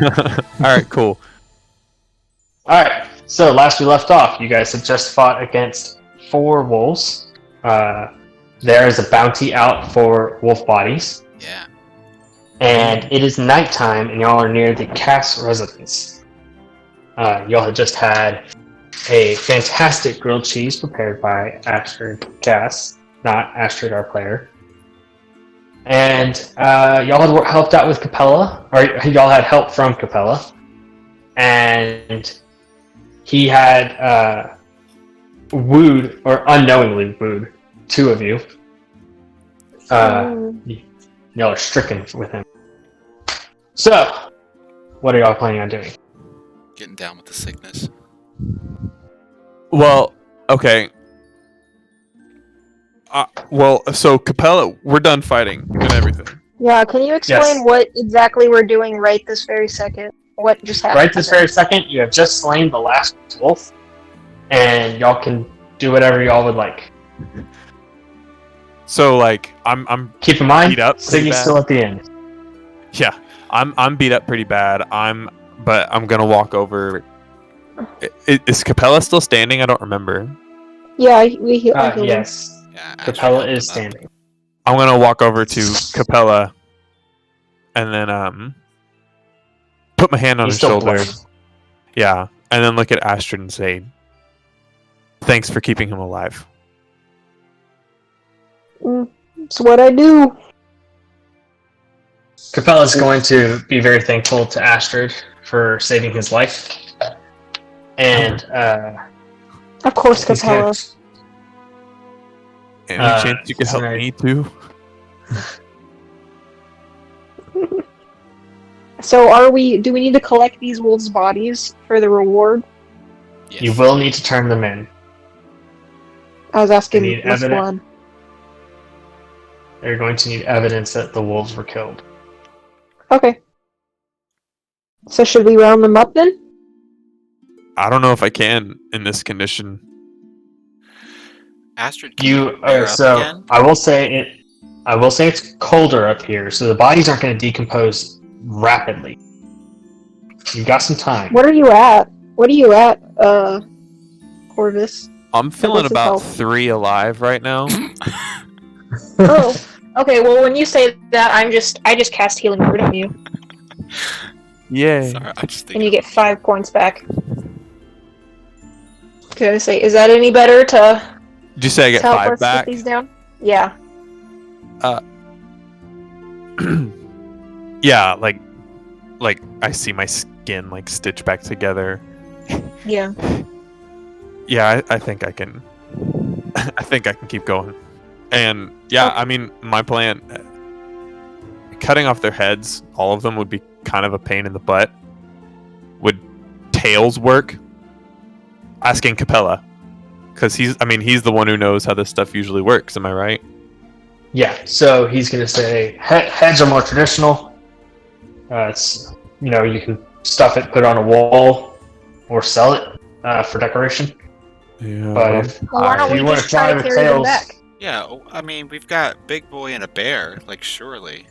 Alright, cool. Alright, so last we left off, you guys had just fought against 4 wolves. There is a bounty out for wolf bodies. Yeah. And it is nighttime, and y'all are near the Cass residence. Y'all had just had a fantastic grilled cheese prepared by Astrid Cass, not Astrid, our player. And y'all had helped out with Capella, or y'all had help from Capella. And he had wooed, or unknowingly wooed, 2 of you. Y'all are stricken with him. So, what are y'all planning on doing? Getting down with the sickness. Well, okay. So Capella, we're done fighting and everything. Yeah, can you explain what exactly we're doing right this very second? What just happened? Right this very second, you have just slain the last wolf, and y'all can do whatever y'all would like. So, like, I'm Keep in mind, beat up pretty Siggy's bad. still at the end. Yeah, I'm beat up pretty bad. But I'm gonna walk over. Is Capella still standing? I don't remember. Yeah, I healed him. Yes, Yeah, Capella is standing. I'm gonna walk over to Capella, and then put my hand on He's his still shoulder. bloody. Yeah, and then look at Astrid and say, "Thanks for keeping him alive." It's what I do. Capella's going to be very thankful to Astrid for saving his life. And, Of course, he's gonna- Capella. Any chance you could help sorry. me too? So, do we need to collect these wolves' bodies for the reward? Yes. You will need to turn them in. I was asking We need which evidence. one. They're going to need evidence that the wolves were killed. Okay. So should we round them up then? I don't know if I can in this condition. Astrid, can you You bear are up so. again? I will say it's colder up here, so the bodies aren't going to decompose rapidly. You've got some time. What are you at? Corvus? I'm feeling his about health? 3 alive right now. Oh. Okay, well when you say that, I just cast Healing Word on you, Yay. Sorry, I just think and you get 5 points back. Okay, I say, is that any better to Did you say I get help 5 us back? get these down? Yeah. Yeah, like I see my skin like stitched back together. Yeah. Yeah, I think I can. I think I can keep going. And yeah, I mean, my plan, cutting off their heads, all of them would be kind of a pain in the butt. Would tails work? Asking Capella, because he's the one who knows how this stuff usually works. Am I right? Yeah, so he's going to say heads are more traditional. It's you can stuff it, put it on a wall, or sell it for decoration. Yeah. But if Well, why don't if we you want just to try try to with carry them tails, back? Yeah, I mean, we've got Big Boy and a bear. Like, surely.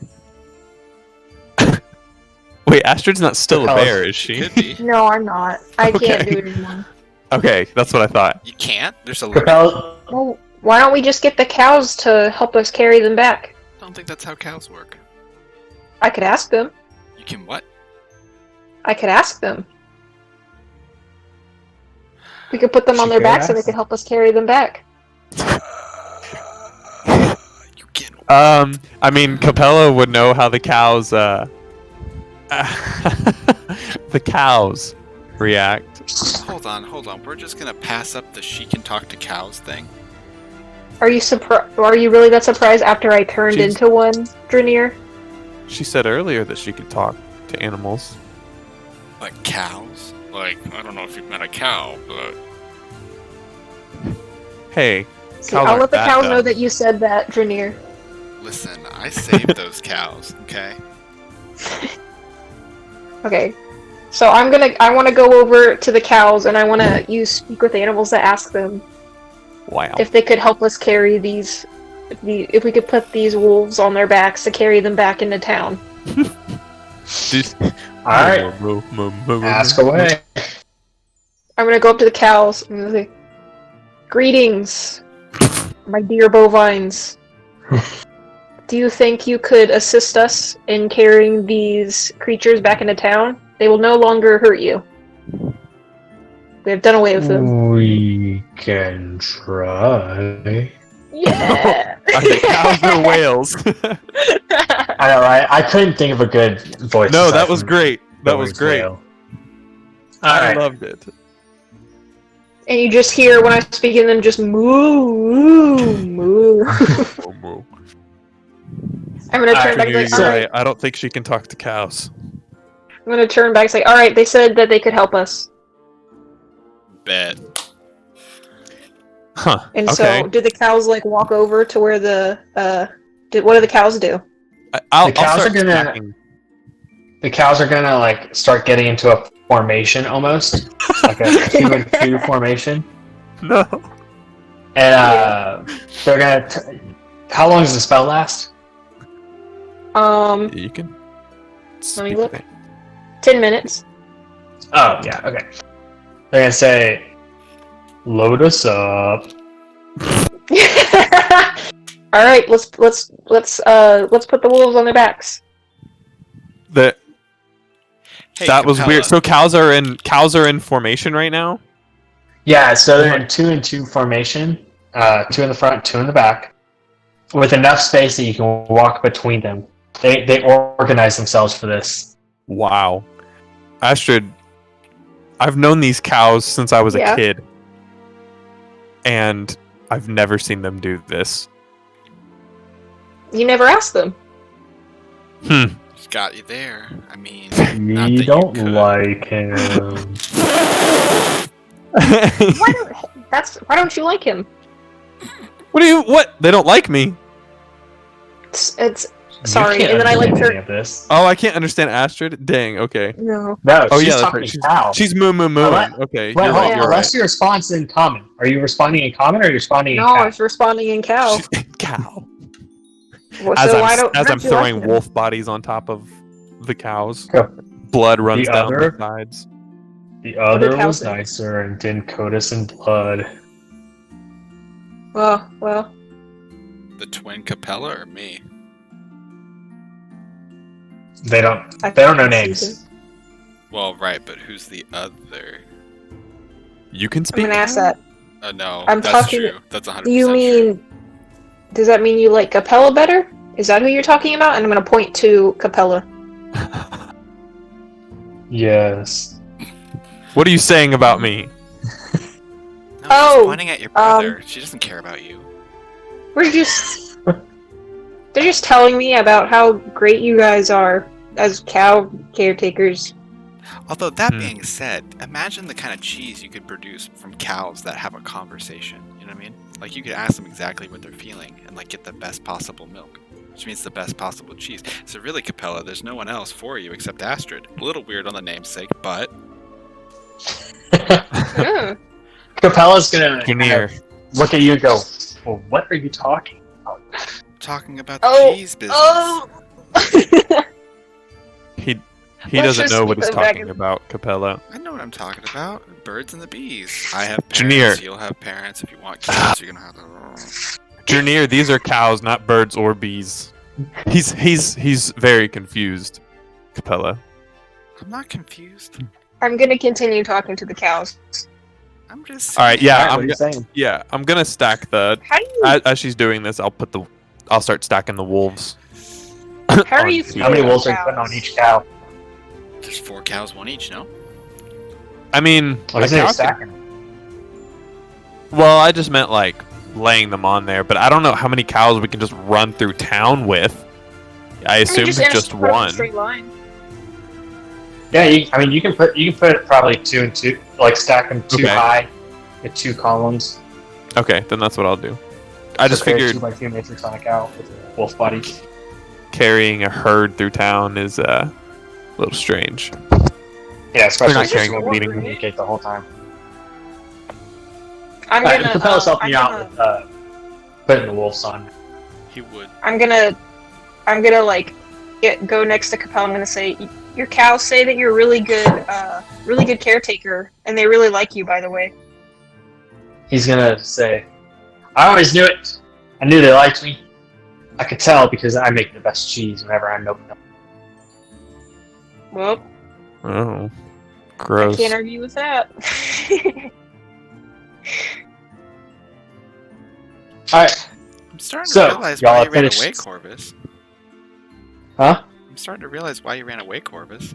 Wait, Astrid's not still a Capella's- bear, is she? Could be. No, I'm not. I can't Okay. do it anymore. Okay, that's what I thought. You can't? There's a limit? Capella, Well, why don't we just get the cows to help us carry them back? I don't think that's how cows work. I could ask them. You can what? I could ask them. We could put them on She their could backs so they ask could help us carry them back. You can. I mean, Capella would know how the cows, the cows react. Hold on. We're just gonna pass up the she can talk to cows thing. Are you really that surprised after I turned She's- into one, Dranir? She said earlier that she could talk to animals. Like cows? Like, I don't know if you've met a cow, but... Hey, See, cows I'll aren't let the that cows dumb. know that you said that, Dranir. Listen, I saved those cows, okay? Okay. So I want to go over to the cows and I want to use Speak with Animals to ask them Wow. if they could help us carry these, if we could put these wolves on their backs to carry them back into town. Alright, ask away. I'm gonna go up to the cows. I'm gonna say, "Greetings, my dear bovines. Do you think you could assist us in carrying these creatures back into town? They will no longer hurt you. We have done away with them." We can try. Yeah. Are they cows or whales? I know, right? I couldn't think of a good voice. No, aside that was from great. That was Dory's great. whale. I Alright. loved it. And you just hear when I speak in them just moo, moo, moo. I'm gonna turn back and say, "Alright." I don't think she can talk to cows. I'm gonna turn back and say, "Alright, they said that they could help us." Bet. Huh. And okay. so, do the cows like walk over to where the what do the cows do? I'll cows start are gonna- stacking. The cows are gonna like start getting into a formation almost, like a 2-and-2 formation, No. and they're gonna. How long does the spell last? You can. Let me speak look. with it. 10 minutes. Oh yeah, okay. They're gonna say, "Load us up." All right, let's put the wolves on their backs. Hey, That was Capella. weird. So cows are in formation right now. Yeah, so they're in 2-and-2 formation, 2 in the front, 2 in the back, with enough space that you can walk between them. They organize themselves for this. Wow. Astrid, I've known these cows since I was Yeah. a kid. And I've never seen them do this. You never asked them. He's got you there. I mean, not that You don't could. like him. Why don't you like him? What? They don't like me? It's sorry. You can't And then I like understand any her. of this. Oh, I can't understand Astrid? Dang, okay. No. No, Oh, she's yeah, that's talking right. cow. She's moo moo moo. Unless- Okay, Wait, you're hold right, on. you're Unless your response in common. Are you responding in common or are you responding in No, I cow? was responding in cow. right. Cow. Well, As so why I'm don't as why I'm don't you like throwing him? wolf bodies on top of the cows. Go. Blood runs The down other? the sides. The other cow was say? nicer and didn't coat us in blood. Well. The twin Capella or me? They don't I know think names. it's Well, right, but who's the other? You can I'm speak. gonna ask that. No, I'm that's talking- true. That's 100% Do you true. mean? Does that mean you like Capella better? Is that who you're talking about? And I'm gonna point to Capella. Yes. What are you saying about me? No, Oh, she's pointing at your brother. She doesn't care about you. We're just. They're just telling me about how great you guys are as cow caretakers. Although, that Hmm. being said, imagine the kind of cheese you could produce from cows that have a conversation. You know what I mean? Like, you could ask them exactly what they're feeling and, like, get the best possible milk. Which means the best possible cheese. So really, Capella, there's no one else for you except Astrid. A little weird on the namesake, but... Hmm. Capella's gonna Junior. kind of look at you and go, "Well, what are you talking about?" Talking about the Oh, cheese business. Oh. He Let's doesn't just know what keep he's it back talking in- about, Capella. I know what I'm talking about. Birds and the bees. I have parents. Junior. You'll have parents. If you want kids, you're gonna have to... Junior, these are cows, not birds or bees. He's very confused, Capella. I'm not confused. I'm gonna continue talking to the cows. I'm just... All right, yeah, Alright, what I'm are you saying? I'm gonna stack the. How do you? As she's doing this, I'll start stacking the wolves. How are on you the- feeling? How many Yeah, wolves are you cows. putting on each cow? There's 4 cows, 1 each, no? I mean, What a is it cow can- stacking? well, I just meant like laying them on there, but I don't know how many cows we can just run through town with. I assume in a- just put them in a one. straight line. Yeah, you can put it probably 2 and 2, like stack them 2 Okay. high, get 2 columns. Okay, then that's what I'll do. I just Prepare figured 2x2 matrix on a cow with wolf body. carrying a herd through town is a little strange. Yeah, especially not if carrying you're a bleeding- communicate the whole time. I'm Alright, gonna. Capella's helping I'm you gonna, out with putting the wolves on. He would. I'm gonna like go next to Capella. I'm gonna say, Your cows say that you're really good caretaker, and they really like you, by the way. He's gonna say, I always knew it. I knew they liked me. I could tell because I make the best cheese whenever I'm milking them. Well, Oh, I gross. can't argue with that. Alright, I'm starting So, to realize y'all why you ran finished- away, Corvus. huh? I'm starting to realize why you ran away, Corvus.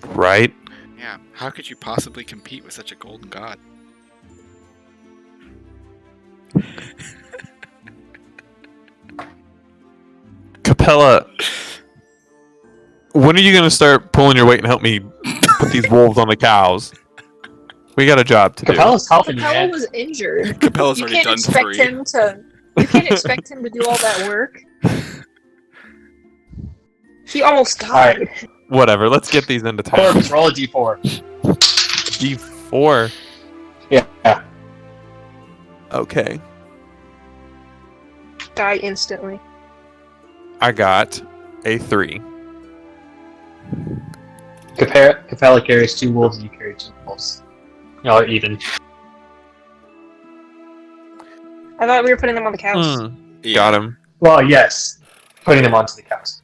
Right? Yeah, how could you possibly compete with such a golden god? Capella, when are you gonna start pulling your weight and help me put these wolves on the cows? We got a job to do. Capella's helping you, Capella man. was injured. Capella's You already can't done expect 3. him to. You can't expect him to do all that work. He almost died. Whatever. Let's get these into town. Corvus, roll a d4. D4. Yeah. Okay. Die instantly. I got a 3. Capella carries 2 wolves and you carry 2 wolves. Y'all are even. I thought we were putting them on the cows. Yeah. Got him. Well, yes. Putting them onto the cows.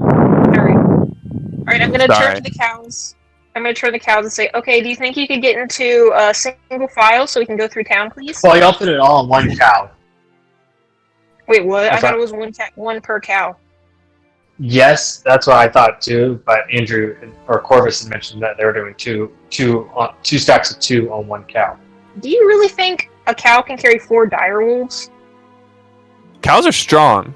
Alright, I'm gonna Sorry. turn to the cows. I'm gonna turn to the cows and say, okay, do you think you could get into a single file so we can go through town, please? Well, y'all put it all on one cow. Wait, what? I That's thought right. it was one per cow. Yes, that's what I thought too. But Andrew or Corvus had mentioned that they were doing two stacks of 2 on one cow. Do you really think a cow can carry 4 dire wolves? Cows are strong.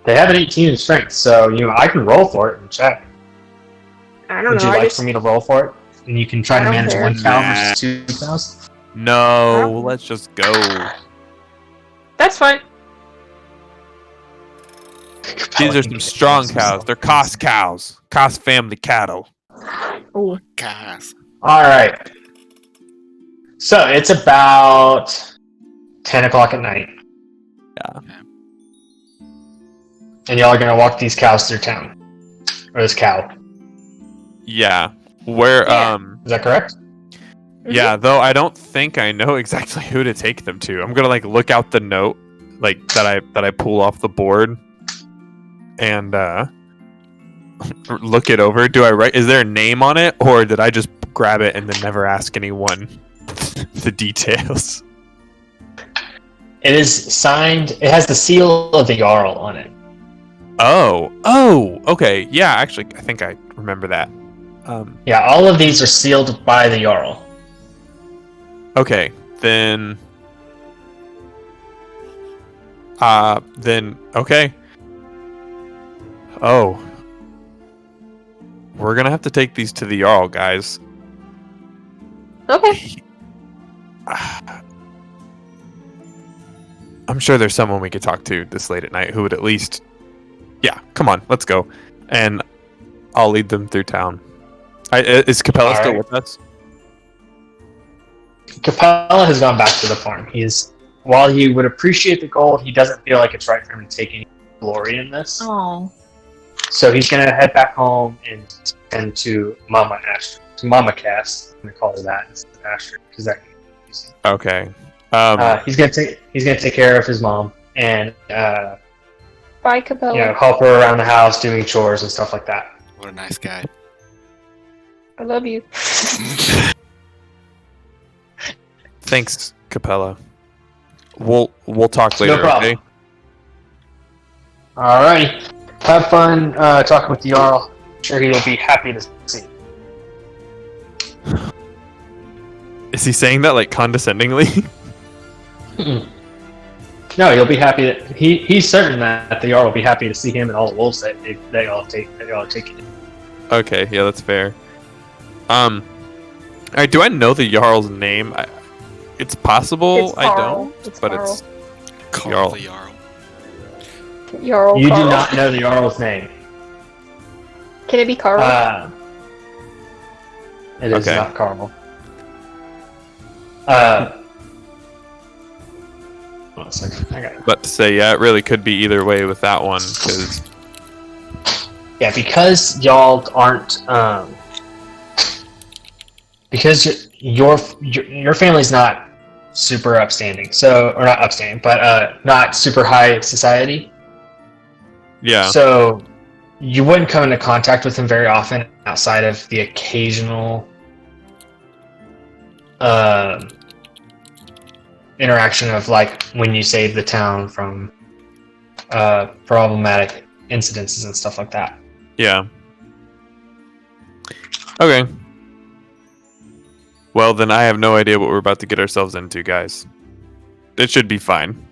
They have an 18 in strength, so I can roll for it and check. I don't Would know. you I like just for me to roll for it? And you can try I to don't manage care. 1 cow Nah. versus 2 cows. No, let's just go. that's fine. These are some strong cows. They're Koss cows. Koss family cattle. Oh, Gas. Alright. So it's about 10 o'clock at night. Yeah. And y'all are gonna walk these cows through town. Or this cow. Yeah. Where Yeah. Is that correct? Yeah, though I don't think I know exactly who to take them to. I'm gonna look out the note that I pull off the board and look it over. Do I write? Is there a name on it, or did I just grab it and then never ask anyone the details? It is signed. It has the seal of the Jarl on it. Oh, okay. Yeah, actually, I think I remember that. Yeah, all of these are sealed by the Jarl. Okay, then okay. Oh. We're gonna have to take these to the Jarl, guys. okay. I'm sure there's someone we could talk to this late at night who would at least... Yeah, come on, let's go. And I'll lead them through town. Is Capella All still right. with us? Capella has gone back to the farm. While he would appreciate the gold, he doesn't feel like it's right for him to take any glory in this. Oh. So he's gonna head back home and tend to Mama Astrid. To Mama Cass. I'm gonna call her that instead of Astrid because that can be confusing. Okay. He's gonna take care of his mom and Bye, Capella. help her around the house doing chores and stuff like that. What a nice guy. I love you. Thanks, Capella. We'll talk No later, problem. okay? Alrighty. Have fun talking with the Jarl. I'm sure he'll be happy to see. Is he saying that condescendingly? No, he'll be happy that he's certain that the Jarl will be happy to see him and all the wolves that y'all are taking. Okay, yeah, that's fair. Alright, do I know the Jarl's name? It's possible It's I Carl. don't, It's but Carl. it's Carl Jarl. the Jarl. Jarl. You Carl. do not know the Jarl's name. Can it be Carl? It is Okay. not Carl. Hold on a second. I got it. But to say, yeah, it really could be either way with that one, because Yeah, because y'all aren't because your family's not super upstanding, or not upstanding, but not super high society. Yeah. So you wouldn't come into contact with him very often outside of the occasional interaction of like when you save the town from problematic incidences and stuff like that. Yeah. Okay. Well, then I have no idea what we're about to get ourselves into, guys. It should be fine.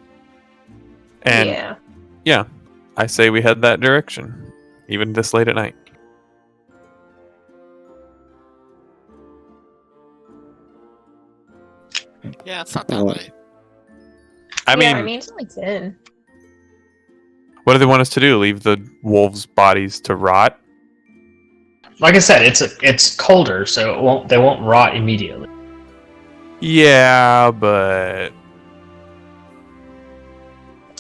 And yeah, I say we head that direction, even this late at night. Yeah, it's not that late. I mean, it's only 10. what do they want us to do? Leave the wolves' bodies to rot? Like I said, it's colder, so they won't rot immediately. Yeah, but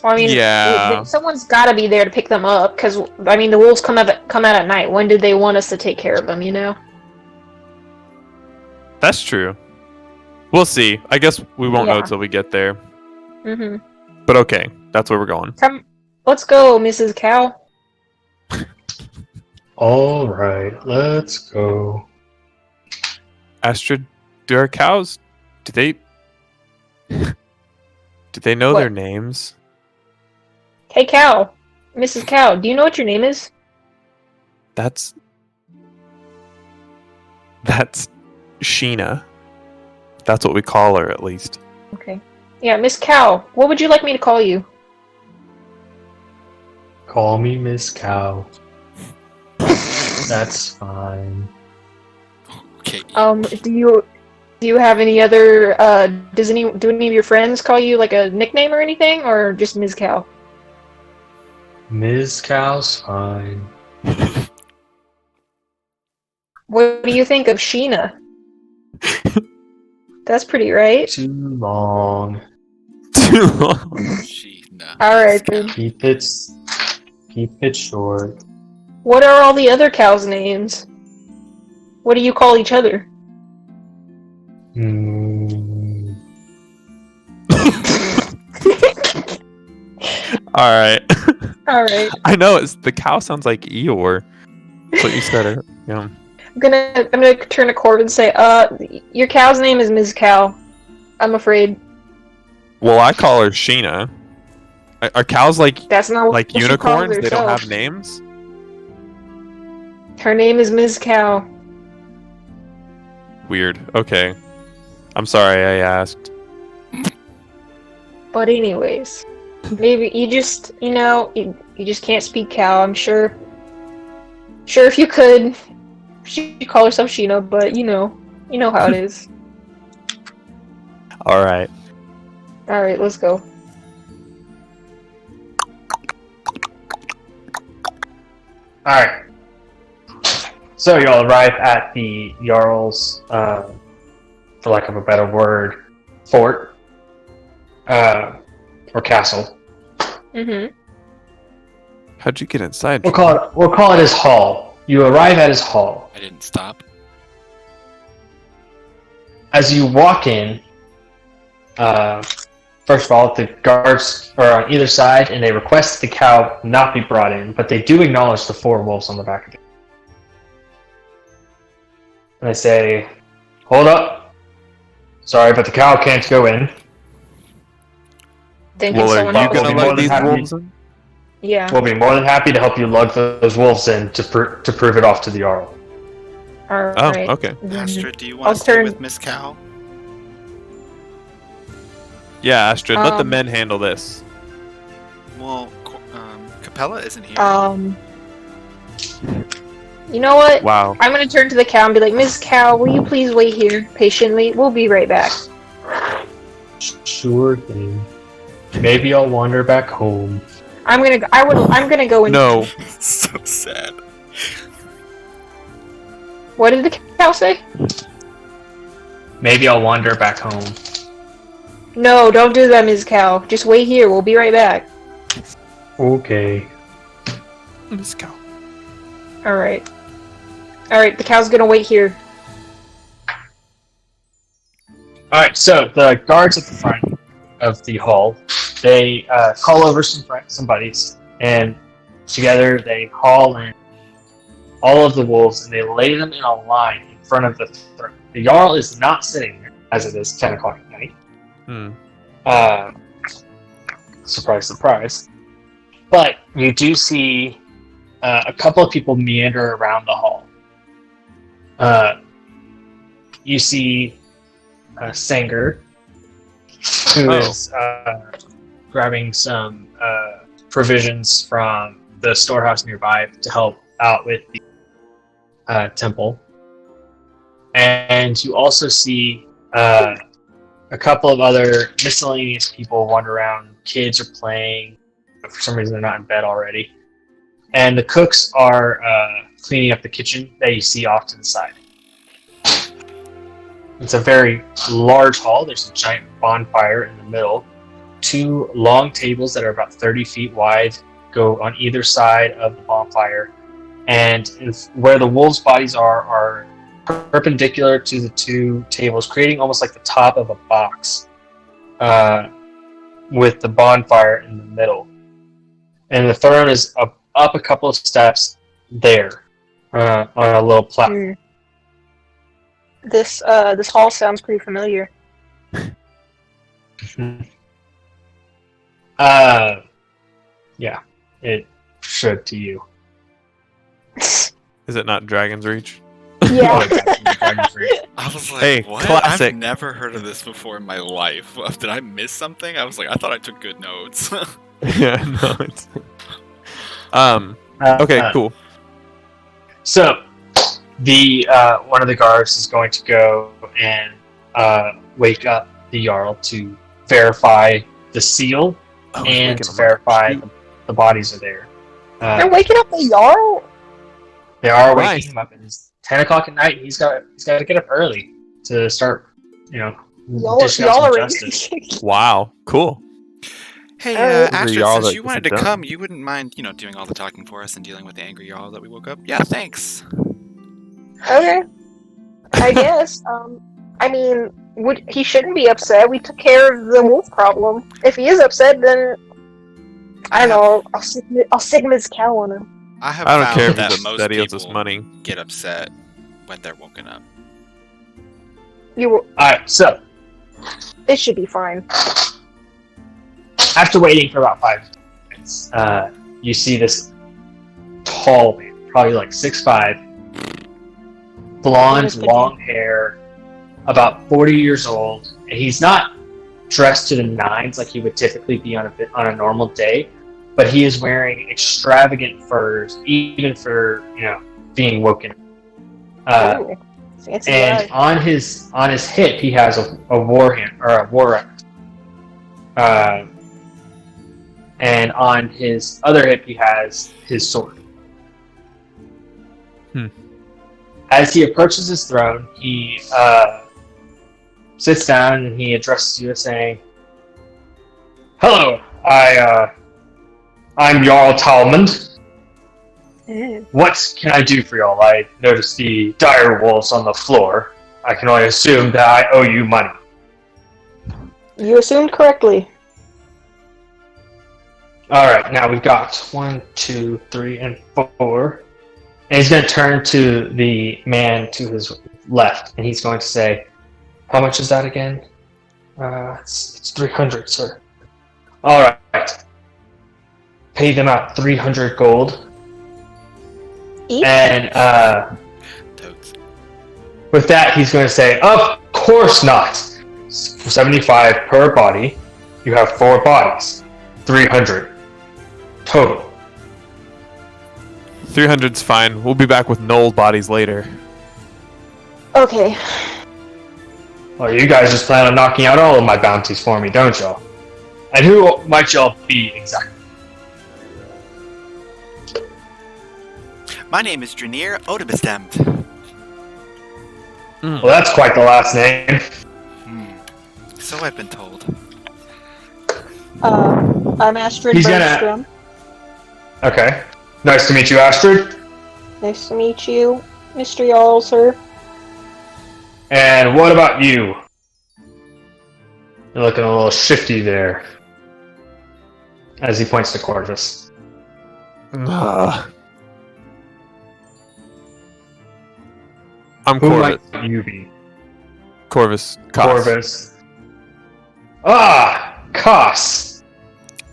Well, I mean, yeah, someone's got to be there to pick them up, because I mean, the wolves come out at night. When did they want us to take care of them? You know. that's true. We'll see. I guess we won't know Yeah. till we get there. Mm-hmm. But okay, that's where we're going. Let's go, Mrs. Cow. All right, let's go. Astrid, do our cows? Do they know What? their names? Hey, Cow. Mrs. Cow, do you know what your name is? That's Sheena. That's what we call her, at least. Okay. Yeah, Miss Cow. What would you like me to call you? Call me Miss Cow. That's fine. Okay. Do you have any other? Do any of your friends call you like a nickname or anything, or just Ms. Cow? Ms. Cow's fine. What do you think of Sheena? That's pretty, right? Too long. Too long. No. All right, then. Keep it short. What are all the other cows' names? What do you call each other? Mm, All right. All right. I know the cow sounds like Eeyore. That's what you said. Yeah. I'm gonna turn to Corbin and say, your cow's name is Ms. Cow. I'm afraid. Well, I call her Sheena. Are cows like That's not what she calls unicorns? They don't herself. have names. Her name is Ms. Cow. Weird. Okay. I'm sorry I asked. But anyways, maybe you just, you just can't speak cow. I'm sure. Sure, if you could, she'd call herself Sheena, but you know how it is. All right. All right, let's go. all right. So y'all arrive at the Jarl's, for lack of a better word, fort, or castle. Mm-hmm. How'd you get inside? We'll call it his hall. You arrive at his hall. I didn't stop. As you walk in, first of all, the guards are on either side, and they request the cow not be brought in, but they do acknowledge the 4 wolves on the back of it. And they say, "Hold up. Sorry, but the cow can't go in." Thinking Well, are someone you else. We'll gonna be more let than these happy- wolves in? Yeah. We'll be more than happy to help you lug those wolves in to prove it off to the Jarl. All Oh, right. okay. Astrid, do you I'll want to stay turn- with Miss Cow? Yeah, Astrid, let the Um, men handle this. Well, Capella isn't here. You know what? Wow. I'm gonna turn to the cow and be like, Ms. Cow, will you please wait here patiently? We'll be right back. Sure thing. Maybe I'll wander back home. I'm gonna go in. No. So sad. What did the cow say? Maybe I'll wander back home. No, don't do that, Ms. Cow. Just wait here. We'll be right back. Okay. Let's go. Alright. Alright, the cow's gonna wait here. Alright, so the guards at the front of the hall, they call over some buddies, and together they haul in all of the wolves and they lay them in a line in front of the throne. The Jarl is not sitting there, as it is 10 o'clock at night. Surprise, surprise. But you do see a couple of people meander around the hall. You see Sanger, who is grabbing some provisions from the storehouse nearby to help out with the temple. And you also see a couple of other miscellaneous people wander around. Kids are playing. For some reason, they're not in bed already. And the cooks are cleaning up the kitchen that you see off to the side. It's a very large hall. There's a giant bonfire in the middle. 2 long tables that are about 30 feet wide go on either side of the bonfire. And where the wolves' bodies are perpendicular to the 2 tables, creating almost like the top of a box with the bonfire in the middle. And the throne is up a couple of steps there on a little platform. This hall sounds pretty familiar. Yeah, it should to you. Is it not Dragon's Reach? Yeah. I was like, Hey, what? classic. I've never heard of this before in my life. Did I miss something? I was like, I thought I took good notes. Yeah, no, it's... okay, cool. So, the one of the guards is going to go and wake up the Jarl to verify the seal and to verify the bodies are there. They're waking up the Jarl? They are waking him up. It's 10 o'clock at night. He's got to get up early to start, dishing out some justice. Wow, cool. Hey, Jarl Astrid, that since you wanted to isn't come, you wouldn't mind, doing all the talking for us and dealing with the angry Jarl that we woke up? Yeah, thanks. Okay. I guess. I mean, he shouldn't be upset. We took care of the wolf problem. If he is upset, then I don't know. I'll stick his cow on him. I have I don't found care if that he's most upset, he owes people us money. get upset when they're woken up. Alright, so It should be fine. after waiting for about 5 minutes, you see this tall man, probably like 6'5", blonde, long hair, about 40 years old, and he's not dressed to the nines like he would typically be on a normal day, but he is wearing extravagant furs, even for being woken. Ooh, fancy And guy. on his hip, he has a war hand or a war axe. And on his other hip, he has his sword. As he approaches his throne, he sits down and he addresses you as saying, "Hello, I'm Jarl Talmund. What can I do for y'all? I noticed the dire wolves on the floor. I can only assume that I owe you money." You assumed correctly. Alright, now we've got 1, 2, 3, and 4. And he's going to turn to the man to his left, and he's going to say, "How much is that again?" It's 300, sir. Alright. Pay them out 300 gold. Each? And Totes. with that, he's going to say, "Of course not. 75 per body. You have 4 bodies. 300 total." 300's fine. We'll be back with Knoll bodies later. Okay. Well, you guys just plan on knocking out all of my bounties for me, don't y'all? And who might y'all be exactly? My name is Drenir Odebestemt. Well, that's quite the last name. So I've been told. I'm Astrid He's gonna- Bergstrom. Okay. Nice to meet you, Astrid. Nice to meet you, Mr. Jarl, sir. And what about you? You're looking a little shifty there. As he points to Corvus. I'm Who Corvus. might you be? Corvus. Koss. Corvus. Ah! Koss!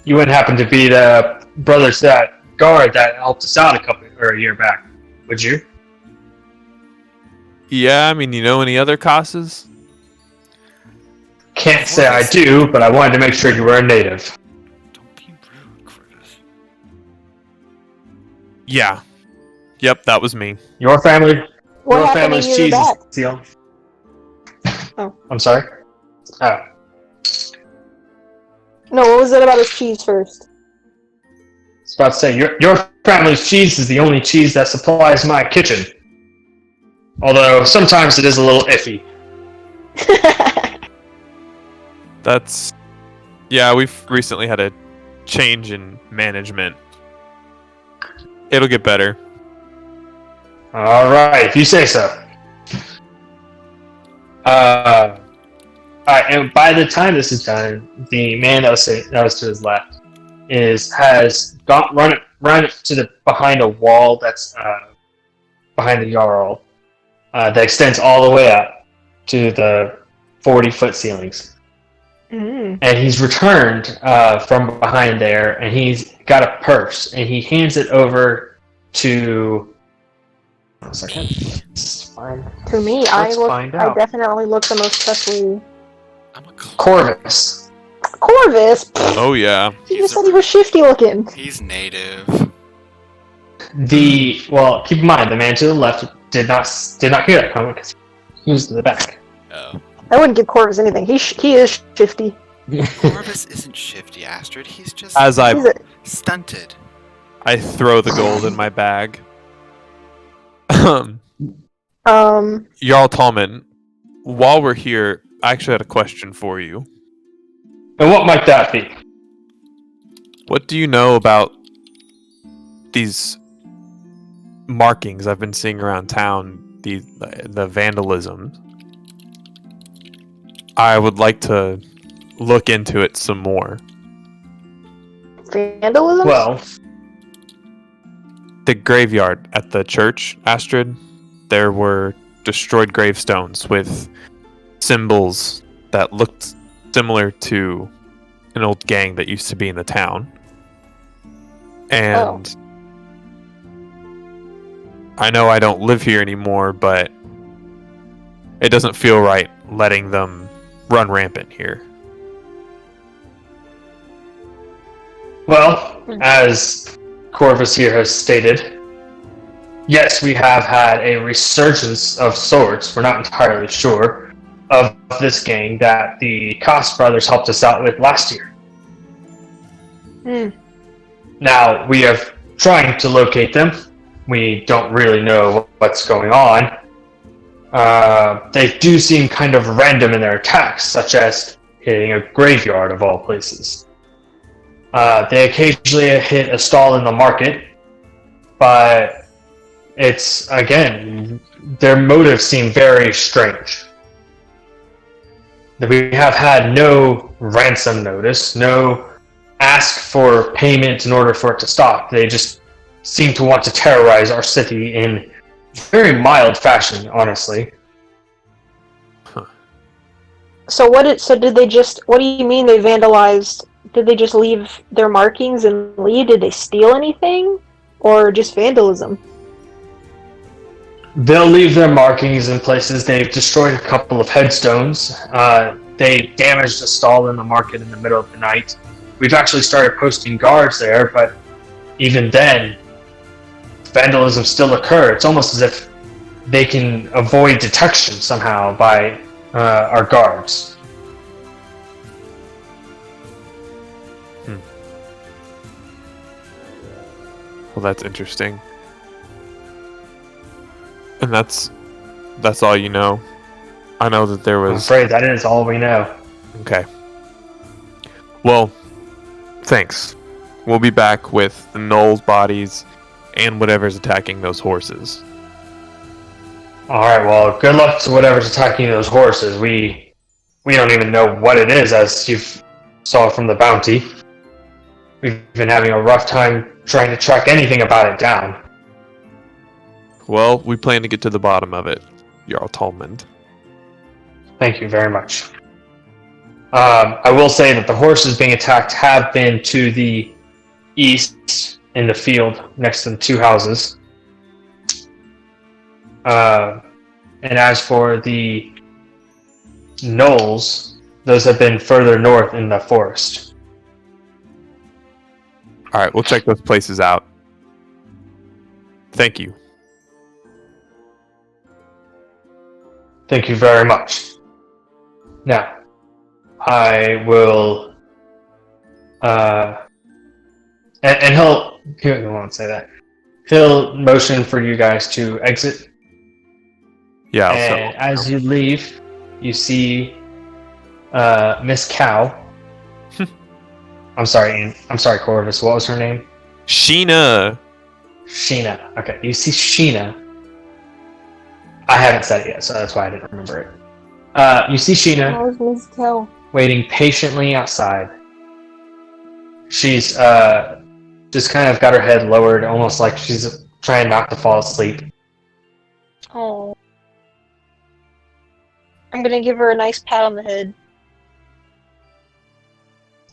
You wouldn't happen to be the brothers that guard that helped us out a year back, would you? Yeah, I mean, you know any other Kosses? Can't say I do, but I wanted to make sure you were a native. Don't be rude, Corvus. Yeah. Yep, that was me. Your family? What your happened family's a year cheese back? is sealed. Oh. I'm sorry? Oh. No, what was it about his cheese first? I was about to say, your family's cheese is the only cheese that supplies my kitchen. Although, sometimes it is a little iffy. That's... Yeah, we've recently had a change in management. It'll get better. Alright, if you say so. Alright, and by the time this is done, the man that was to his left has run to the behind a wall that's behind the Jarl that extends all the way up to the 40-foot ceilings. Mm. And he's returned from behind there, and he's got a purse, and he hands it over to... One second. It's fine. To me, Let's I find out. definitely look the most trustworthy. I'm a Corvus. Corvus! Oh, yeah. He just said he was shifty looking. He's native. Well, keep in mind, the man to the left did not hear that comment because he was in the back. Oh. I wouldn't give Corvus anything. He is shifty. Corvus isn't shifty, Astrid. He's just As He's a, stunted. I throw the gold in my bag. Jarl Talmund, while we're here, I actually had a question for you. And what might that be? What do you know about these markings I've been seeing around town, the vandalism? I would like to look into it some more. vandalism? Well, The graveyard at the church, Astrid, there were destroyed gravestones with symbols that looked similar to an old gang that used to be in the town. And I know I don't live here anymore, but it doesn't feel right letting them run rampant here. well, as Corvus here has stated, yes, we have had a resurgence of sorts. We're not entirely sure of this gang that the Koss brothers helped us out with last year. Hmm. Now, we are trying to locate them. We don't really know what's going on. They do seem kind of random in their attacks, such as hitting a graveyard of all places. They occasionally hit a stall in the market, but it's, again, their motives seem very strange. We have had no ransom notice, no ask for payment in order for it to stop. They just seem to want to terrorize our city in very mild fashion, honestly. So did they just, what do you mean they vandalized? Did they just leave their markings and leave? Did they steal anything? Or just vandalism? They'll leave their markings in places. They've destroyed a couple of headstones. They damaged a stall in the market in the middle of the night. We've actually started posting guards there, but even then, vandalism still occurs. It's almost as if they can avoid detection somehow by our guards. Well, that's interesting. And that's all you know? I know that there I'm was... afraid that is all we know. Okay. Well, thanks. We'll be back with the Knowles bodies and whatever's attacking those horses. Alright, well, good luck to whatever's attacking those horses. We don't even know what it is, as you saw from the bounty. We've been having a rough time trying to track anything about it down. Well, we plan to get to the bottom of it, Jarl Talmund. Thank you very much. I will say that the horses being attacked have been to the east in the field next to the two houses. And as for the gnolls, those have been further north in the forest. Alright, we'll check those places out. Thank you. Thank you very much. Now, I will, and he won't say that. He'll motion for you guys to exit. Yeah, And as you leave, you see Miss Cow. I'm sorry, Corvus. What was her name? Sheena! Sheena. Okay, you see Sheena. I haven't said it yet, so that's why I didn't remember it. You see Sheena How's Miss Kel? waiting patiently outside. She's just kind of got her head lowered, almost like she's trying not to fall asleep. Oh. I'm gonna give her a nice pat on the head.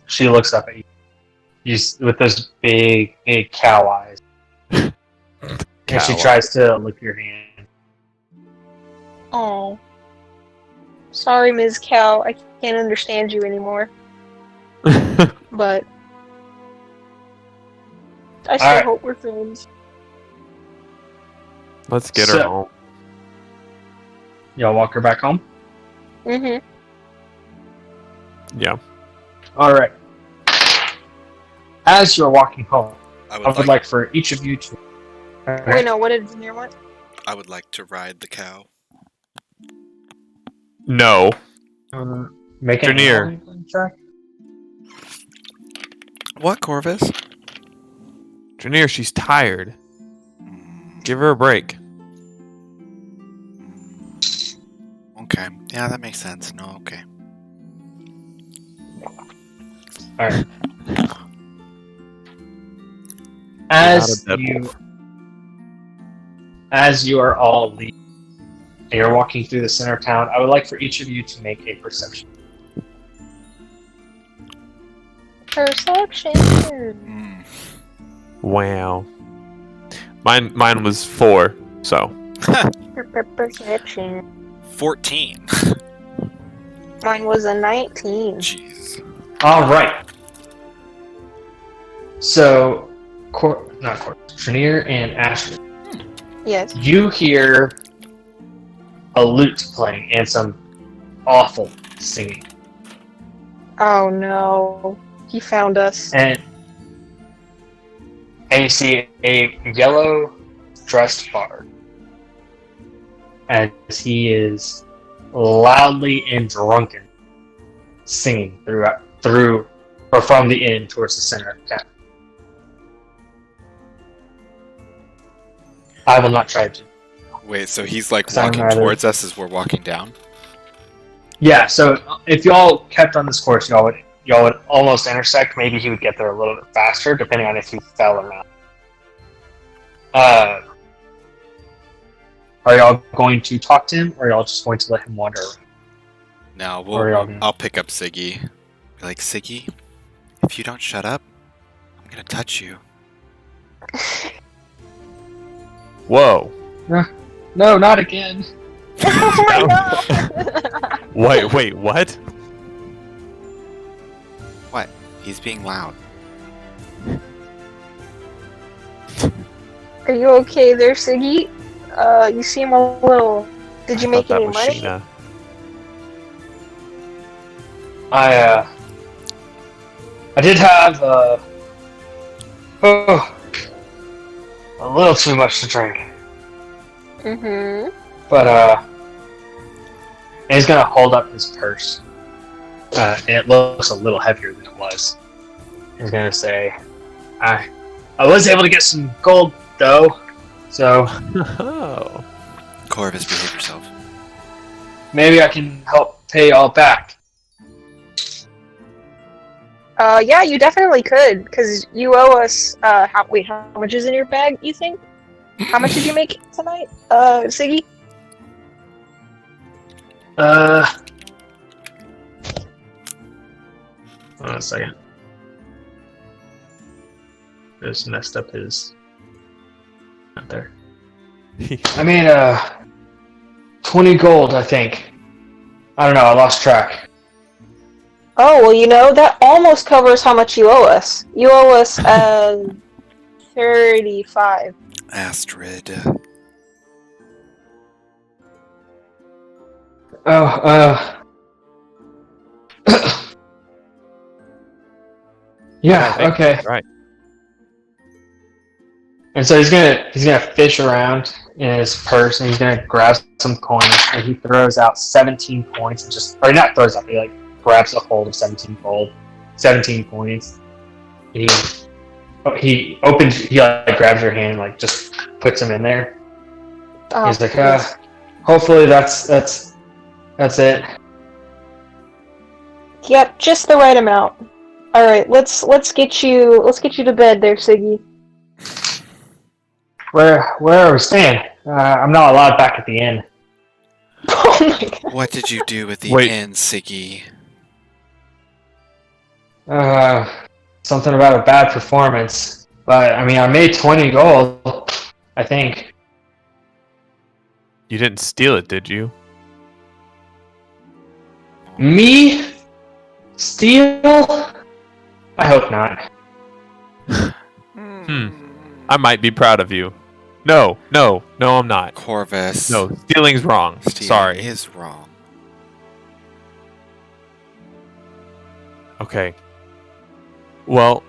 She looks up at you with those big cow eyes. And she Cow tries to lick your hand. Oh. Sorry, Ms. Cow. I can't understand you anymore. But I still Alright. hope we're friends. Let's get her So- home. Y'all walk her back home? Mm-hmm. Yeah. Alright. As you're walking home, I I would like for each of you to... Wait, no, what did Demir want? I would like to ride the cow. No. Make an Dernier. handling check. What, Corvus? Janir, she's tired. Give her a break. Okay. Yeah, that makes sense. No, okay. Alright. Not a Deadwolf. As you are all leaving and you're walking through the center of town, I would like for each of you to make a perception. Perception. Mm. Wow. Mine was 4, so. Perception. 14. Mine was a 19. Jeez. Alright. So, Trinier and Ashley, Yes. you hear a lute playing and some awful singing. Oh no. He found us. And you see a yellow dressed bard as he is loudly and drunken singing through or from the inn towards the center of town. I will not try to. Wait, so he's like Sound walking rather- towards us as we're walking down? Yeah, so if y'all kept on this course, y'all would almost intersect. Maybe he would get there a little bit faster, depending on if he fell or not. Are y'all going to talk to him, or are y'all just going to let him wander around? No, Or y'all gonna- I'll pick up Siggy. Be like, Siggy, if you don't shut up, I'm gonna touch you. Whoa. No, not again. Oh my god! Wait, what? He's being loud. Are you okay there, Siggy? You seem a little... Did you make thought any that was money? Sheena. I did have a little too much to drink, Mm-hmm. but and he's gonna hold up his purse, and it looks a little heavier than it was. He's gonna say, "I was able to get some gold though. So Oh. Corvus, behave yourself. maybe I can help pay y'all back. Yeah, you definitely could, because you owe us, how much is in your bag, you think? How much did you make tonight, Siggy? Hold on a second. Just messed up his. Not there. I made 20 gold, I think. I don't know. I lost track. Oh, well, you know, that almost covers how much you owe us. You owe us, 35. Astrid. Yeah. Okay. Right. And so he's gonna fish around in his purse and he's gonna grab some coins and he throws out 17 coins and or not throws out, he like grabs a hold of 17 gold, 17 coins. And he like grabs your hand and like just puts them in there. Oh, He's like, yes. hopefully that's it. Yep, just the right amount. All right, let's get you to bed there, Siggy. Where are we staying? I'm not allowed back at the inn. Oh my god. What did you do with the Wait. inn, Siggy? Something about a bad performance. But I mean, I made 20 gold, I think. You didn't steal it, did you? Me? Steal? I hope not. I might be proud of you. No, I'm not. Corvus. No, stealing's wrong. Stealing Sorry. is wrong. Okay. Well,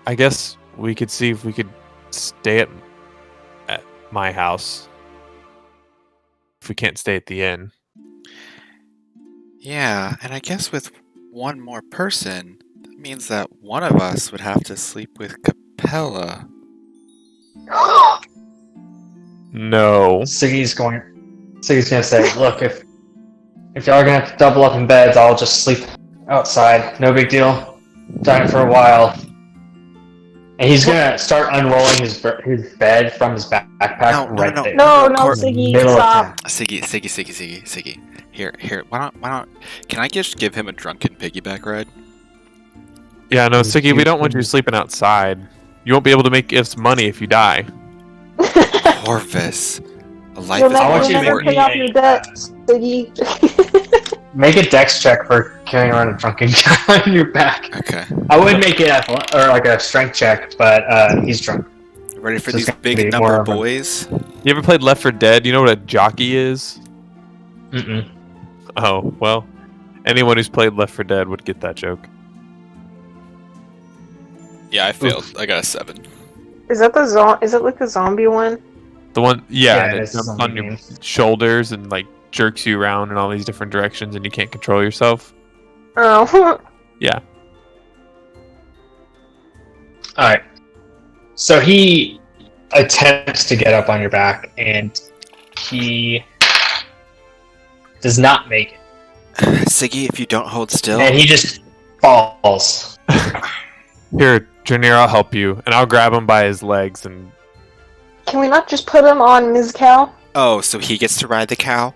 I guess we could see if we could stay at my house. If we can't stay at the inn. Yeah, and I guess with one more person, that means that one of us would have to sleep with Capella. No. Siggy's gonna say, look, if y'all are gonna have to double up in beds, I'll just sleep outside. No big deal. Done it for a while. And he's gonna start unrolling his bed from his backpack No. there. No, Cor- Siggy, Middle of stop. Siggy. Here. Why don't? Can I just give him a drunken piggyback ride? Yeah, no, Siggy, we don't want you sleeping outside. You won't be able to make us money if you die. Corvus, a life You'll is I more want you to never important. pay off your debt, Siggy. Make a dex check for carrying around a drunken guy on your back. Okay, I would make it like a strength check, but he's drunk. ready for So it's these gonna be big more number of a- boys? You ever played Left 4 Dead? You know what a jockey is? Mm-mm. Oh, well, anyone who's played Left 4 Dead would get that joke. Yeah, I failed. I got a 7. Is that is it like the zombie one? The one, yeah, Yeah, and it it's jumps zombie on your game. shoulders and like jerks you around in all these different directions and you can't control yourself. Oh. Yeah. Alright. So he attempts to get up on your back, and he does not make it. Siggy, if you don't hold still, And he just falls. Here, Junior, I'll help you, and I'll grab him by his legs and Can we not just put him on Ms. Cow? oh, so he gets to ride the cow?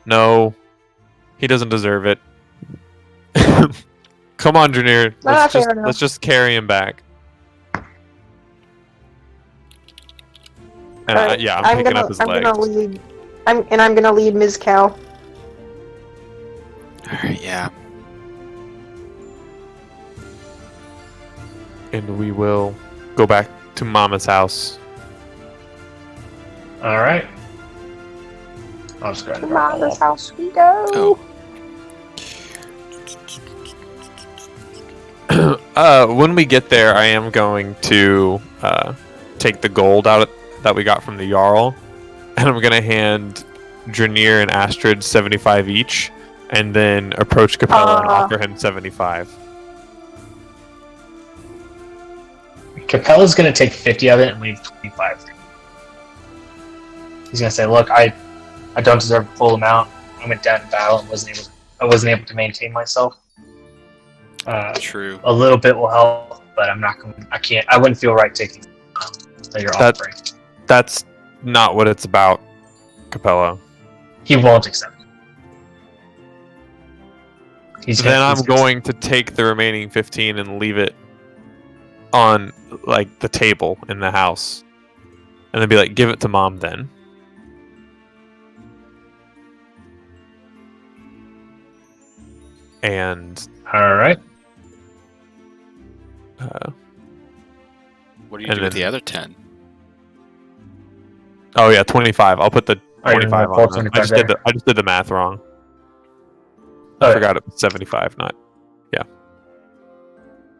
no, he doesn't deserve it. Come on, Junior, fair enough. let's just carry him back. And Alright, yeah, I'm picking up his legs. I'm gonna lead Ms. Cow. Alright, yeah. And we will go back to Mama's house. Alright. I'll just grab To the Mama's house we go. Oh. When we get there, I am going to take the gold out that we got from the Jarl, and I'm gonna hand Dranir and Astrid 75 each, and then approach Capella and offer him 75. Capella's gonna take 50 of it and leave 25. He's gonna say, "Look, I don't deserve the full amount. I went down to battle and I wasn't able to maintain myself. True. A little bit will help, but I wouldn't feel right taking that you're offering." That's not what it's about, Capello. He won't accept it. Then I'm going to take the remaining 15 and leave it on like the table in the house, and then be like, "Give it to Mom, then." And All right. What do you do with the other 10? Oh yeah, 25. I'll put the Are you 25 gonna pull on. 25 there? I just did the math wrong. Oh, I yeah. forgot it was 75, not yeah.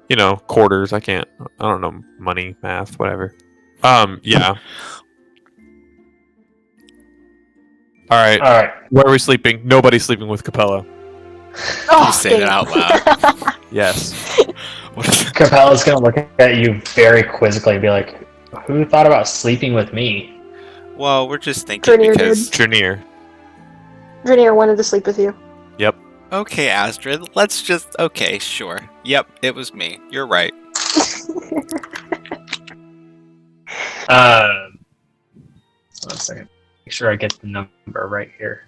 You know, quarters. I don't know money, math, whatever. Yeah. All right. All right. Where are we sleeping? Nobody's sleeping with Capello. Oh, You say that out loud. Yes. What is Capella's gonna look at you very quizzically and be like, "Who thought about sleeping with me?" Well, we're just thinking Grenier because... Junior. Vernier wanted to sleep with you. Yep. Okay, Astrid, let's just... Okay, sure. Yep, it was me. You're right. One second. Make sure I get the number right here.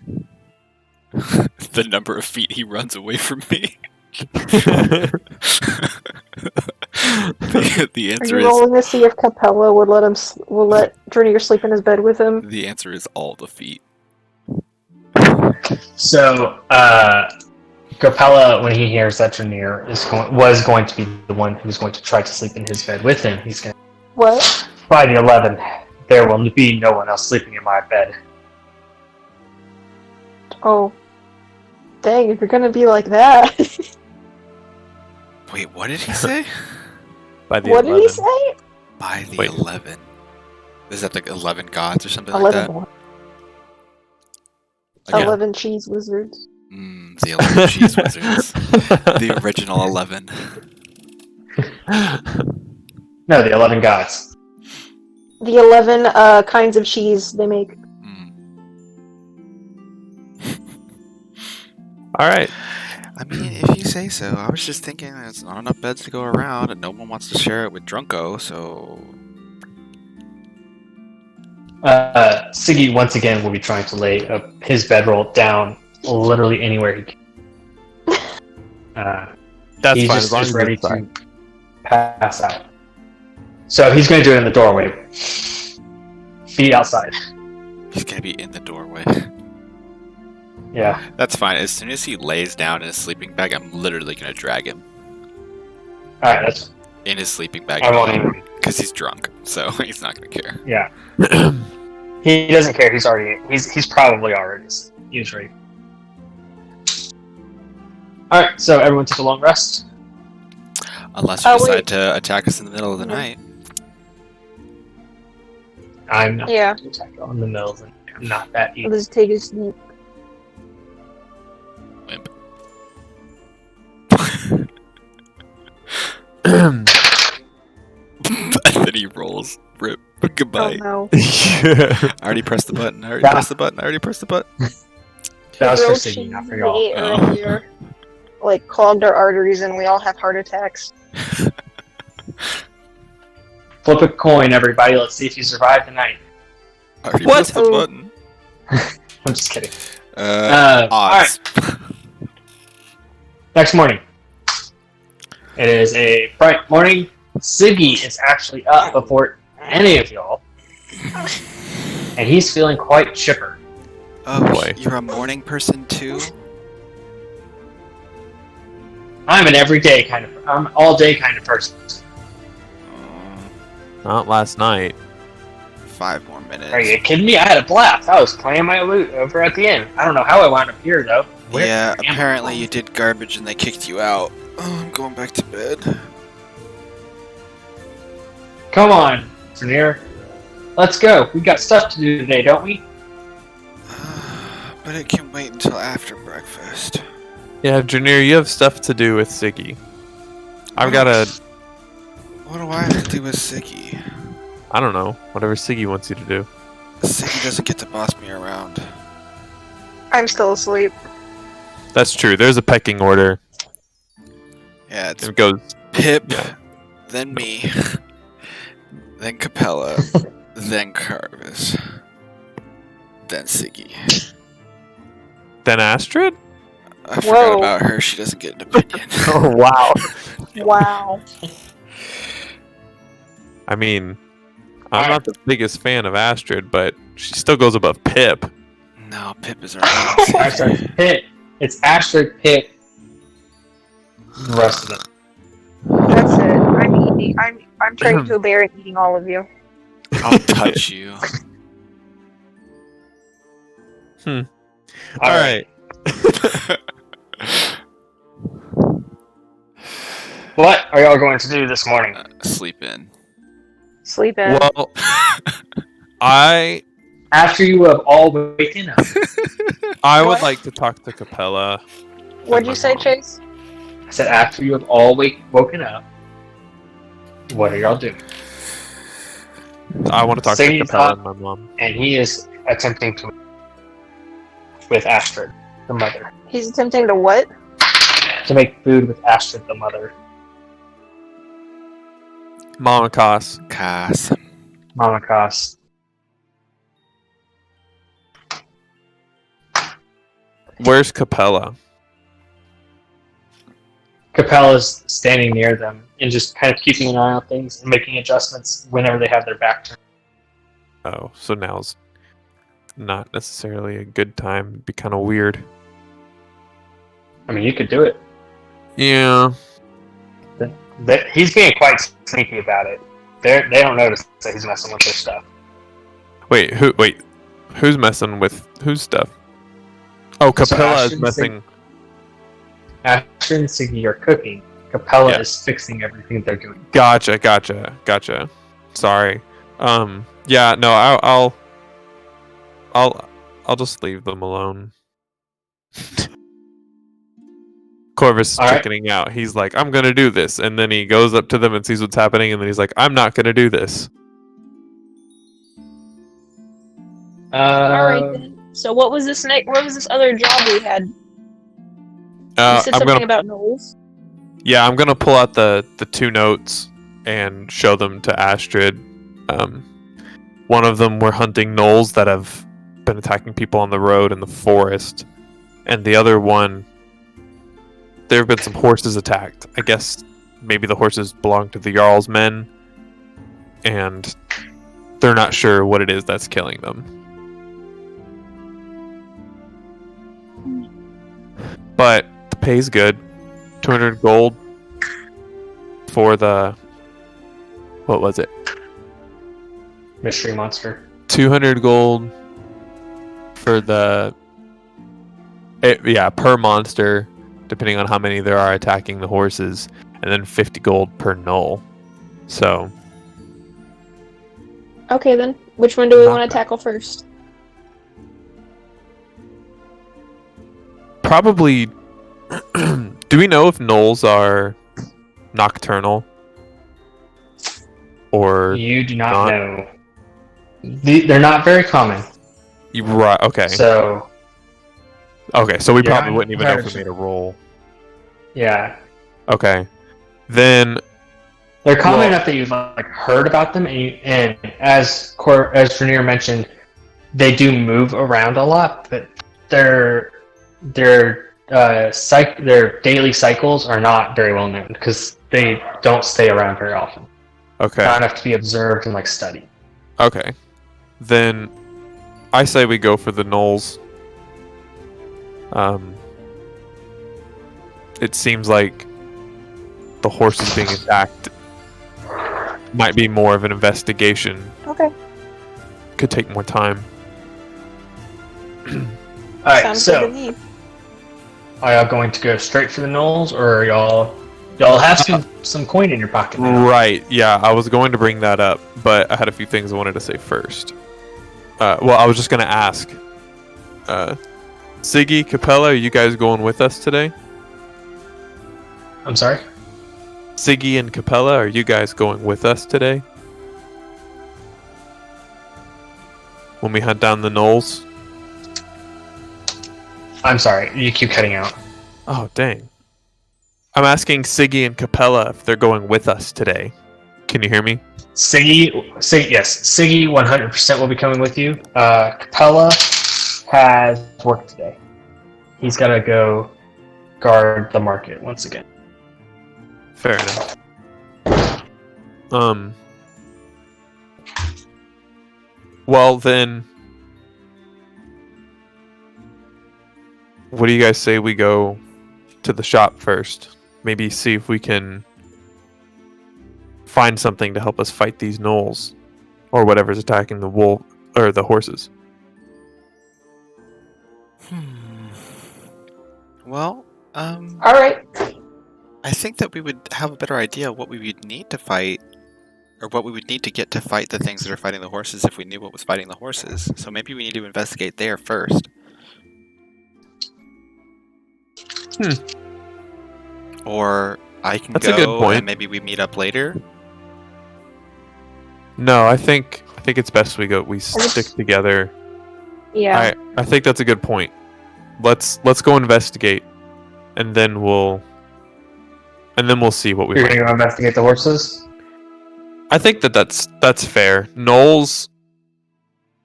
The number of feet he runs away from me. The Are answer you is... rolling to see if Capella would let Vernier sleep in his bed with him? The answer is all the feet. So, Capella, when he hears that Janir was going to be the one who's going to try to sleep in his bed with him, he's going to... What? By the 11, there will be no one else sleeping in my bed. Oh. Dang, if you're gonna be like that. Wait, what did he say? By the What 11. did he say? By the Wait. 11. Is that the 11 gods or something 11. like that? Again, 11 cheese wizards. the 11 cheese wizards. The original 11. No, the 11 gods. The 11 kinds of cheese they make. All right. I mean, if you say so. I was just thinking there's not enough beds to go around and no one wants to share it with Drunko, so... Siggy once again will be trying to lay his bedroll down literally anywhere he can. That's He's fine. just, As long just as ready it's to fine. pass out. So he's going to do it in the doorway. Feet outside. He's gonna be in the doorway. Yeah. That's fine. As soon as he lays down in his sleeping bag, I'm literally gonna drag him Alright, that's... in his sleeping bag I won't even... because he's drunk, so he's not gonna care. Yeah. He doesn't care. He's probably already asleep. He's ready. Alright, so everyone took a long rest. Unless you Oh, decide wait. to attack us in the middle of the Mhm. night. I'm not Yeah. going to attack on the middle of the night. I'm not that easy. Let's take a sleep. Wimp. And then he rolls. Rip. Goodbye. Oh no. I already pressed the button. I already pressed the button. That was for Grilled Siggy, cheese not for we y'all. ate Oh. earlier, like clogged our arteries and we all have heart attacks. Flip a coin, everybody. Let's see if you survive the night. I already What? pressed the Oh. button. I'm just kidding. Odds. Next morning. It is a bright morning. Siggy is actually up before any of y'all. And he's feeling quite chipper. Oh, Boy. you're a morning person too? I'm I'm all day kind of person. Not last night. 5 more minutes. Are you kidding me? I had a blast. I was playing my loot over at the inn. I don't know how I wound up here though. Where Yeah, am I? apparently you did garbage and they kicked you out. Oh, I'm going back to bed. Come on, Vernier. Let's go. We got stuff to do today, don't we? But it can wait until after breakfast. Yeah, Junior, you have stuff to do with Siggy. I've got a... What do I have to do with Siggy? I don't know. Whatever Siggy wants you to do. Siggy doesn't get to boss me around. I'm still asleep. That's true. There's a pecking order. Yeah, it's It goes. Pip, Yeah. then me, then Capella, then Carvis, then Siggy. Then Astrid. I forgot Whoa. about her. She doesn't get an opinion. Oh wow. Wow. I mean, I'm not the biggest fan of Astrid, but she still goes above Pip. No, Pip is our I'm sorry, Pit. It's Astrid, Pit. The rest of them. That's it. I'm eating. I'm turning to a bear and eating all of you. I'll touch you. All right. What are y'all going to do this morning? Sleep in. Sleep in. Well, I After you have all waken up. would What? like to talk to Capella. What'd you say, Chase? I said after you have all woken up. What are y'all doing? I want to talk Say to Capella talk- and my mom. And he is attempting to with Astrid, the mother. He's attempting to what? To make food with Astrid, the mother. Mama Koss. Cass. Mama Koss. Where's Capella? Capella's standing near them and just kind of keeping an eye on things and making adjustments whenever they have their back turned. Oh, so now's not necessarily a good time. It'd be kind of weird. I mean, you could do it. Yeah. He's being quite sneaky about it. They don't notice that he's messing with their stuff. Wait, who's messing with whose stuff? Oh, Capella is Astrid messing. Astrid and Siggy are cooking. Capella Yeah. is fixing everything they're doing. Gotcha. Sorry. Yeah, no, I'll just leave them alone. Corvus is All right. chickening out. He's like, I'm gonna do this, and then he goes up to them and sees what's happening, and then he's like, I'm not gonna do this. All right then. So what was this what was this other job we had? You said I'm something gonna, about Knowles. yeah, I'm gonna pull out the 2 notes and show them to Astrid. One of them, we're hunting gnolls that have been attacking people on the road in the forest, and the other one, there have been some horses attacked. I guess maybe the horses belong to the Jarl's men, and they're not sure what it is that's killing them. But the pay's good. 200 gold for the... What was it? Mystery monster. 200 gold for the... per monster, depending on how many there are attacking the horses, and then 50 gold per gnoll. So, Okay then. Which one do we Not want bad. to tackle first? probably... Do we know if gnolls are nocturnal? Or... You do not not- know. They're not very common. Right, okay. So, Okay, so we Yeah, probably wouldn't even know if we 100%. made a roll. yeah. Okay. Then... They're common Well- enough that you've heard about them, and as Vernier mentioned, they do move around a lot, but their daily cycles are not very well known because they don't stay around very often. Okay. Not enough to be observed and studied. Okay. Then I say we go for the gnolls. It seems like the horses being attacked might be more of an investigation. Okay. Could take more time. All right, Sounds good to so me. are y'all going to go straight for the knolls, or are y'all have some coin in your pocket now? Right, yeah, I was going to bring that up, but I had a few things I wanted to say first. Well, I was just going to ask. Siggy, Capella, are you guys going with us today? I'm sorry? Siggy and Capella, are you guys going with us today? when we hunt down the gnolls? I'm sorry, you keep cutting out. Oh, dang. I'm asking Siggy and Capella if they're going with us today. Can you hear me? Siggy, yes, Siggy 100% will be coming with you. Capella has work today. He's got to go guard the market once again. Fair enough. Well then, what do you guys say we go to the shop first? Maybe see if we can find something to help us fight these gnolls, or whatever's attacking the wolf or the horses. Well, Alright. I think that we would have a better idea what we would need to fight, or what we would need to get to fight the things that are fighting the horses if we knew what was fighting the horses. So maybe we need to investigate there first. Or I can That's a go good point. and maybe we meet up later. No, I think it's best we stick together. Yeah. I think that's a good point. Let's go investigate, and then we'll see what we You're find. going to go investigate the horses? I think that's fair. Gnolls,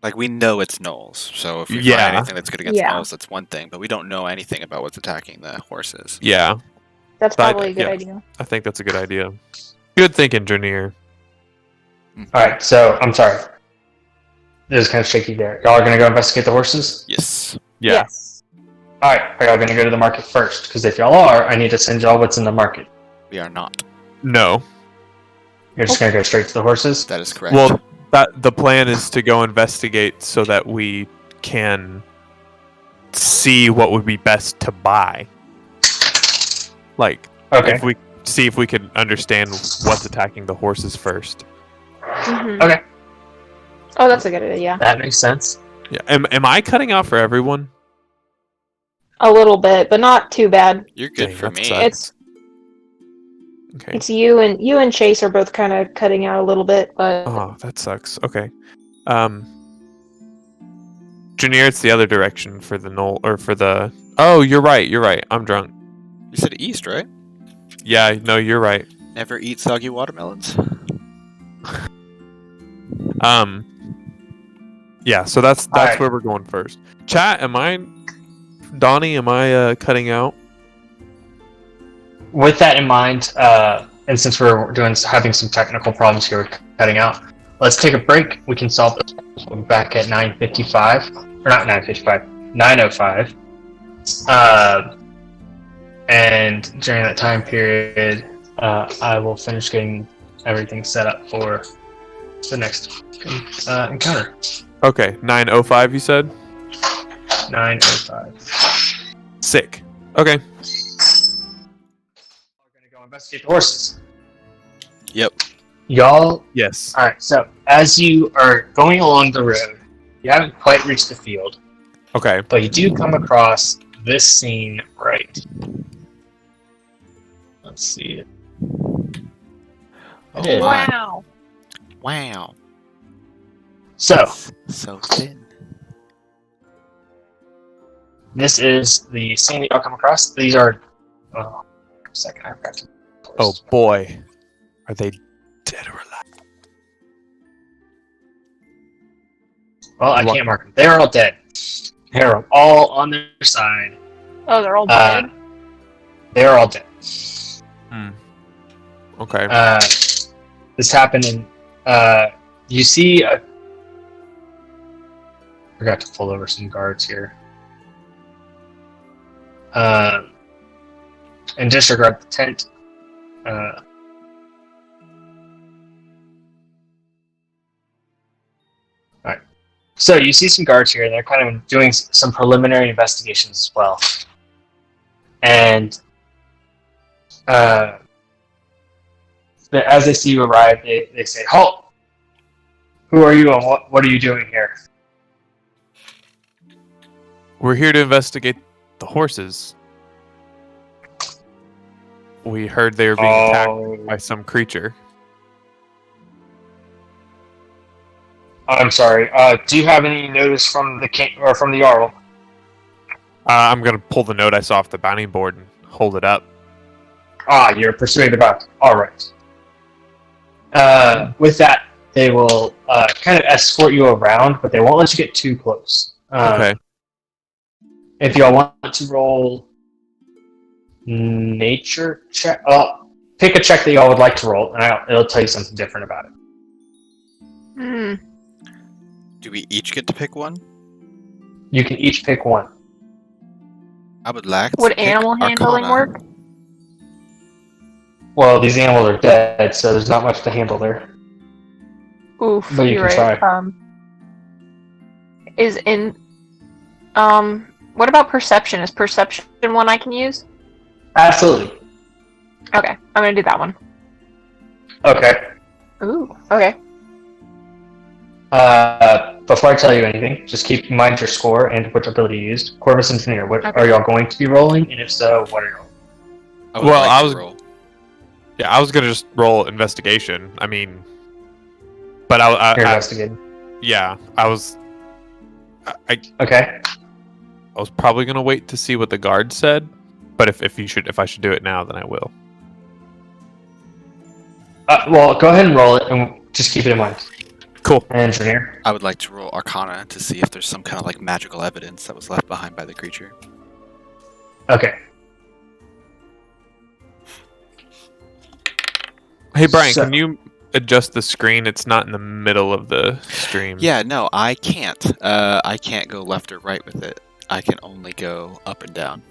Like, we know it's gnolls, so if we Yeah. find anything that's good against Yeah. gnolls, that's one thing, but we don't know anything about what's attacking the horses. yeah, That's probably a good yeah. idea. I think that's a good idea. Good thinking, Journeyman. Alright, so, I'm sorry. This is kind of shaky there. Y'all are going to go investigate the horses? Yes. Yeah. Yes. Alright, are y'all going to go to the market first? Because if y'all are, I need to send y'all what's in the market. We are not. No. You're just going to go straight to the horses? That is correct. Well, the plan is to go investigate so that we can see what would be best to buy. Like, Okay. if we see if we can understand what's attacking the horses first. Mhm. Okay. Oh, that's a good idea. That makes sense. Yeah. Am I cutting out for everyone? A little bit, but not too bad. You're good Dang, for that me. sucks. It's Okay. it's you and Chase are both kind of cutting out a little bit, but Oh, that sucks. Okay. Junior, it's the other direction for the knoll or for the. Oh, you're right. I'm drunk. You said east, right? Yeah, no, you're right. Never eat soggy watermelons? Yeah, so that's Alright. where we're going first. Chat, Donnie, am I cutting out? With that in mind, and since we're having some technical problems here with cutting out, let's take a break. We can solve this. We're back at 9:55, or not 9:55, 9:05. And during that time period, I will finish getting everything set up for the next encounter. Okay, 9:05. You said 9:05. sick. Okay. We're gonna go investigate the horses. Yep. Y'all. Yes. All right. So as you are going along the road, you haven't quite reached the field, Okay. but you do come across this scene right. Let's see it. Oh, Yeah. my. wow. Wow. So So thin. this is the scene that y'all come across. These are. Oh, a second. I forgot to. Oh boy, are they dead or alive? Well, I can't mark them. They're all dead. They're all on their side. Oh, they're all dead. They're all dead. Okay. This happened in. You see a. Forgot to pull over some guards here. And disregard the tent. Alright. So you see some guards here, and they're kind of doing some preliminary investigations as well. And as they see you arrive, they say, "Halt! Who are you, and what are you doing here?" We're here to investigate the horses. We heard they were being attacked by some creature. I'm sorry. Do you have any notice from the king or from the Jarl? I'm gonna pull the note I saw off the bounty board and hold it up. You're pursuing the bounty. All right. With that, they will kind of escort you around, but they won't let you get too close. Okay. If y'all want to roll nature check, pick a check that y'all would like to roll, and it'll tell you something different about it. Hmm. Do we each get to pick one? You can each pick one. I would like to Would pick animal handling Arcana. work? Well, these animals are dead, so there's not much to handle there. Oof, But you you're can right. try. What about perception? Is perception one I can use? Absolutely. Okay, I'm gonna do that one. Okay. Ooh, okay. Before I tell you anything, just keep in mind your score and which ability you used. Corvus Engineer, what Okay. are y'all going to be rolling? And if so, what are y'all? I would Well, like I to was- roll. Yeah, I was gonna just roll investigation. I mean, but You're I investigating. yeah, I was Okay. I was probably gonna wait to see what the guard said. But if I should do it now, then I will. Well, go ahead and roll it, and just keep it in mind. Cool. Engineer. I would like to roll Arcana to see if there's some kind of like magical evidence that was left behind by the creature. Okay. Hey Brian, So- can you adjust the screen? It's not in the middle of the stream. Yeah, no, I can't. I can't go left or right with it. I can only go up and down.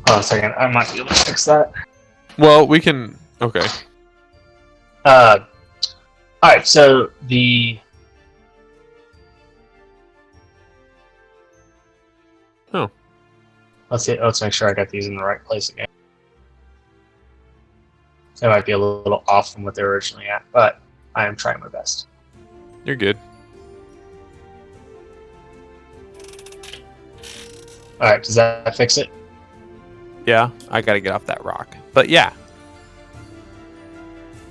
Hold on a second. I might be able to fix that. Well, we can. Okay. Alright, so the... Oh. Let's make sure I got these in the right place again. They might be a little off from what they were originally at, but I am trying my best. You're good. Alright, does that fix it? Yeah, I gotta get off that rock. But yeah.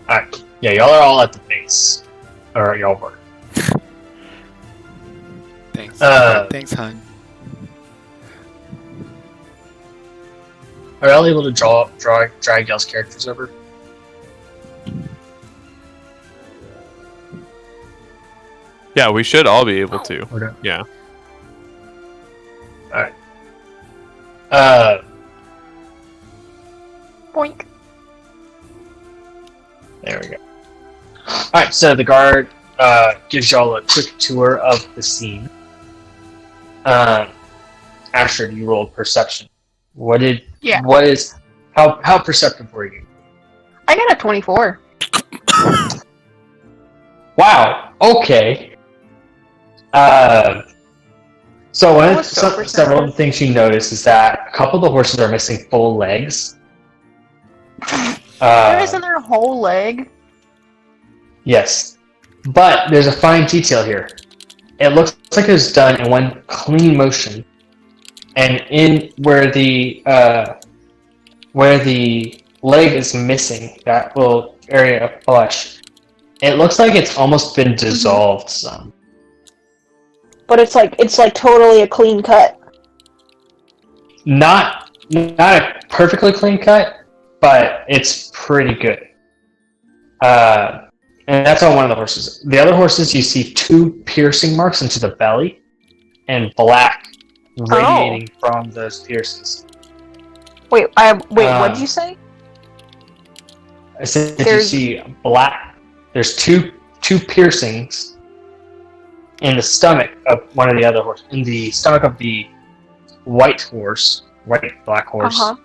Alright. Yeah, y'all are all at the base. Or y'all were. Thanks. Thanks, hon. Are y'all able to drag y'all's characters over? Yeah, we should all be able to. Okay. Yeah. Alright. Boink. There we go. Alright, so the guard gives y'all a quick tour of the scene. Astrid, you rolled perception. Yeah. How perceptive were you? I got a 24. Wow, okay. So That was so perceptive. several of the things you notice is that a couple of the horses are missing full legs. Isn't there a whole leg? Yes, but there's a fine detail here. It looks like it was done in one clean motion, and in where the leg is missing, that little area of flesh, it looks like it's almost been dissolved some. But it's like totally a clean cut. Not a perfectly clean cut, but it's pretty good. And that's on one of the horses. The other horses, you see 2 piercing marks into the belly, and black radiating from those piercings. Wait, what did you say? I said There's- you see black. There's two piercings in the stomach of one of the other horses. In the stomach of the black horse, Uh-huh.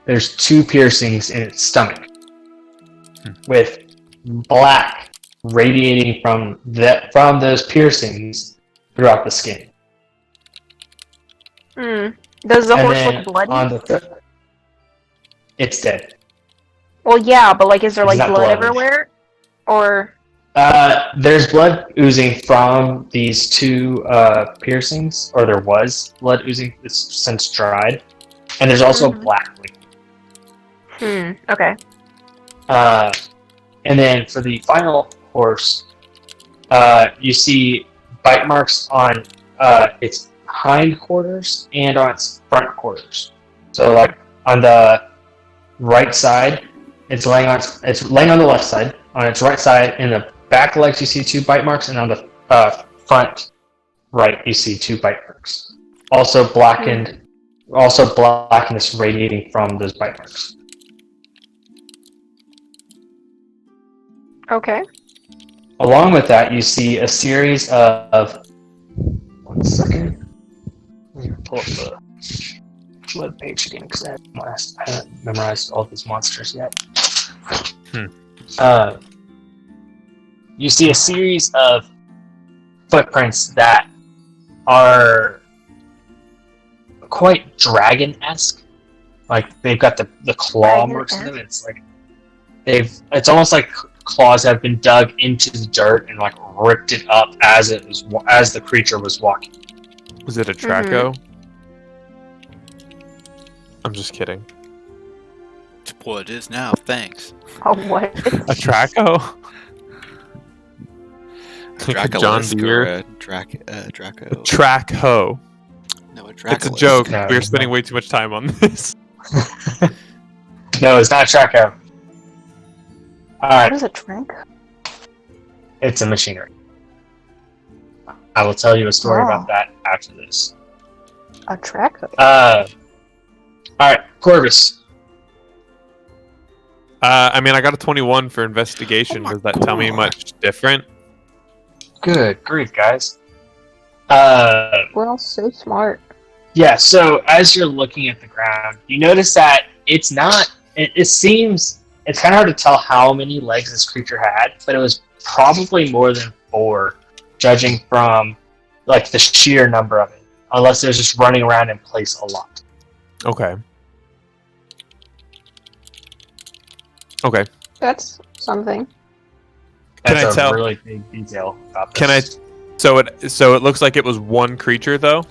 there's 2 piercings in its stomach with black radiating from those piercings throughout the skin. Hmm. Does the And horse then look bloody? on the it's dead. Well, yeah, but like, is there It's like not blood bloody. everywhere? Or There's blood oozing from these 2 piercings, or there was blood oozing. It's since dried, and there's also Mhm. black liquid. okay. And then for the final horse, You see bite marks on its hind quarters and on its front quarters. So, like on the right side, it's laying on the left side. On its right side, in the back legs, you see 2 bite marks, and on the front right, you see 2 bite marks. Also blackened blackness radiating from those bite marks. Okay. Along with that, you see a series of. 1 second. Let me pull up the web page again because I haven't memorized all these monsters yet. You see a series of footprints that are quite dragon-esque. Like they've got the claw marks in them. It's like it's almost like claws have been dug into the dirt and like ripped it up as the creature was walking. Was it a Traco? I'm just kidding. It's what it is now, thanks. Oh, what? A Traco? Like a John Deere? Draco. Track-ho. No, a Draco. It's a joke. No, We're spending way too much time on this. No, it's not Traco. What Alright, is a drink? it's a machinery. I will tell you a story about that after this. A track? Alright, Corvus. I mean, I got a 21 for investigation. Does that tell me much different? Good grief, guys. We're all so smart. Yeah, so as you're looking at the ground, you notice that it's not. It seems. It's kind of hard to tell how many legs this creature had, but it was probably more than 4, judging from like the sheer number of it. Unless it was just running around in place a lot. Okay. Okay. That's something. Can That's I a tell- really big detail about this. Can I? So it looks like it was one creature though.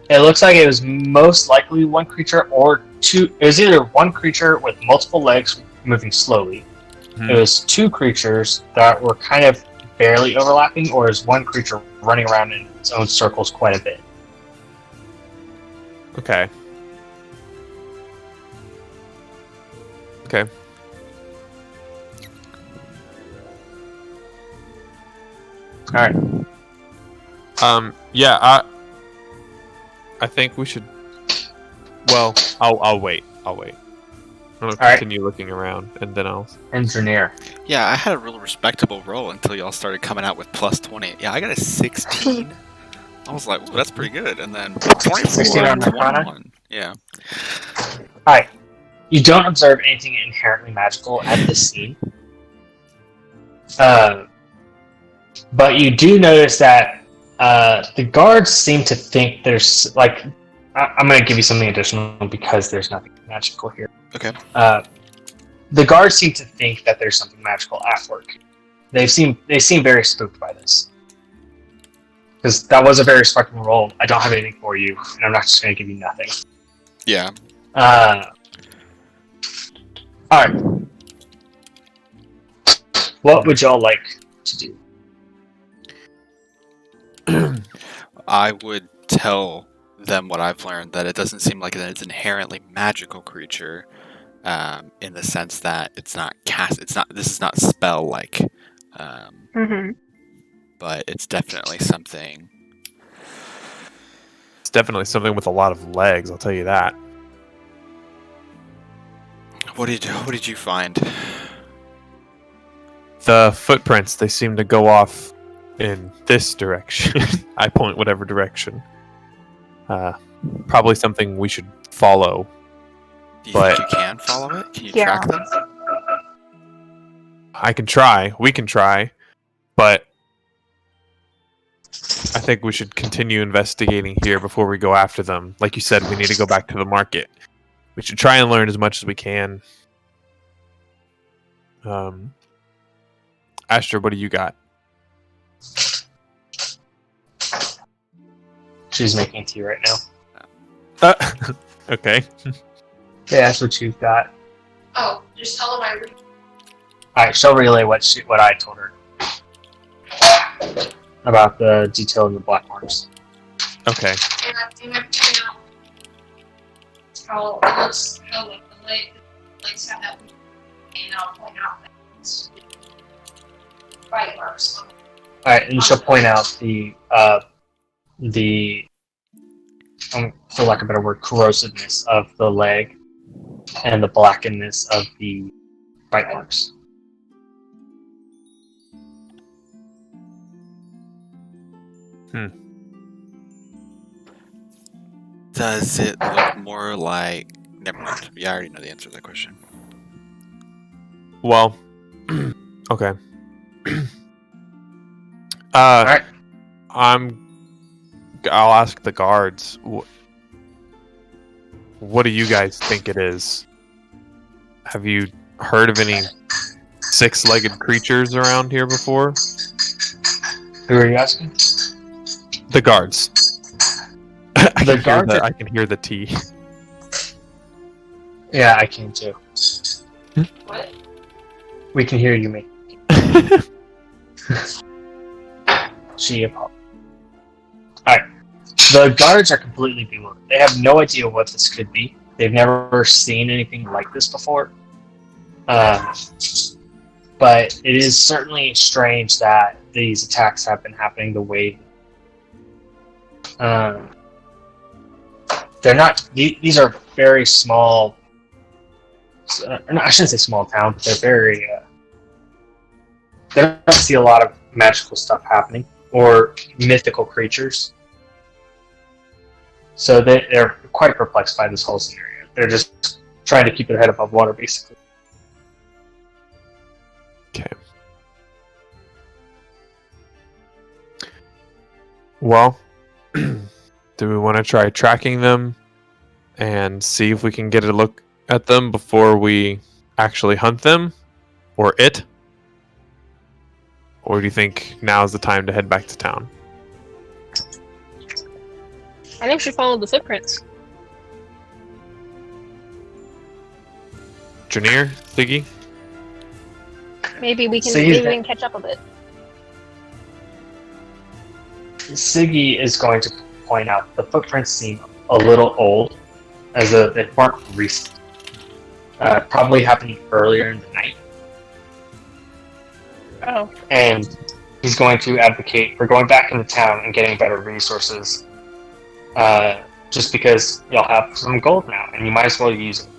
It looks like it was most likely one creature or 2. It was either one creature with multiple legs moving slowly. It was 2 creatures that were kind of barely overlapping, or is one creature running around in its own circles quite a bit. Okay. Okay. All right. Yeah. I think we should. Well, I'll wait. I'm gonna All right. continue looking around, and then I'll. Engineer. Yeah, I had a real respectable roll until y'all started coming out with plus 20. Yeah, I got a 16. I was like, ooh, that's pretty good. And then 24, 16 on Arcana? 21. Yeah. Alright. You don't observe anything inherently magical at this scene. But you do notice that the guards seem to think there's, like... I'm going to give you something additional because there's nothing magical here. Okay. The guards seem to think that there's something magical at work. They seem very spooked by this. Because that was a very respectable roll. I don't have anything for you, and I'm not just going to give you nothing. Yeah. Alright. What would y'all like to do? I would tell them what I've learned, that it doesn't seem like it's an inherently magical creature, in the sense that this is not spell like, but it's definitely something. It's definitely something with a lot of legs. I'll tell you that. What did you find? The footprints, they seem to go off in this direction. I point whatever direction. Probably something we should follow. Do you But- think you can follow it? Can you Yeah. track them? I can try. We can try. But I think we should continue investigating here before we go after them. Like you said, we need to go back to the market. We should try and learn as much as we can. Astra, what do you got? She's making tea right now. Okay. Yeah, that's what you've got. Oh, just tell him I read. Alright, she'll relay what I told her. about the detail in the black marks. Okay. And I point out how it looks, how the legs have that, and I'll point out that it's bite marks. All right, and she'll point out the for lack of a better word, corrosiveness of the leg and the blackness of the bite marks. Does it look more like? Never mind. Yeah, I already know the answer to that question. Well, okay. Alright. I'll ask the guards. What do you guys think it is? Have you heard of any six-legged creatures around here before? Who are you asking? The guards. The guards I can hear the T. Yeah, I can too. What? We can hear you, mate. She apologized. Alright. The guards are completely bewildered. They have no idea what this could be. They've never seen anything like this before. But it is certainly strange that these attacks have been happening the way. They're not. These are very small. I shouldn't say small town, but they're very. They don't see a lot of magical stuff happening or mythical creatures. So they're quite perplexed by this whole scenario. They're just trying to keep their head above water, basically. Okay. Well, do we want to try tracking them and see if we can get a look at them before we actually hunt them? Or it? Or do you think now's the time to head back to town? I think we should follow the footprints. Janier? Siggy? Maybe we can So maybe we can catch up a bit. Siggy is going to point out the footprints seem a little old, as they weren't recent. Probably happened earlier in the night. Oh. And he's going to advocate for going back into town and getting better resources. Just because y'all have some gold now, and you might as well use it.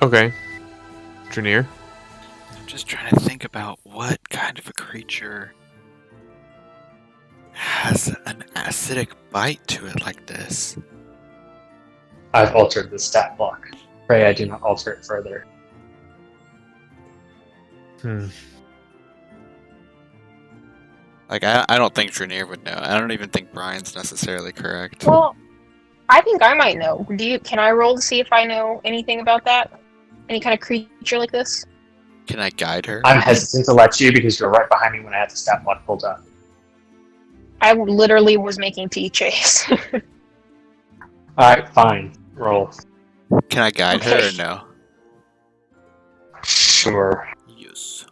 Okay. Janier? I'm just trying to think about what kind of a creature has an acidic bite to it like this. I've altered the stat block. Pray I do not alter it further. Like, I don't think Janier would know. I don't even think Brian's necessarily correct. Well, I think I might know. Can I roll to see if I know anything about that? Any kind of creature like this? Can I guide her? I'm hesitant to let you because you're right behind me when I had the stat block pulled up. I literally was making tea chase. Alright, fine. Roll. Can I guide her or no? Sure. Yes.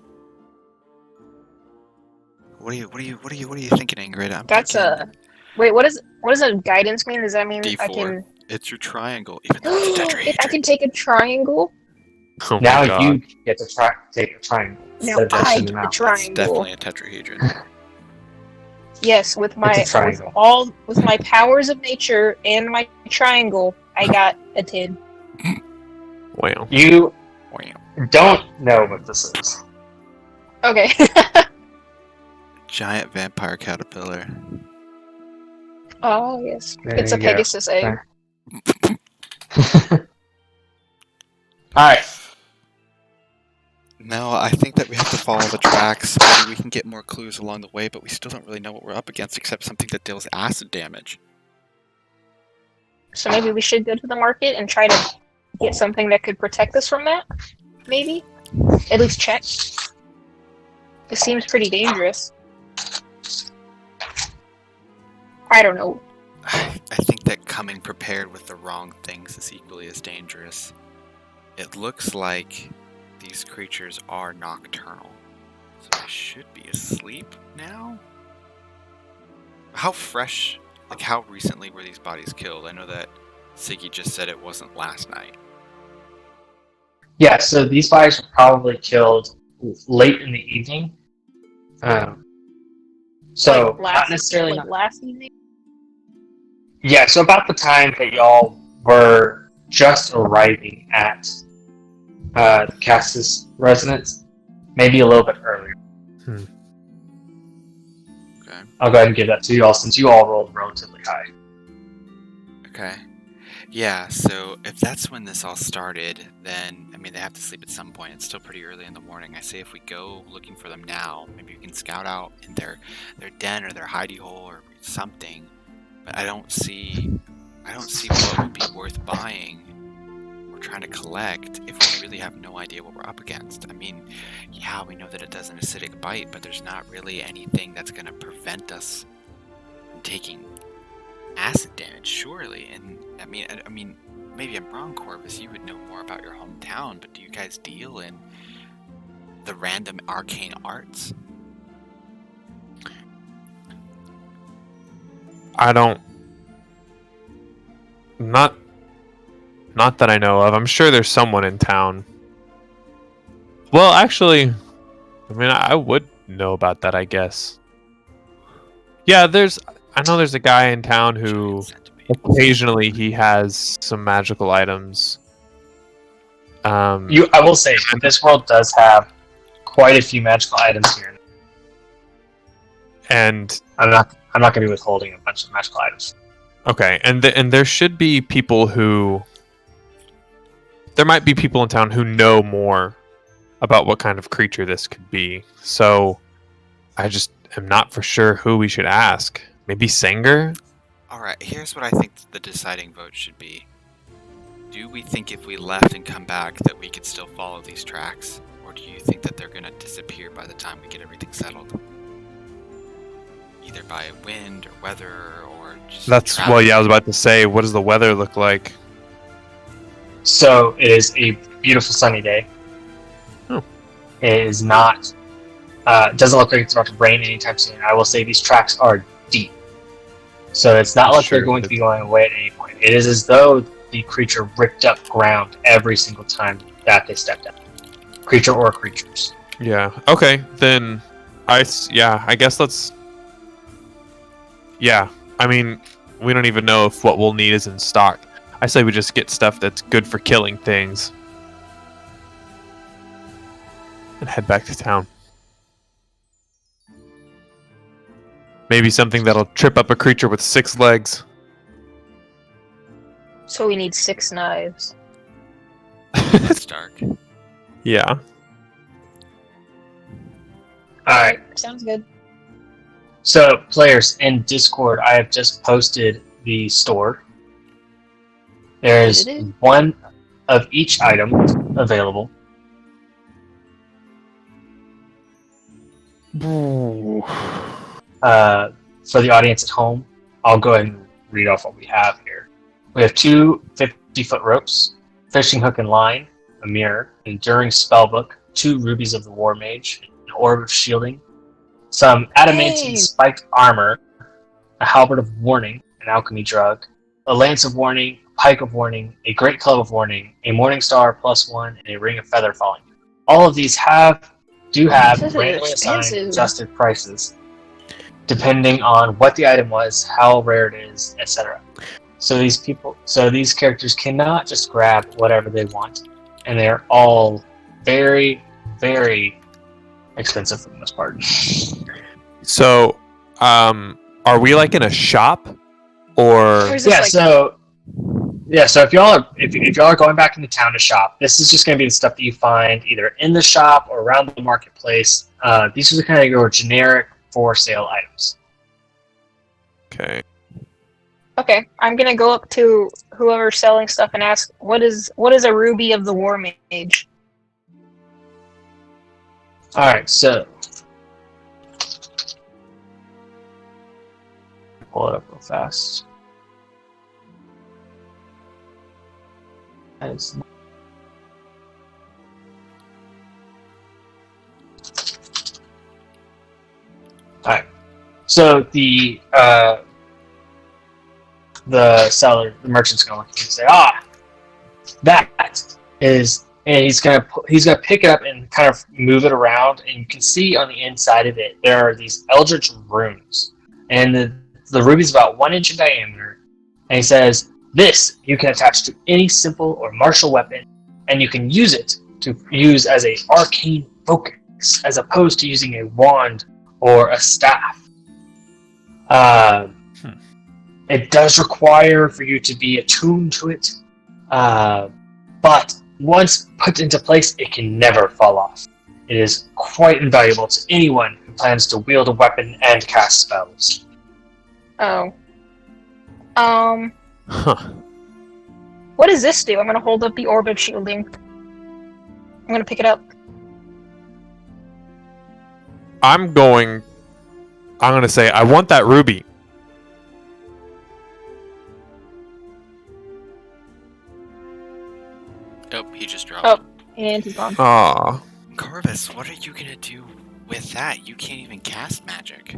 What are you thinking, Ingrid? I'm That's thinking wait. What does a guidance mean? Does that mean I D4. can? It's your triangle, even though it's a tetrahedron. I can take a triangle. Oh my Now God. you get to take a triangle. Now instead of I just get an the amount. It's triangle. definitely a tetrahedron. Yes, with my It's a triangle. with my powers of nature and my triangle, I got a 10. Wow. You Wow. don't know what this is. Okay. Giant vampire caterpillar. Oh yes, There it's a you go. Pegasus egg. Alright. No, I think that we have to follow the tracks. Maybe we can get more clues along the way, but we still don't really know what we're up against except something that deals acid damage. So maybe we should go to the market and try to get something that could protect us from that. Maybe, at least check. It seems pretty dangerous. I don't know. I think that coming prepared with the wrong things is equally as dangerous. It looks like these creatures are nocturnal, so they should be asleep now? How fresh, like how recently were these bodies killed? I know that Siggy just said it wasn't last night. Yeah, so these bodies were probably killed late in the evening. So not necessarily last evening. Yeah, so about the time that y'all were just arriving at Cass's residence, maybe a little bit earlier. Okay. I'll go ahead and give that to you all since you all rolled relatively high. Okay. Yeah, so if that's when this all started, then, I mean, they have to sleep at some point. It's still pretty early in the morning. I say if we go looking for them now, maybe we can scout out in their den or their hidey hole or something. But I don't see what would be worth buying or trying to collect if we really have no idea what we're up against. I mean, yeah, we know that it does an acidic bite, but there's not really anything that's going to prevent us from taking acid damage, surely. And I mean, maybe I'm wrong, Corvus. You would know more about your hometown, but do you guys deal in the random arcane arts? I don't. Not that I know of. I'm sure there's someone in town. Well, actually, I mean, I would know about that, I guess. Yeah, I know there's a guy in town who occasionally he has some magical items. I will say, this world does have quite a few magical items here. And I'm not going to be withholding a bunch of magical items. Okay, and there should be people who... There might be people in town who know more about what kind of creature this could be. So, I just am not for sure who we should ask. Maybe Sanger? Alright, here's what I think the deciding vote should be. Do we think if we left and come back that we could still follow these tracks? Or do you think that they're going to disappear by the time we get everything settled? Either by wind or weather or just... Well, yeah, I was about to say, what does the weather look like? So, it is a beautiful sunny day. Oh. It is not... it doesn't look like it's about to rain anytime soon. I will say these tracks are deep. So it's not like they're going to be going away at any point. It is as though the creature ripped up ground every single time that they stepped out. Creature or creatures. Yeah, okay, then... I guess let's... Yeah, I mean, we don't even know if what we'll need is in stock. I say we just get stuff that's good for killing things. And head back to town. Maybe something that'll trip up a creature with 6 legs. So we need 6 knives. It's dark. Yeah. Alright. Sounds good. So, players, in Discord, I have just posted the store. There's one of each item available. For the audience at home, I'll go ahead and read off what we have here. We have 2 50-foot ropes, fishing hook and line, a mirror, enduring spellbook, 2 rubies of the war mage, an orb of shielding, some adamantine spiked armor, a halberd of warning, an alchemy drug, a lance of warning, a pike of warning, a great club of warning, a morning star +1, and a ring of feather falling. All of these do have randomly assigned adjusted prices, depending on what the item was, how rare it is, etc. So these characters cannot just grab whatever they want, and they're all very, very expensive for the most part. So, are we like in a shop, or So if y'all are going back into town to shop, this is just going to be the stuff that you find either in the shop or around the marketplace. These are the kind of your generic for sale items. Okay. Okay, I'm gonna go up to whoever's selling stuff and ask, what is a ruby of the war mage? Alright, so pull it up real fast. Alright. So the seller, the merchant's gonna look and say, that is, and he's gonna pick it up and kind of move it around, and you can see on the inside of it there are these eldritch runes, and the ruby's about 1 inch in diameter, and he says, this you can attach to any simple or martial weapon, and you can use it to use as a arcane focus, as opposed to using a wand or a staff. It does require for you to be attuned to it, but once put into place, it can never fall off. It is quite invaluable to anyone who plans to wield a weapon and cast spells. Oh. Huh. What does this do? I'm gonna hold up the orb of shielding. I'm gonna pick it up. I'm gonna say, I want that ruby. Oh, he just dropped. Oh, and he's gone. Aw. Corvus, what are you gonna do with that? You can't even cast magic.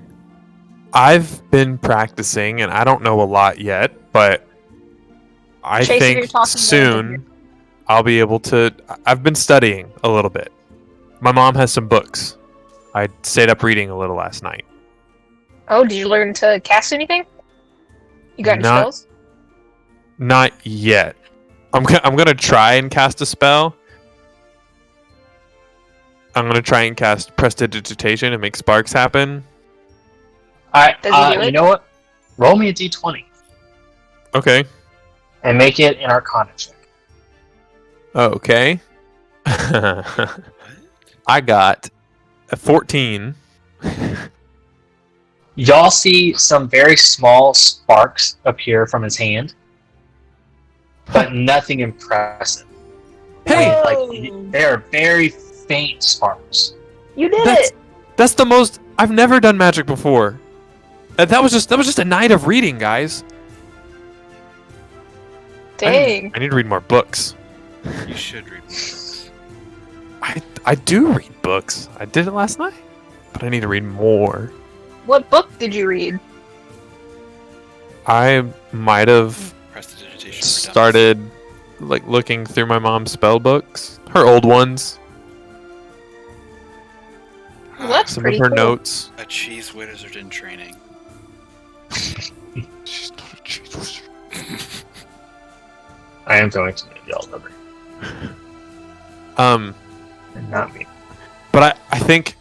I've been practicing, and I don't know a lot yet, but I Chase, you're think talking soon I'll be able to. I've been studying a little bit. My mom has some books. I stayed up reading a little last night. Oh, did you learn to cast anything? You got any Not- spells? Not yet. I'm gonna try and cast a spell. I'm gonna try and cast Prestidigitation and make sparks happen. Alright, Does he do you it? know what? Roll me a d20 Okay. and make it an Arcana check. Okay. I got a 14. Y'all see some very small sparks appear from his hand, but nothing impressive. Hey! Like, they are very faint sparks. You did That's- it! That's the most. I've never done magic before. That was just a night of reading, guys. Dang. I need to read more books. You should read more books. I do read books. I did it last night, but I need to read more. What book did you read? I might have Prestidigitation. started like looking through my mom's spell books, her old ones, Well, that's some pretty of her cool. notes. A cheese wizard in training. She's not a cheese wizard. I am going to make y'all number, Um, and not me. but I think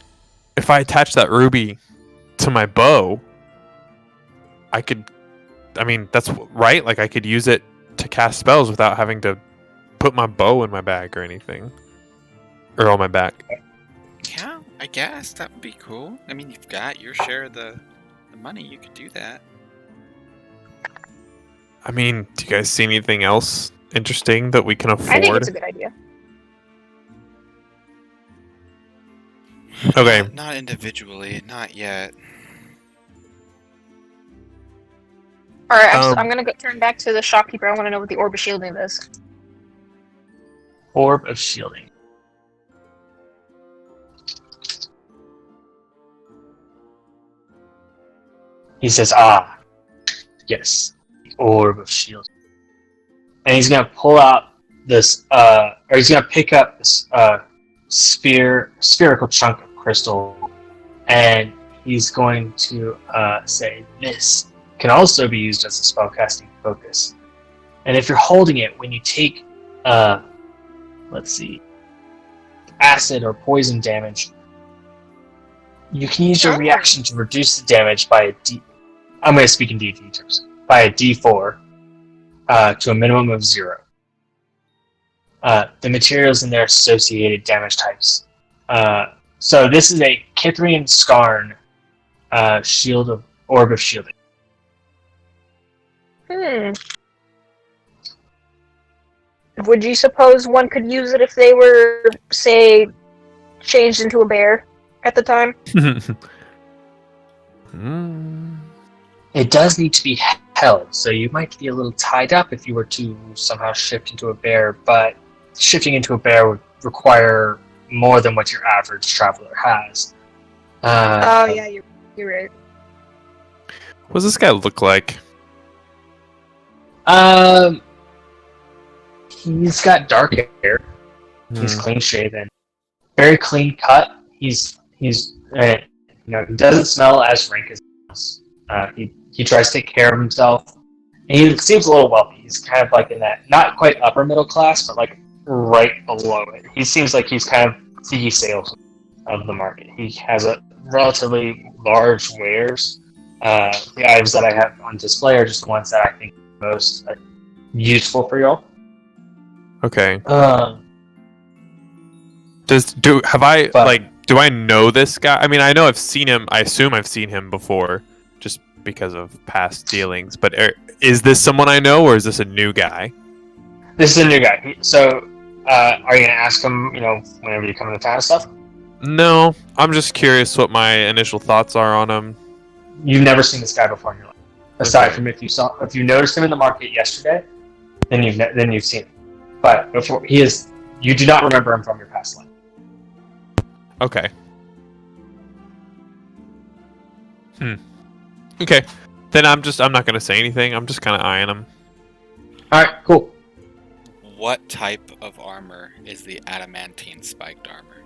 if I attach that ruby to my bow, I could. I mean, that's right. Like I could use it to cast spells without having to put my bow in my bag or anything, or on my back. Yeah, I guess that would be cool. I mean, you've got your share of the money. You could do that. I mean, do you guys see anything else interesting that we can afford? I think it's a good idea. Okay. Not individually, not yet. Alright, Um, I'm gonna turn back to the shopkeeper. I want to know what the orb of shielding is. Orb of Shielding. He says, yes, the Orb of Shielding. And he's going to pull out this, or he's going to pick up this spherical chunk of crystal, and he's going to say, this can also be used as a spellcasting focus. And if you're holding it, when you take, let's see, acid or poison damage, you can use your reaction to reduce the damage by a D. I'm going to speak in D&D terms. By a D4 to a minimum of 0. The materials and their associated damage types. So this is a Kithrian Skarn Orb of Shielding. Would you suppose one could use it if they were, say, changed into a bear at the time? Hmm. It does need to be held, so you might be a little tied up if you were to somehow shift into a bear, but shifting into a bear would require more than what your average traveler has. Oh yeah, you're right. What does this guy look like? He's got dark hair. He's clean shaven, very clean cut. He's he doesn't smell as rank as us. He tries to take care of himself. And he seems a little wealthy. He's kind of like in that not quite upper middle class, but like right below it. He seems like he's kind of the sales of the market. He has a relatively large wares. The items that I have on display are just the ones that I think are most useful for y'all. Okay. Do I know this guy? I mean, I know I've seen him. I assume I've seen him before, just because of past dealings. But is this someone I know, or is this a new guy? This is a new guy. So, are you gonna ask him? Whenever you come into town and stuff. No, I'm just curious what my initial thoughts are on him. You've never seen this guy before in your life, aside from if you noticed him in the market yesterday, then you've seen him. But before you do not remember him from your past life. Okay. Okay. Then I'm not gonna say anything. I'm just kind of eyeing him. All right, cool. What type of armor is the adamantine spiked armor?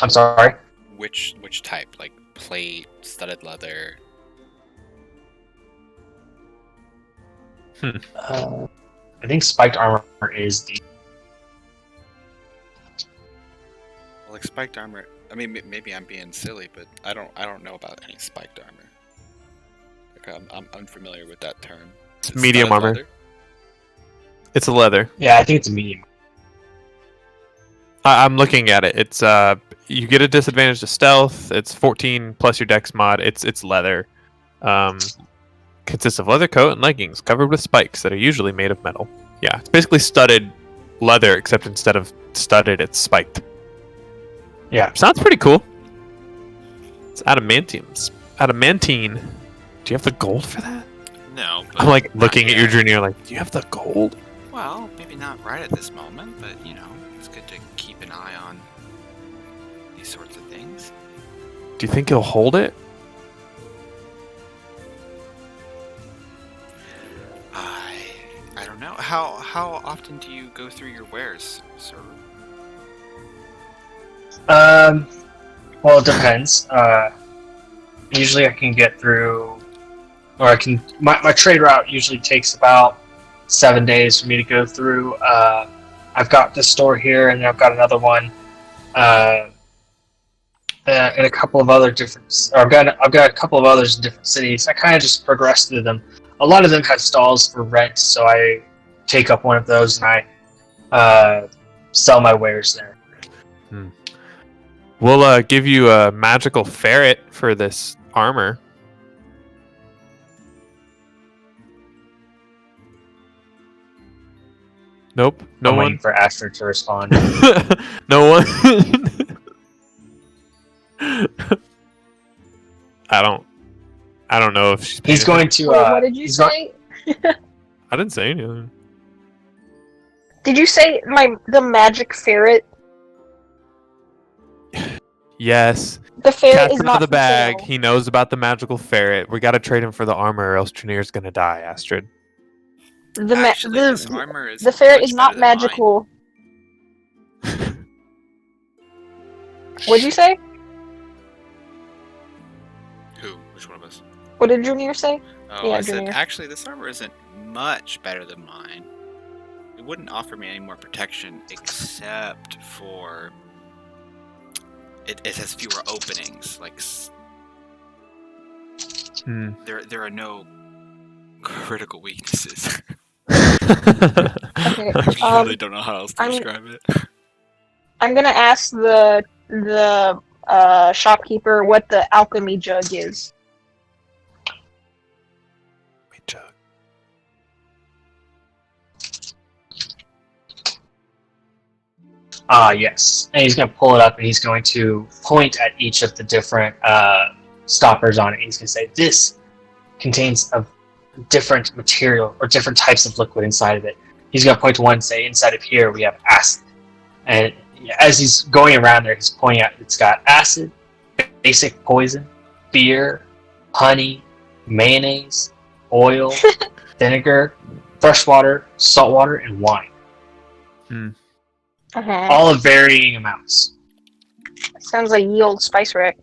I'm sorry. Which type? Like plate, studded leather? I think spiked armor is the. Well, like spiked armor. I mean, maybe I'm being silly, but I don't know about any spiked armor. Like, I'm unfamiliar with that term. It's medium armor. Leather? It's a leather. Yeah, I think it's a medium. I'm looking at it. It's you get a disadvantage to stealth. It's 14 plus your dex mod. It's leather. Consists of leather coat and leggings covered with spikes that are usually made of metal. Yeah, it's basically studded leather, except instead of studded, it's spiked. Yeah, sounds pretty cool. It's adamantine. Do you have the gold for that? No. I'm like looking at your junior, like, do you have the gold? Well, maybe not right at this moment, but it's good to keep an eye on these sorts of things. Do you think he'll hold it? I don't know. How often do you go through your wares, sir? Well, it depends. Usually I can get through, or I can. My trade route usually takes about 7 days for me to go through. I've got this store here, and then I've got another one, in a couple of other different. Or I've got a couple of others in different cities. I kind of just progress through them. A lot of them have stalls for rent, so I take up one of those and I sell my wares there. We'll give you a magical ferret for this armor. Nope. No I'm one. waiting for Astrid to respond. No one. I don't know if she's. He's going to. Wait, what did you say? I didn't say anything. Did you say the magic ferret? Yes. The ferret Cat's is out not of the for bag. sale. He knows about the magical ferret. We got to trade him for the armor, or else Trinier's gonna die, Astrid. This armor is the ferret much is not better than mine. magical. What'd you say? Who? Which one of us? What did Junior say? Oh, Yeah, I said, Junior. actually, this armor isn't much better than mine. It wouldn't offer me any more protection except for... It has fewer openings. Like, there are no critical weaknesses. Okay. I really don't know how else to describe it. I'm gonna ask the shopkeeper what the alchemy jug is. Yes. And he's going to pull it up and he's going to point at each of the different stoppers on it. He's going to say, this contains a different material or different types of liquid inside of it. He's going to point to one and say, inside of here we have acid. And as he's going around there, he's pointing out it's got acid, basic poison, beer, honey, mayonnaise, oil, vinegar, fresh water, salt water, and wine. All of varying amounts. Sounds like ye old spice rack.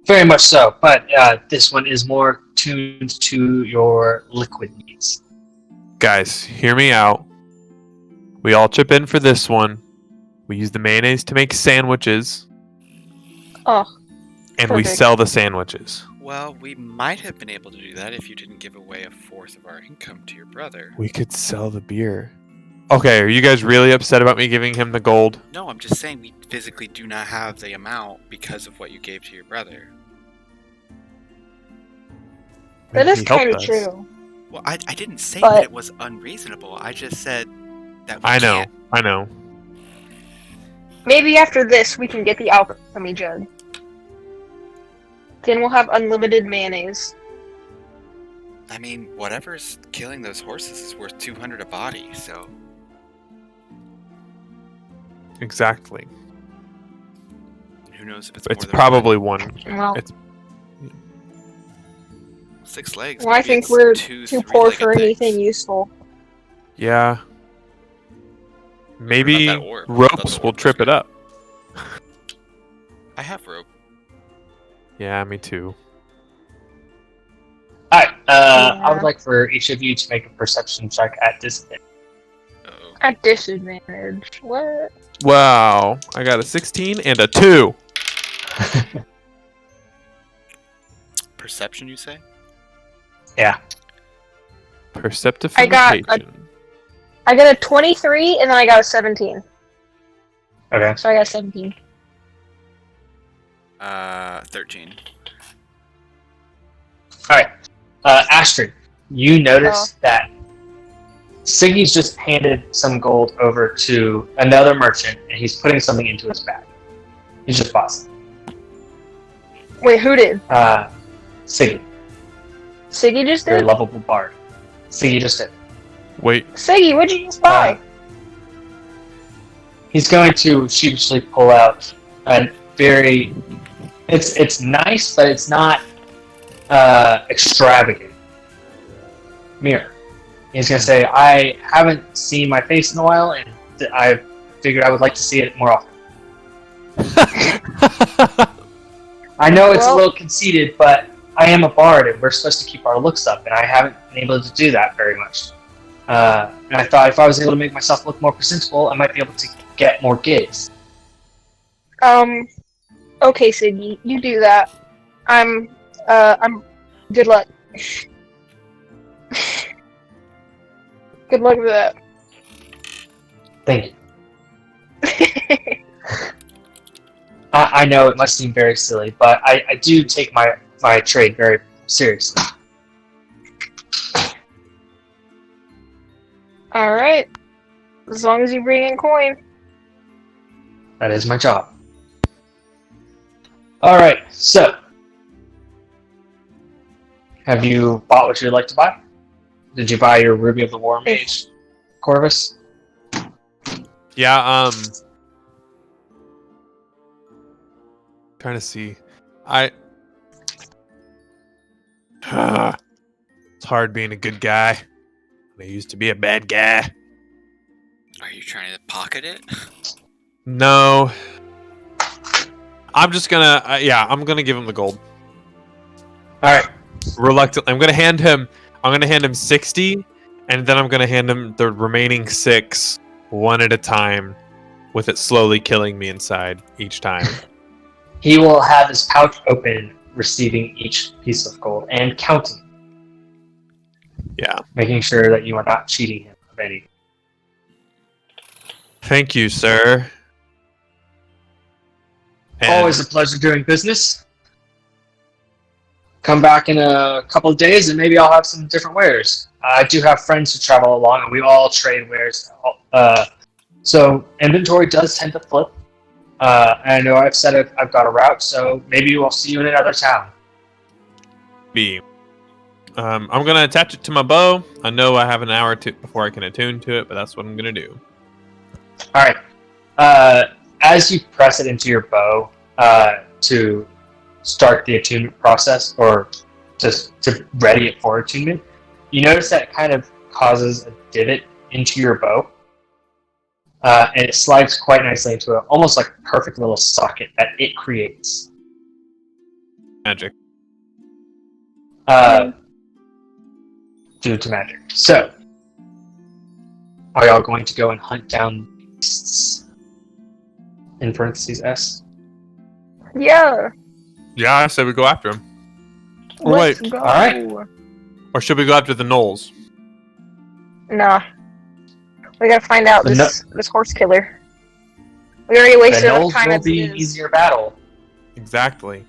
Very much so, but this one is more tuned to your liquid needs. Guys, hear me out. We all chip in for this one. We use the mayonnaise to make sandwiches. Oh. And we perfect. sell the sandwiches. Well, we might have been able to do that if you didn't give away a fourth of our income to your brother. We could sell the beer. Okay, are you guys really upset about me giving him the gold? No, I'm just saying we physically do not have the amount because of what you gave to your brother. That is He helped kind of us. true. Well, I didn't say But- that it was unreasonable. I just said that we I know. can't. I know. Maybe after this we can get the alchemy jug. Then we'll have unlimited mayonnaise. I mean, whatever's killing those horses is worth 200 a body, so... Exactly. Who knows if it's It's more than probably one. Well, 6 legs. well I maybe think it's we're two too poor for three-legged anything things. useful. Yeah. Maybe that orb? I thought ropes the will orb was trip it good. up. I have rope. Yeah, me too. Alright, I Yeah. would like for each of you to make a perception check at disadvantage. Uh-oh. At disadvantage. What? Wow. I got a 16 and a 2. Perception, you say? Yeah. Perceptification. I got a 23 and then I got a 17. Okay. So I got 17. 13. Alright. Astrid, you notice that Siggy's just handed some gold over to another merchant and he's putting something into his bag. He's just bossing. Wait, who did? Siggy, Siggy just your did? lovable bard. Siggy just did. Wait. Siggy, what'd you just buy? He's going to sheepishly pull out a very... It's nice, but it's not extravagant mirror. He's going to say, I haven't seen my face in a while, and I figured I would like to see it more often. I know it's a Well- little conceited, but I am a bard, and we're supposed to keep our looks up, and I haven't been able to do that very much. And I thought if I was able to make myself look more presentable, I might be able to get more gigs. Okay, Siggy, you do that. I'm good luck. Good luck with that. Thank you. I know it must seem very silly, but I do take my trade very seriously. Alright. As long as you bring in coin. That is my job. Alright, so. Have you bought what you'd like to buy? Did you buy your Ruby of the War Mage, Corvus? Yeah, trying to see. It's hard being a good guy. I used to be a bad guy. Are you trying to pocket it? No. I'm just gonna, I'm gonna give him the gold. Alright, Reluctantly, I'm gonna hand him 60, and then I'm gonna hand him the remaining 6, one at a time, with it slowly killing me inside each time. he will have his pouch open, receiving each piece of gold and counting, Yeah. making sure that you are not cheating him of any. Thank you, sir. And Always a pleasure doing business. Come back in a couple of days and maybe I'll have some different wares. I do have friends who travel along and we all trade wares. So inventory does tend to flip. And I know I've said I've got a route, so maybe we'll see you in another town. be. I'm gonna attach it to my bow. I know I have an hour before I can attune to it, but that's what I'm gonna do. All right. As you press it into your bow to start the attunement process, or just to ready it for attunement, you notice that it kind of causes a divot into your bow, and it slides quite nicely into almost like a perfect little socket that it creates. Magic. Due to magic. So, are y'all going to go and hunt down beasts? In parentheses S. Yeah. Yeah, I say we go after him. Or Let's wait, go. all right. or should we go after the gnolls? Nah. We gotta find out The this horse killer. We already The wasted enough gnolls time will as be it an is. easier battle. Exactly.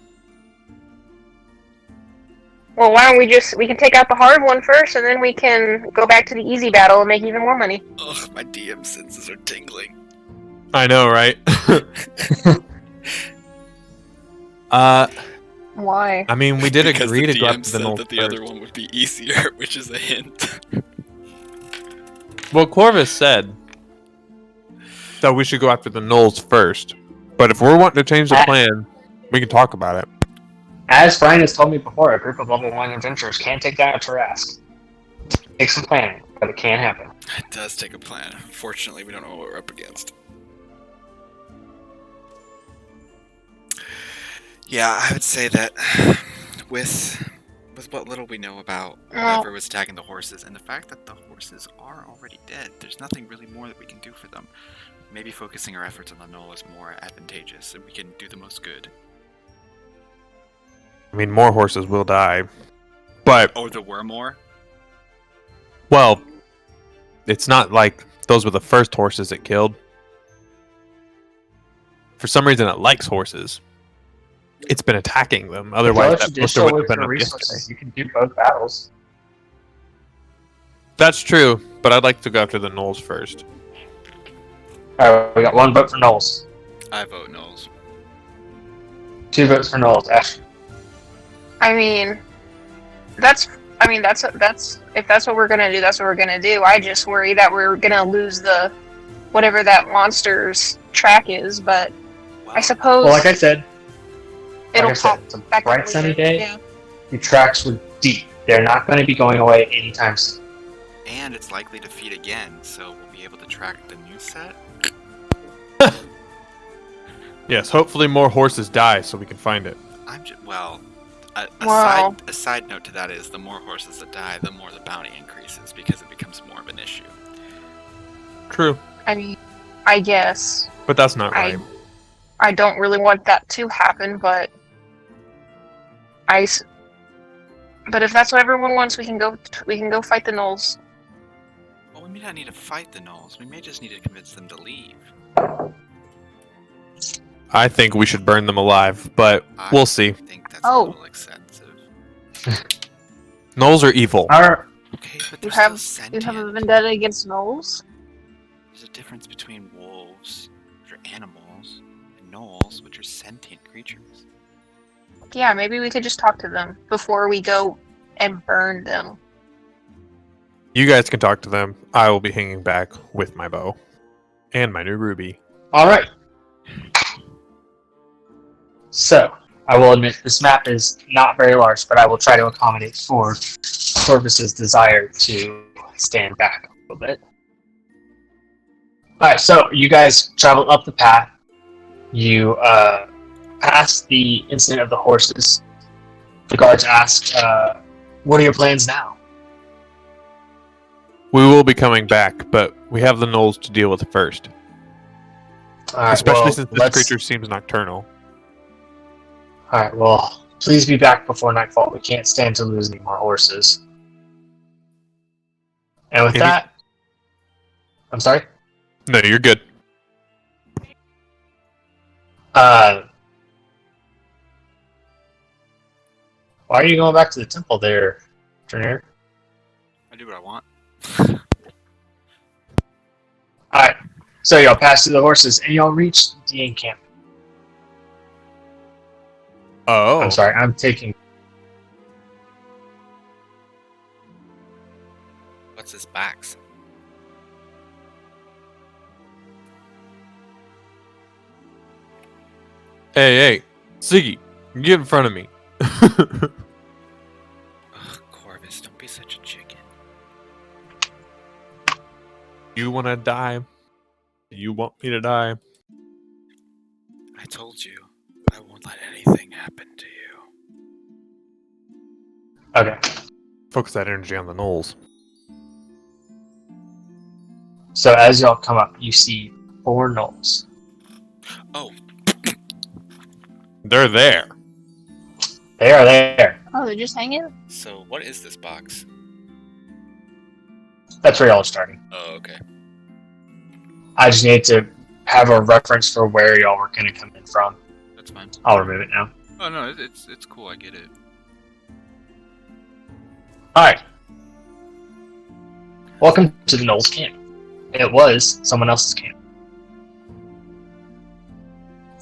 Well, why don't we can take out the hard one first, and then we can go back to the easy battle and make even more money. Ugh, my DM senses are tingling. I know, right? Why? I mean, we did Because agree the to go DM after the said gnolls that the first. other one would be easier, which is a hint. Well, Corvus said that we should go after the gnolls first. But if we're wanting to change the plan, we can talk about it. As Brian has told me before, a group of level 1 adventurers can take down a Tarrasque. Take some planning, but it can happen. It does take a plan. Fortunately, we don't know what we're up against. Yeah, I would say that with what little we know about whatever was attacking the horses, and the fact that the horses are already dead, there's nothing really more that we can do for them. Maybe focusing our efforts on the gnoll is more advantageous, and we can do the most good. I mean, more horses will die. But, Oh, there were more? well, it's not like those were the first horses it killed. For some reason, it likes horses. It's been attacking them. Otherwise, that poster additional wouldn't have been for up yesterday. resources. You can do both battles. That's true, but I'd like to go after the gnolls first. Alright, we got 1 vote for Knowles. I vote gnolls. 2 votes for Knowles. Ash. I mean, that's if that's what we're gonna do, that's what we're gonna do. I just worry that we're gonna lose the whatever that monster's track is, but I suppose Well, like I said, it'll like I said, pop it's a back bright up sunny later. day. Yeah. Your tracks were deep. They're not going to be going away anytime soon. And it's likely to feed again, so we'll be able to track the new set. Yes, hopefully more horses die so we can find it. A side note to that is the more horses that die, the more the bounty increases because it becomes more of an issue. True, I mean, I guess but that's not right. I don't really want that to happen, but but if that's what everyone wants, we can go fight the gnolls. Well, we may not need to fight the gnolls. We may just need to convince them to leave. I think we should burn them alive, but we'll see. I think that's a little excessive. Gnolls are evil. Alright. Okay, but You they're have still you sentient. have a vendetta against gnolls? There's a difference between wolves, which are animals, and gnolls, which are sentient creatures. Yeah, maybe we could just talk to them before we go and burn them. You guys can talk to them. I will be hanging back with my bow. And my new ruby. Alright. So, I will admit this map is not very large, but I will try to accommodate for Corvus's desire to stand back a little bit. Alright, so you guys travel up the path. You pass the incident of the horses. The guards ask, what are your plans now? We will be coming back, but we have the gnolls to deal with first. Alright, Especially well, since this creature seems nocturnal. Alright, well, please be back before nightfall. We can't stand to lose any more horses. And with that... I'm sorry? No, you're good. Why are you going back to the temple there, Junior? I do what I want. Alright, so y'all pass through the horses, and y'all reach the encampment. Oh. I'm sorry, I'm taking... this box. Hey, Siggy, get in front of me. Ugh, Corvus, don't be such a chicken. You want to die? You want me to die? I told you, I won't let anything happen to you. Okay. Focus that energy on the gnolls. So as y'all come up, you see 4 gnolls. Oh, They're there. They are there. Oh, they're just hanging? so what is this box? That's where y'all are starting. Oh, okay. I just need to have a reference for where y'all were going to come in from. That's fine. I'll remove it now. Oh no, it's cool. I get it. Alright. Welcome to the Knowles camp. It was someone else's camp.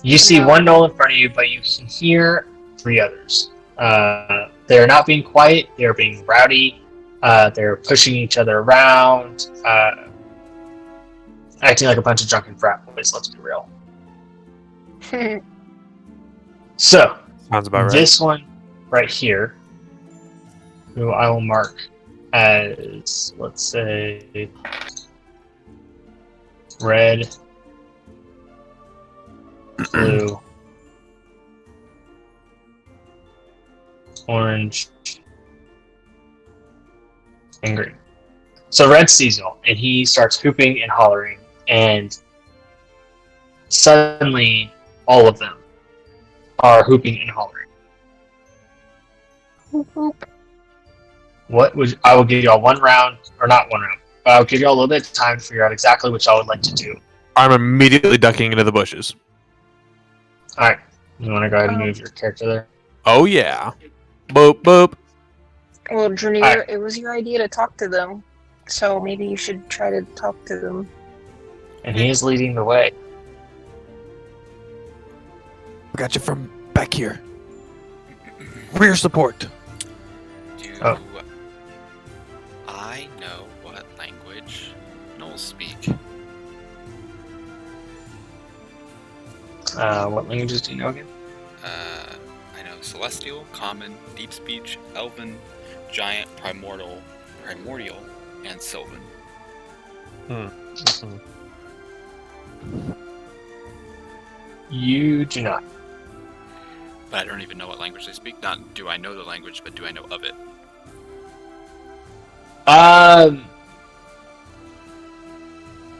You see No. 1 Knoll in front of you, but you can hear 3 others. They're not being quiet, they're being rowdy, they're pushing each other around, acting like a bunch of drunken frat boys, let's be real. So, Sounds about right. this one right here, who I will mark as, let's say, red, blue, orange, and green. So red sees y'all, and he starts hooping and hollering, and suddenly all of them are hooping and hollering. I will give y'all 1 round, or not 1 round, but I'll give y'all a little bit of time to figure out exactly what y'all would like to do. I'm immediately ducking into the bushes. Alright, you want to go ahead and move your character there? Oh yeah. Boop boop. Well, Junior, Alright. it was your idea to talk to them, so maybe you should try to talk to them. And he is leading the way. We got you from back here. Rear support. Do Oh. I know what language gnolls speak? What languages do you know again? I know Celestial, Common, Deep Speech, Elven, Giant, Primordial, and Sylvan. You do not. But I don't even know what language they speak. Not do I know the language, but do I know of it?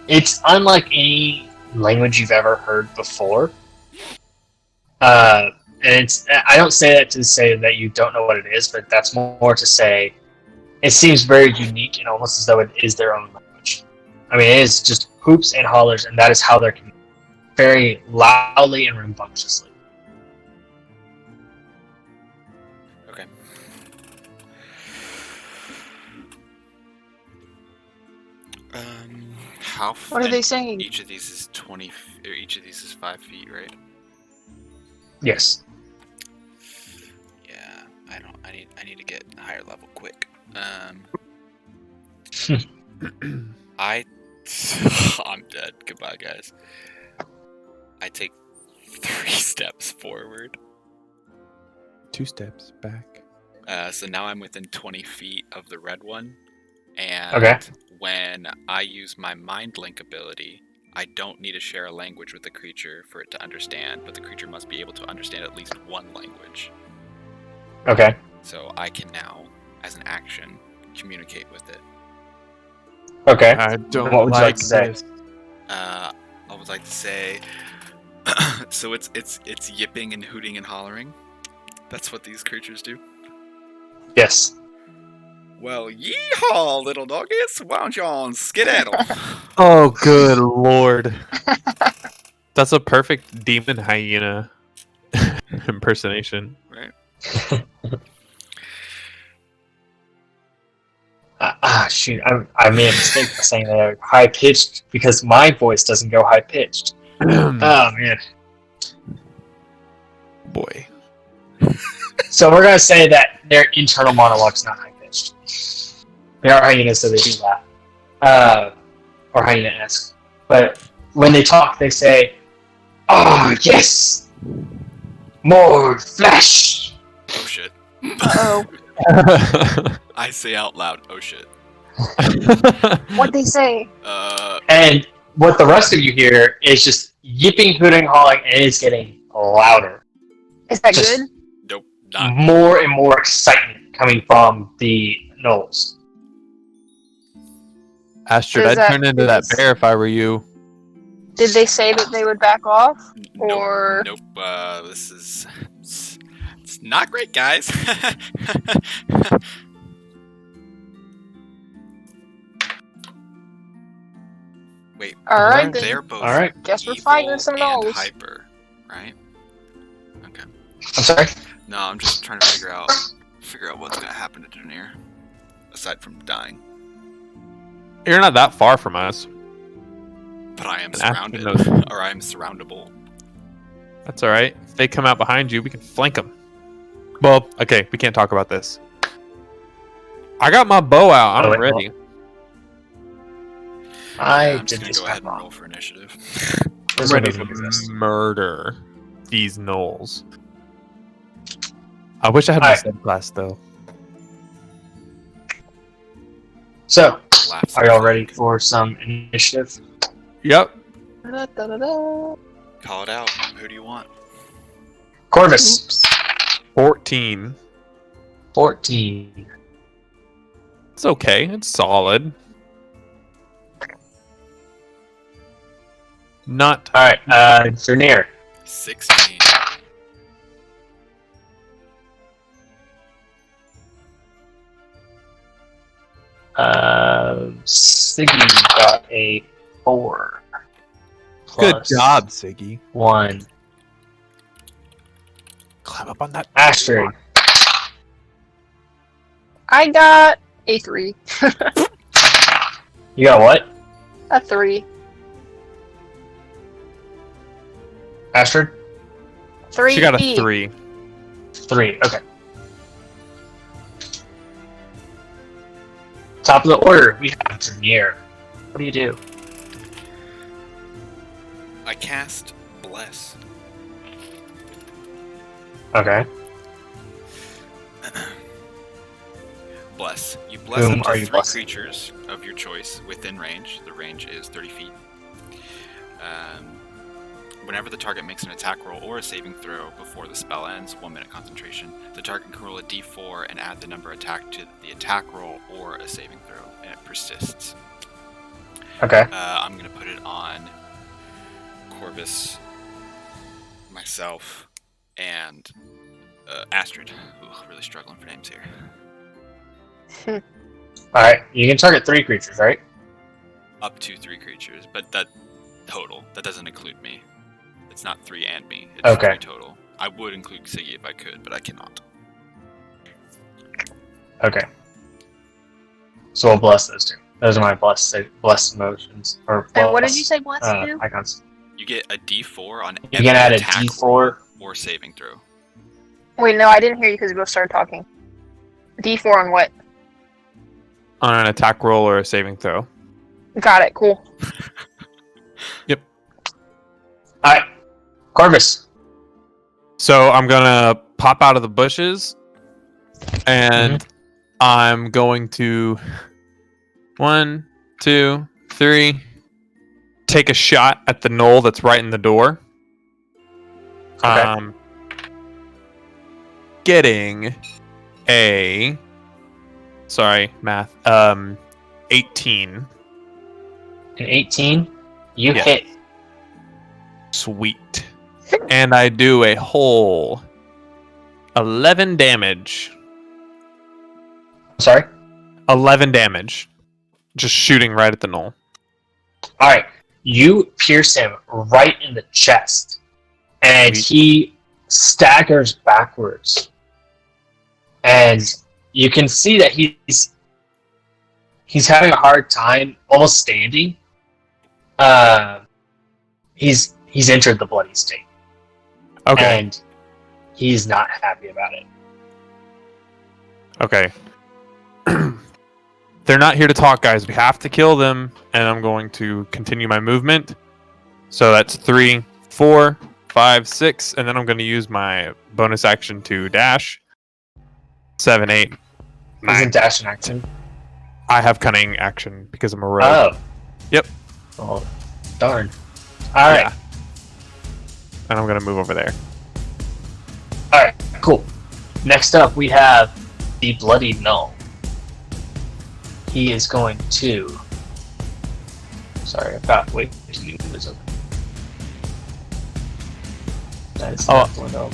It's unlike any language you've ever heard before. And I don't say that to say that you don't know what it is, but that's more to say it seems very unique and almost as though it is their own language. I mean, it is just hoops and hollers, and that is how they're communicating. Very loudly and rambunctiously. Okay. How? What are they saying? Each of these is 20, or each of these is 5 feet, right? Yes. Yeah, I don't. I need to get higher level quick. I'm dead. Goodbye, guys. I take 3 steps forward. 2 steps back. So now I'm within 20 feet of the red one, and Okay. when I use my mind link ability, I don't need to share a language with the creature for it to understand, but the creature must be able to understand at least one language. Okay. So I can now, as an action, communicate with it. Okay. I don't What would you like like to say? this. I would like to say, so it's yipping and hooting and hollering. That's what these creatures do. Yes. Well, yeehaw, little doggies! Why don't y'all skedaddle? Oh, good lord. That's a perfect demon hyena impersonation. Right? Shoot, I made a mistake by saying that they're high pitched because my voice doesn't go high pitched. Oh man. Boy. So we're gonna say that their internal monologue's not high pitched. They are hyenas, so they do that. or hyena-esque. But when they talk, they say, "Oh yes, more flesh." Oh shit. Oh, I say out loud, oh shit. what'd they say? And what the rest of you hear is just yipping, hooting, hawing, and it's getting louder. Is that Just good? Nope, not. more and more excitement coming from the gnolls. Astrid, Does I'd turn into that does- bear if I were you. Did they say that they would back off? Or- Nope. This is it's not great, guys. Wait, Alright, then. they're both All right. Guess we're evil fighting some and gnolls. hyper, right? Okay. I'm sorry. No, I'm just trying to figure out what's gonna happen to Dunir, aside from dying. You're not that far from us. But I am And Astrid surrounded, knows. or I am surroundable. That's all right. If they come out behind you, we can flank them. Well, okay, we can't talk about this. I got my bow out. I'm wait, ready. I'm just gonna go ahead and roll for initiative. I'm ready to murder these gnolls. I wish I had my Alright. subclass though. So, Laughs are y'all ready for some initiative? Yep. Da-da-da-da. Call it out. Who do you want? Corvus, 14. 14. It's okay. It's solid. Not All right, Dernier, 16. Siggy got a 4. good Plus job, Siggy. 1. Climb up on that. Astrid, I got a 3. you got what? A 3. Astrid, 3. She got a 3. 3. Okay. Top of the order, we have Dernier. What do you do? I cast Bless. Okay. Bless. You bless Whom up are to you 3 blessing? creatures of your choice within range. The range is 30 feet. Whenever the target makes an attack roll or a saving throw before the spell ends, 1 minute concentration, the target can roll a d4 and add the number attacked to the attack roll or a saving throw, and it persists. Okay. I'm going to put it on Corvus, myself, and Astrid. Ooh, really struggling for names here. Alright, you can target 3 creatures, right? Up to 3 creatures, but that total. That doesn't include me. It's not 3 and me. It's Okay. 3 total. I would include Siggy if I could, but I cannot. Okay. So we'll bless those 2. Those are my blessed emotions. Or And what did you say bless do? icons. You get a d4 on You every can add a attack d4. roll or saving throw. Wait, no, I didn't hear you because we both started talking. D4 on what? On an attack roll or a saving throw. Got it, cool. Alright. Corvus. So I'm gonna pop out of the bushes, and I'm going to 1, 2, 3 take a shot at the gnoll that's right in the door. Okay. Getting a math 18. An 18. You Yeah. hit. Sweet. And I do a whole 11 damage. Sorry? 11 damage. Just shooting right at the gnoll. Alright. You pierce him right in the chest. And Sweet. he staggers backwards. And you can see that he's having a hard time almost standing. He's entered the bloody state. Okay. And he's not happy about it. Okay. they're not here to talk, guys. We have to kill them, and I'm going to continue my movement. So that's 3, 4, 5, 6, and then I'm going to use my bonus action to dash. 7, 8, 9. Isn't dash an action? I have cunning action because I'm a rogue. Oh. Yep. Oh, darn. All right. Yeah. And I'm going to move over there. All right. Cool. Next up, we have the Bloody Null. He is going to. Sorry, I've got way too many windows open. That is not the window.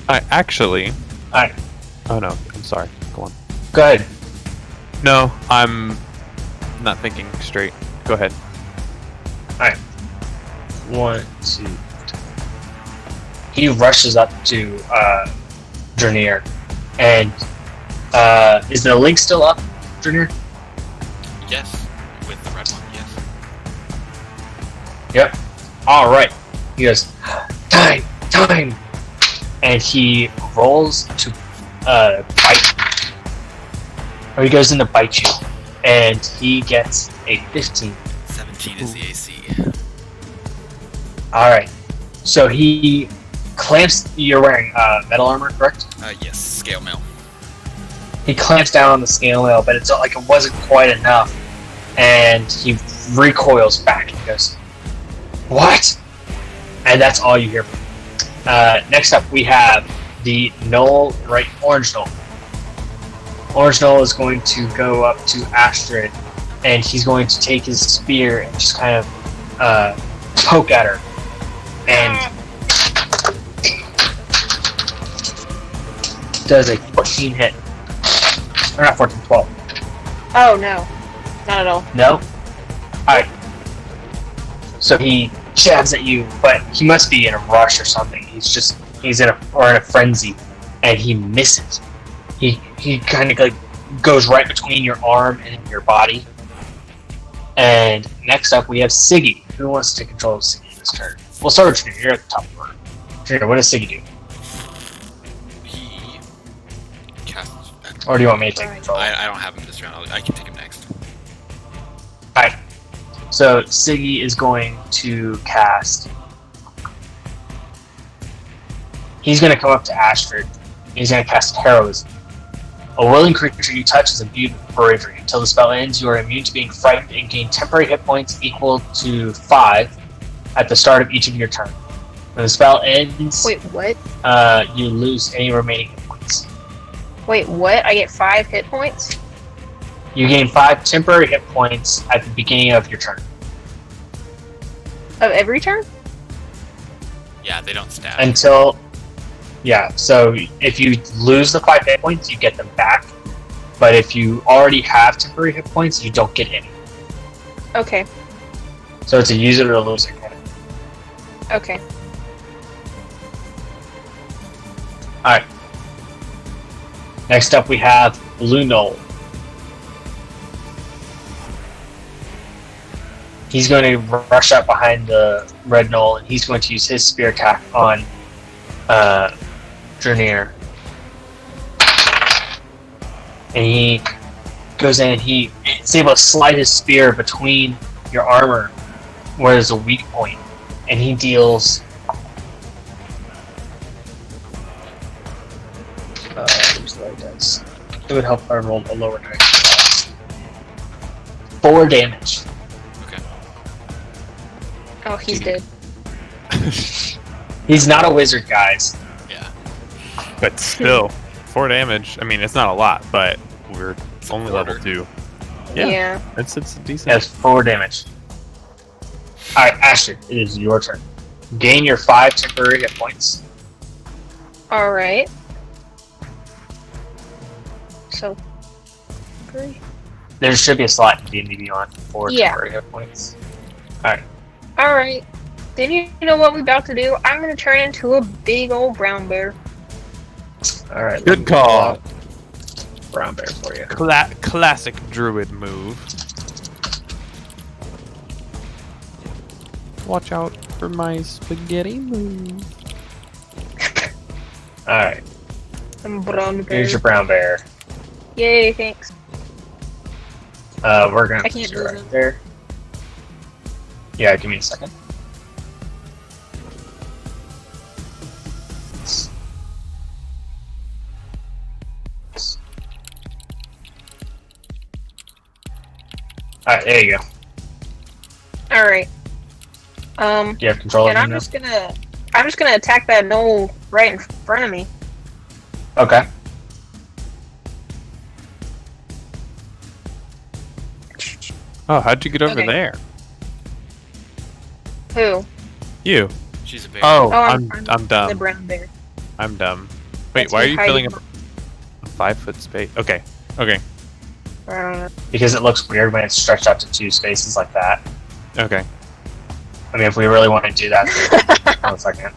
I actually. Alright. Oh no, I'm sorry. Go on. Go ahead. No, I'm not thinking straight. Go ahead. Alright. 1, 2. He rushes up to Journeymen, and is the link still up, Journeymen? Yes, with the red one. Yes. Yep. All right. He goes, time, and he rolls to bite. Or he goes in to bite you, and he gets a 15. 17 is the AC. All right. So he clamps. You're wearing metal armor, correct? Yes, scale mail. He clamps down on the scale mail, but it's like it wasn't quite enough, and he recoils back and goes, "What?" And that's all you hear from him. Next up, we have the Knoll, right? Orange Knoll. Orange Knoll is going to go up to Astrid, and he's going to take his spear and just kind of poke at her, and does a 14 hit. Or not 14, 12. Oh no, not at all. No? Alright. So he jabs at you, but he must be in a rush or something. He's in a frenzy, and he misses. He kind of like goes right between your arm and your body. And next up we have Siggy. Who wants to control Siggy this turn? We'll start with Junior. You're at the top of the order. Junior, what does Siggy do? He casts. Or do you want me to take control? I don't have him this round. I can take him next. Alright. So Siggy is going to cast. He's going to come up to Ashford. He's going to cast Heroism. A willing creature you touch is imbued with bravery. Until the spell ends, you are immune to being frightened and gain temporary hit points equal to 5 at the start of each of your turns. When the spell ends, Wait, what? You lose any remaining hit points. Wait, what? I get 5 hit points? You gain 5 temporary hit points at the beginning of your turn. Of every turn? Yeah, they don't stab. Until... Yeah, so if you lose the 5 hit points, you get them back. But if you already have temporary hit points, you don't get any. Okay, So it's a use it or lose it kind of. okay. Alright. Next up we have Blue Knoll. He's going to rush up behind the Red Knoll, and he's going to use his spear attack on Journeymen. And he goes in and he's able to slide his spear between your armor where there's a weak point, and he deals where's the right dice? It would help if I rolled a lower dice. 4 damage. Okay. Oh, he's dead. He's not a wizard, guys. Yeah. But still, 4 damage. I mean, it's not a lot, but we're only level order. 2. Yeah. Yeah, it's decent. That's 4 damage. Alright, Ashton, it is your turn. Gain your 5 temporary hit points. Alright. So, 3. There should be a slot in D&D Beyond for Yeah. temporary hit points. Alright. Then you know what we're about to do? I'm gonna turn into a big old brown bear. Alright. Good call. Brown bear for you. Classic druid move. Watch out for my spaghetti move. Alright, I'm brown bear. here's your brown bear. Yay, thanks. We're gonna I can't put you lose right it. there. Yeah, give me a second. Alright, there you go. Alright. Do you have control of And me I'm now? just gonna attack that knoll right in front of me. Okay. Oh, how'd you get over Okay. there? Who? You. She's a bear. Oh, Oh, I'm the dumb. brown bear. I'm dumb. Wait, That's why are me you filling hiding. up a 5-foot space? Okay. Okay. I don't know. Because it looks weird when it's stretched out to 2 spaces like that. Okay. I mean, if we really want to do that, hold on a second.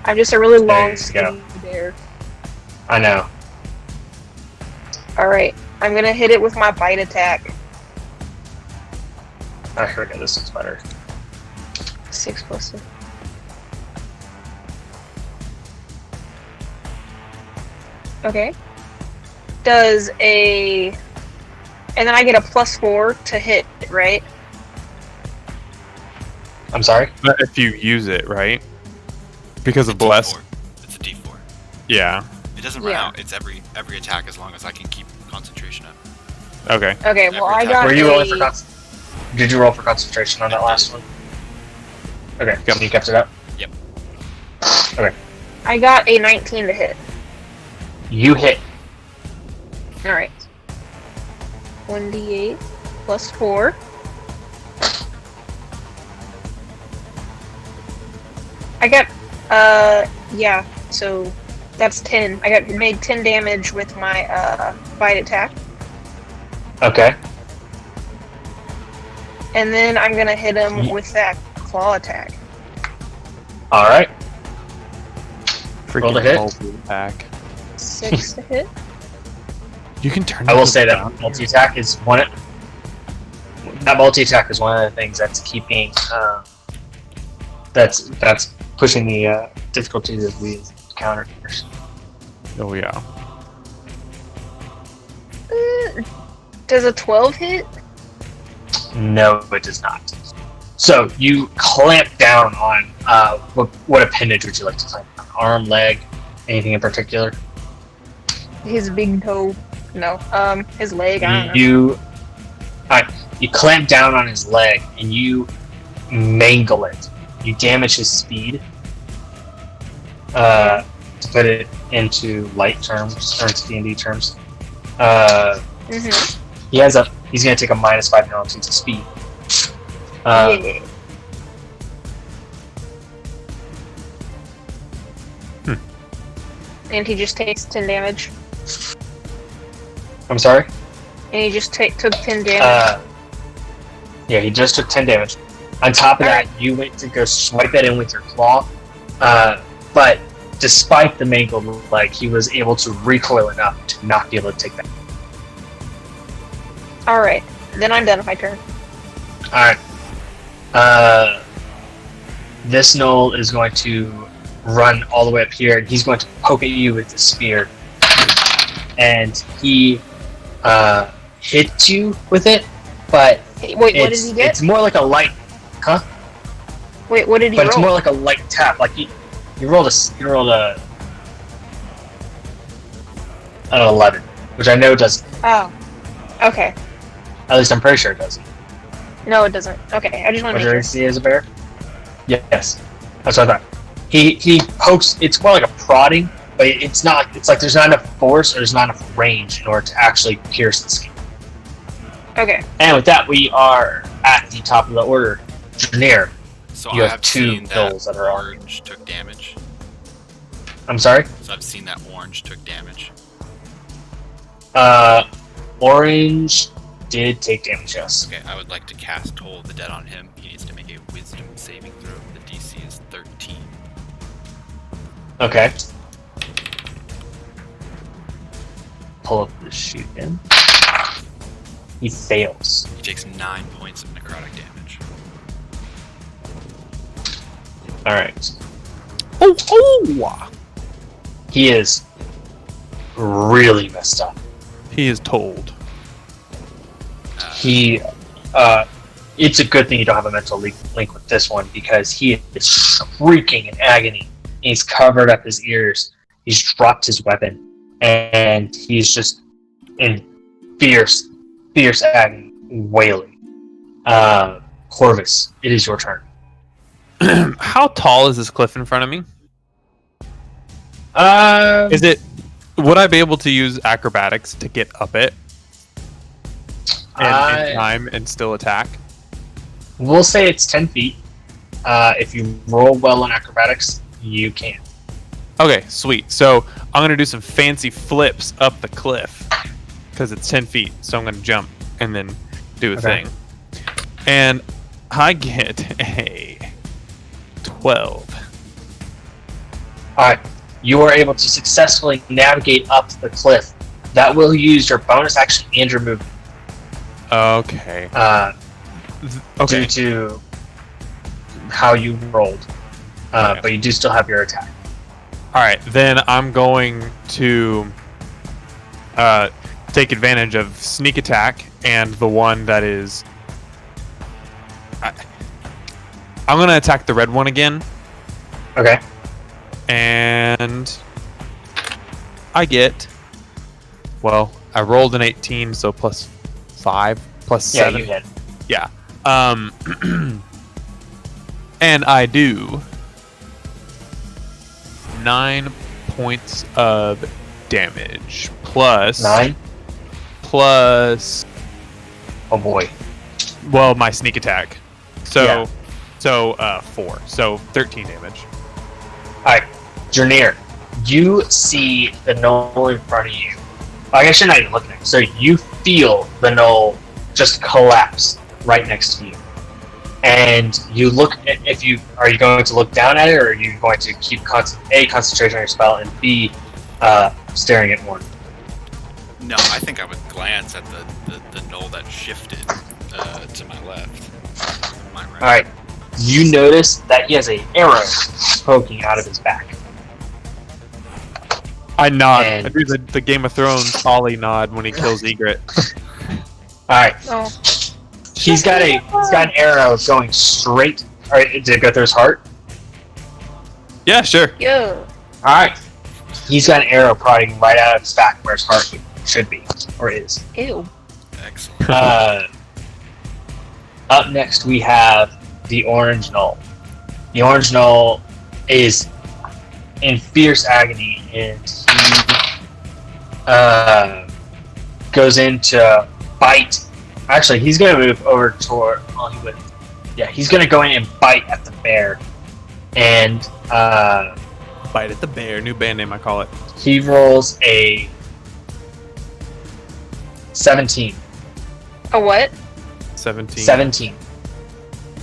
I'm just a really There long, you skinny bear. I know. Alright, I'm gonna hit it with my bite attack. I heard it. This is better. 6 plus 6. Okay. Does a... And then I get a +4 to hit, right? I'm sorry? But if you use it, right? Because of It's a bless. D4. It's a D4. Yeah. It doesn't run Yeah. out. It's every attack as long as I can keep concentration up. Okay. Okay, well I Every got Were you rolling for a... Did you roll for concentration on that last one? Okay, so you kept it up? Yep. Okay. I got a 19 to hit. You hit. Alright. 1d8 plus 4. I got, yeah, so that's 10. I got made 10 damage with my, bite attack. Okay. And then I'm gonna hit him Ye- with that claw attack. Alright. Freaking Roll to hit. multi-attack. 6 to hit. You can turn. I will into say a that bounty. multi-attack is one. That multi-attack is one of the things that's keeping. That's pushing the difficulties of these counters. Oh yeah. Does a 12 hit? No, it does not. So you clamp down on what appendage would you like to clamp down? Arm, leg, anything in particular? His big toe. No. His leg, I don't know. You clamp down on his leg and you mangle it. You damage his speed. To put it into light terms, or into D&D terms. Mm-hmm. He's gonna take a -5 penalty to speed. Yeah. And he just takes 10 damage. I'm sorry? And he just took 10 damage. Yeah, he just took 10 damage. On top of that, you went to go swipe it in with your claw, but despite the mangled leg, he was able to recoil enough to not be able to take that. Alright. Then I'm done with my turn. Alright. This knoll is going to run all the way up here, and he's going to poke at you with the spear. And he hits you with it, but Hey, wait, what did he get? it's more like a light, huh? Wait, what did he But it's roll? more like a light tap. Like you rolled an 11, which I know doesn't. Oh. Okay. At least I'm pretty sure it doesn't. No, it doesn't. Okay, I just want What's to your make sure. AC as a bear? Yes, that's what I thought. He pokes. It's more like a prodding, but it's not. It's like there's not enough force or there's not enough range in order to actually pierce the skin. Okay. And with that, we are at the top of the order. Janir, So You I have have 2 seen that bills that are on. orange took damage. I'm sorry. So I've seen that orange took damage. Orange did take damage. Yes. Okay, I would like to cast Toll of the Dead on him. He needs to make a Wisdom saving throw. The DC is 13. Okay. Pull up the sheet in. He fails. He takes 9 points of necrotic damage. Alright. Oh! He is really messed up. He is told. He, it's a good thing you don't have a mental link with this one because he is shrieking in agony. He's covered up his ears. He's dropped his weapon, and he's just in fierce agony, wailing. Corvus, it is your turn. How tall is this cliff in front of me? Is it? Would I be able to use acrobatics to get up it in time and still attack? We'll say it's 10 feet. If you roll well on acrobatics, you can. Okay, sweet. So I'm gonna do some fancy flips up the cliff because it's 10 feet. So I'm gonna jump and then do a thing, and I get a 12. All right. You are able to successfully navigate up the cliff. That will use your bonus action and your movement. Okay. Due to how you rolled. Okay. But you do still have your attack. All right, then I'm going to take advantage of sneak attack and the one that is. I'm going to attack the red one again. Okay. And I get. Well, I rolled an 18, so plus 5, plus 7. Yeah, you hit. Yeah. And I do 9 points of damage plus 9? plus Oh boy. well my sneak attack. So Yeah. 4. So 13 damage. Alright. Journeymen, you see the knoll in front of you. I guess you're not even looking at it. So you feel the knoll just collapse right next to you. And you look at are you going to look down at it, or are you going to keep concentration on your spell, and B, staring at one? No, I think I would glance at the knoll that shifted to my left. My right. Alright. You notice that he has an arrow poking out of his back. I nod. And- I do the Game of Thrones Ollie nod when he kills Egret. Alright. Oh. He's got an arrow going straight. Alright, did it go through his heart? Yeah, sure. Yeah. Alright. He's got an arrow prodding right out of his back where his heart should be, or is. Ew. Excellent. Up next we have the orange knoll. The orange knoll is in fierce agony, and he goes in to bite. Actually, he's going to move over toward. Well, he would. Yeah, he's going to go in and bite at the bear, and Bite at the bear. New band name, I call it. he rolls a 17. A what? 17. 17.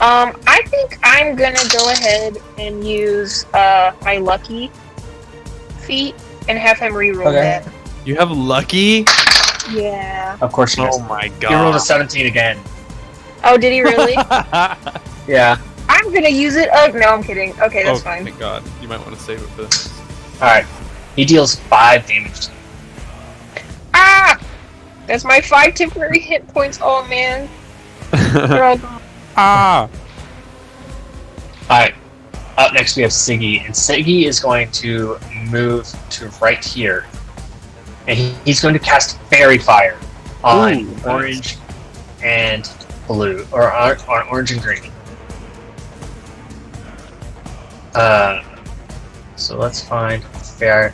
I think I'm gonna go ahead and use my lucky feat and have him reroll Okay. that. You have lucky? Yeah. Of course he does. Oh my He rolled a god. 17 again. Oh, did he really? Yeah. I'm gonna use it. Oh no, I'm kidding. Okay, that's Oh, fine. thank god. You might want to save it for this. Alright. He deals 5 damage. Ah! That's my 5 temporary hit points. Oh man. They're all gone. Ah! Alright. Up next we have Siggy, and Siggy is going to move to right here. And he's going to cast Fairy Fire on Ooh, nice. orange and blue, or on orange and green. So let's find fire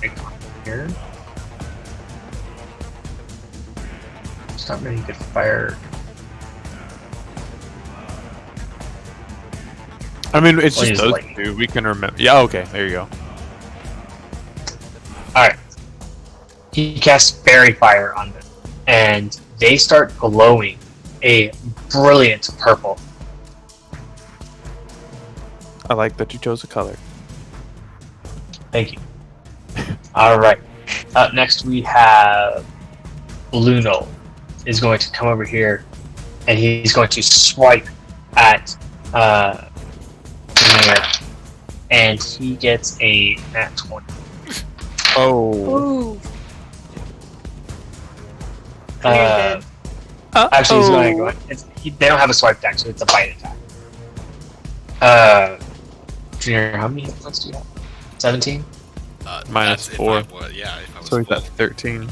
icon here. There's not many good fire. I mean, it's Well, just he's those lightning. two. We can remember. Yeah, okay. There you go. Alright. He casts Fairy Fire on them, and they start glowing a brilliant purple. I like that you chose a color. Thank you. Alright. Up next we have Blue Knoll is going to come over here, and he's going to swipe at Mayor, and he gets a nat 20. Oh. Ooh. Actually, he's going to go ahead. They don't have a swipe attack, so it's a bite attack. Junior, how many hit points do you have? 17? Minus that's 4. If I was So he's full. at 13.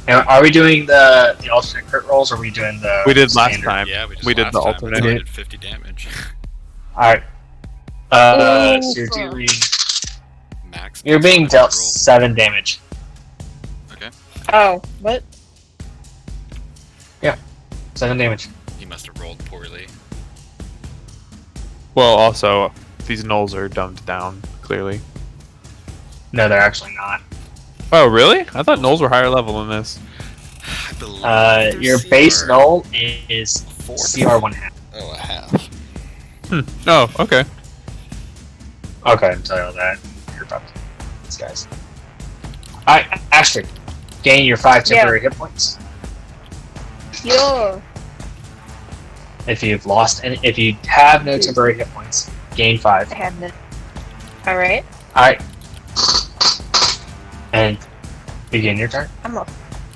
And are we doing the alternate crit rolls, or are we doing the We did last standard? time. Yeah, we just We did last the time alternate. we did 50 damage. Alright. Ooh, So you're fuck. doing... Max. You're being plus dealt roll. 7 damage. Okay. Oh, what? 7 damage. He must have rolled poorly. Well, also, these gnolls are dumbed down, clearly. No, they're actually not. Oh, really? I thought gnolls were higher level than this. I believe their Your CR base null is 4. CR 1/2. Oh, a half. Oh, okay. Okay, I'm telling you all that. You're about to these guys. Alright, Astrid. Gain your 5 temporary hit points. Yo. If you've lost any, if you have no temporary hit points, gain 5. I have none. Alright. Alright. And begin your turn. I'm up.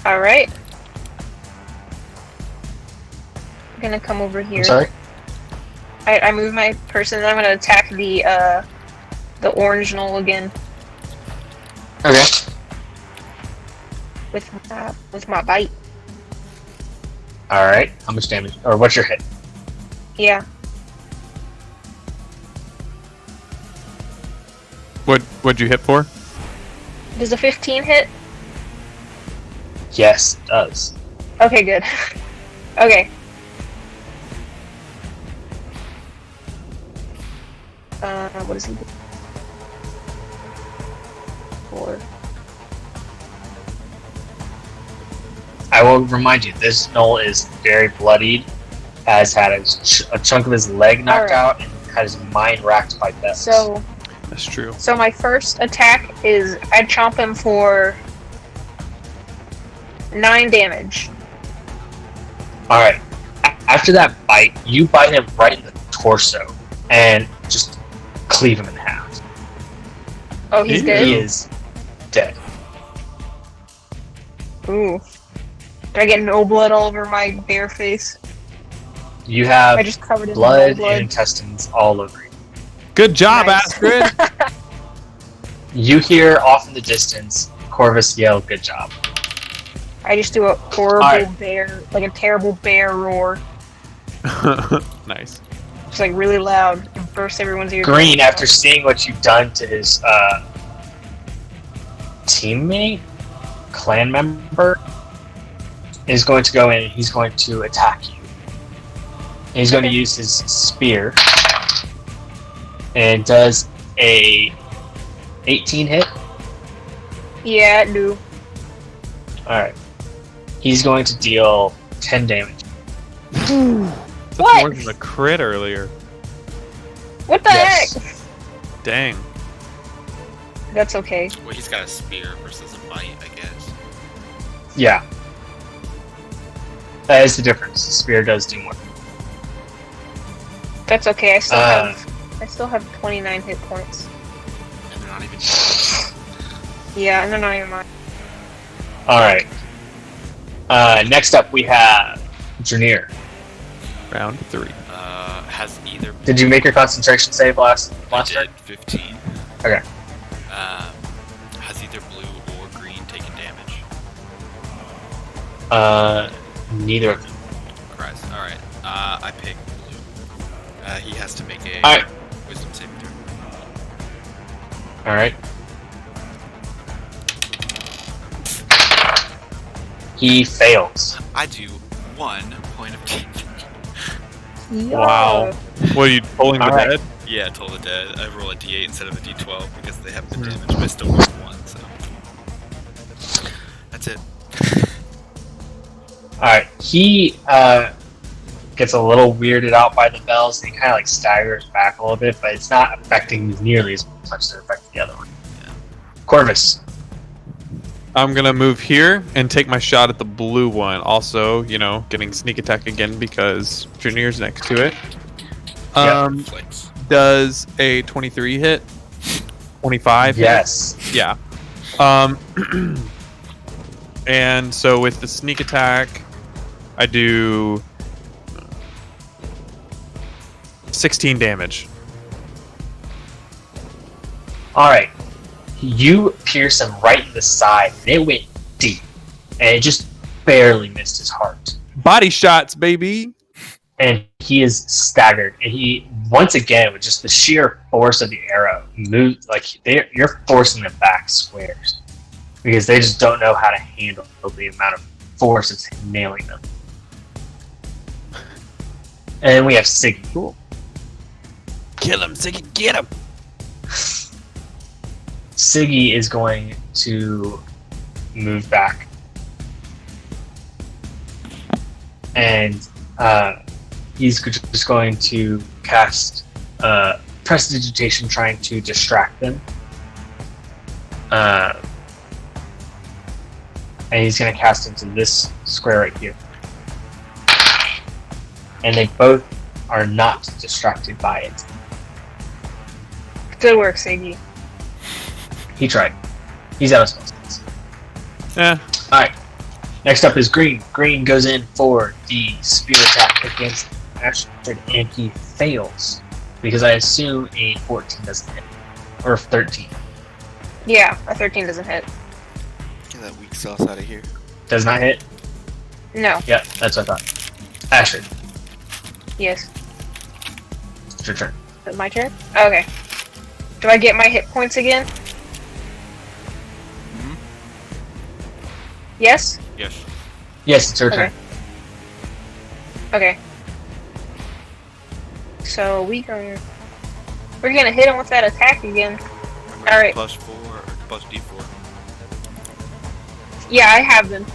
Alright. I'm gonna come over here. I'm sorry? I move my person and I'm gonna attack the orange knoll again Okay. with my bite. Alright. How much damage? Or what's your hit? Yeah. What'd you hit for? Does a 15 hit? Yes, it does. Okay, good. Okay. What is he doing? 4. I will remind you, this knoll is very bloodied, has had a chunk of his leg knocked Alright. out, and had his mind racked by death. So That's true. my first attack is I chomp him for 9 damage. Alright. After that bite, you bite him right in the torso, and just cleave him in half. Oh, he's Ew. dead? He is dead. Ooh. Do I get no blood all over my bare face? You have I just covered his blood no blood. and intestines all over you. Good job, Nice. Astrid! You hear off in the distance Corvus yell, "Good job." I just do a horrible Alright. bear, like a terrible bear roar. Nice. It's like really loud and bursts everyone's ears. Green, after seeing what you've done to his teammate, clan member, is going to go in and he's going to attack you. And he's going to use his spear. And does a 18 hit. Yeah, do. Alright. He's going to deal 10 damage. That's What? more than the crit earlier. What the Yes. heck? Dang. That's okay. Well, he's got a spear versus a bite, I guess. Yeah. That is the difference. The spear does do more. That's okay. Uh, I still have 29 hit points. And they're not even. Yeah, and they're not even mine. Alright. Next up we have Junior. Round 3. Has either. Did you make your concentration save last I turn? did 15. Okay. Has either blue or green taken damage? Neither of them. Christ. Alright. I pick blue. He has to make a Alright. wisdom saving throw. Alright. He fails. I do 1 point of damage. Wow. What are you pulling the Alright. dead? Yeah, Toll the Dead. I roll a d8 instead of a d12 because they have the Mhm. damage, but I still roll 1, so. That's it. Alright. He gets a little weirded out by the bells and he kinda like staggers back a little bit, but it's not affecting nearly as much as it affected the other one. Corvus. I'm gonna move here and take my shot at the blue one. Also, getting sneak attack again because Junior's next to it. Flex. Does a 23 hit? 25? hit? Yes. Yeah. And so with the sneak attack, I do 16 damage. Alright. You pierce him right in the side, and it went deep. And it just barely missed his heart. Body shots, baby. And he is staggered. And he, once again, with just the sheer force of the arrow, moves like you're forcing them back squares. Because they just don't know how to handle the amount of force that's nailing them. And we have Siggy. Cool. Kill him, Siggy, get him. Siggy is going to move back. And he's just going to cast Prestidigitation, trying to distract them. And he's going to cast into this square right here. And they both are not distracted by it. Good work, Siggy. He tried. He's out of spells. Yeah. Alright. Next up is Green. Green goes in for the spear attack against Astrid, and he fails. Because I assume a 14 doesn't hit. Or 13. Yeah, a 13 doesn't hit. Get that weak sauce out of here. Does not hit? No. Yeah, that's what I thought. Astrid, Yes. it's your turn. Is it my turn? Okay. Do I get my hit points again? Mhm. Yes? Yes. Yes, it's your Okay. turn. Okay. So we're gonna hit him with that attack again. Alright. +4 or plus D4. Yeah, I have them.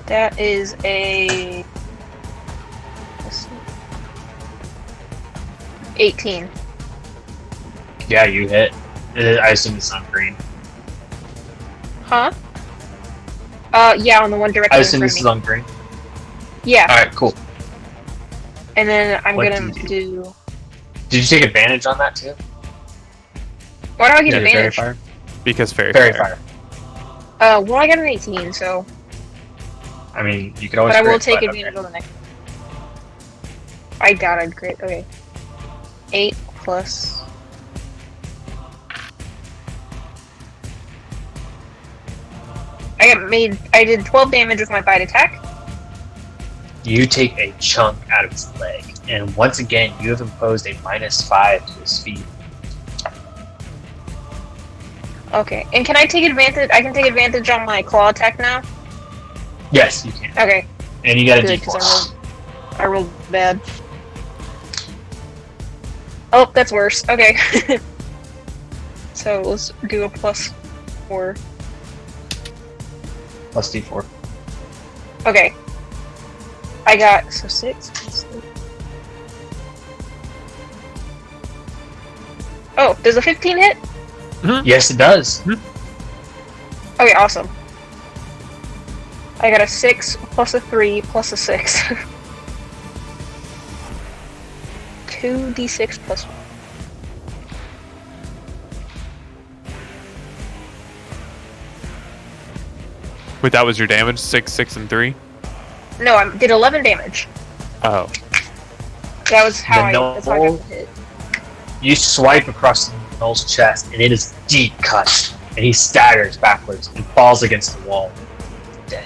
That is a... let's see. 18. Yeah, you hit. I assume it's on green. Huh? Yeah, on the one directly I in assume front this of is me. on green. Yeah, Alright, cool. and then I'm What gonna do you do... Did you take advantage on that too? Why do I get Did it Fairy advantage? Fire? Because fairy Fire. Well, I got an 18, so... I mean, you could always But I will crit, take but advantage okay. of the next. I got a crit. Okay. 8 plus. I did 12 damage with my bite attack. You take a chunk out of his leg, and once again, you have imposed a -5 to his speed. Okay. And can I take advantage? I can take advantage on my claw attack now? Yes, you can. Okay. And you got a Good, D4. because I rolled bad. Oh, that's worse. Okay. So let's do a +4. Plus D4. Okay. I got 6 plus 3. Oh, does a 15 hit? Yes, it does. Okay, awesome. I got a 6 plus a 3 plus a 6. 2d6 plus 1. Wait, that was your damage? 6, 6, and 3? No, I did 11 damage. Oh. That was how The that's how I got the hit. You swipe across Noel's chest, and it is deep cut, and he staggers backwards and falls against the wall. Dead.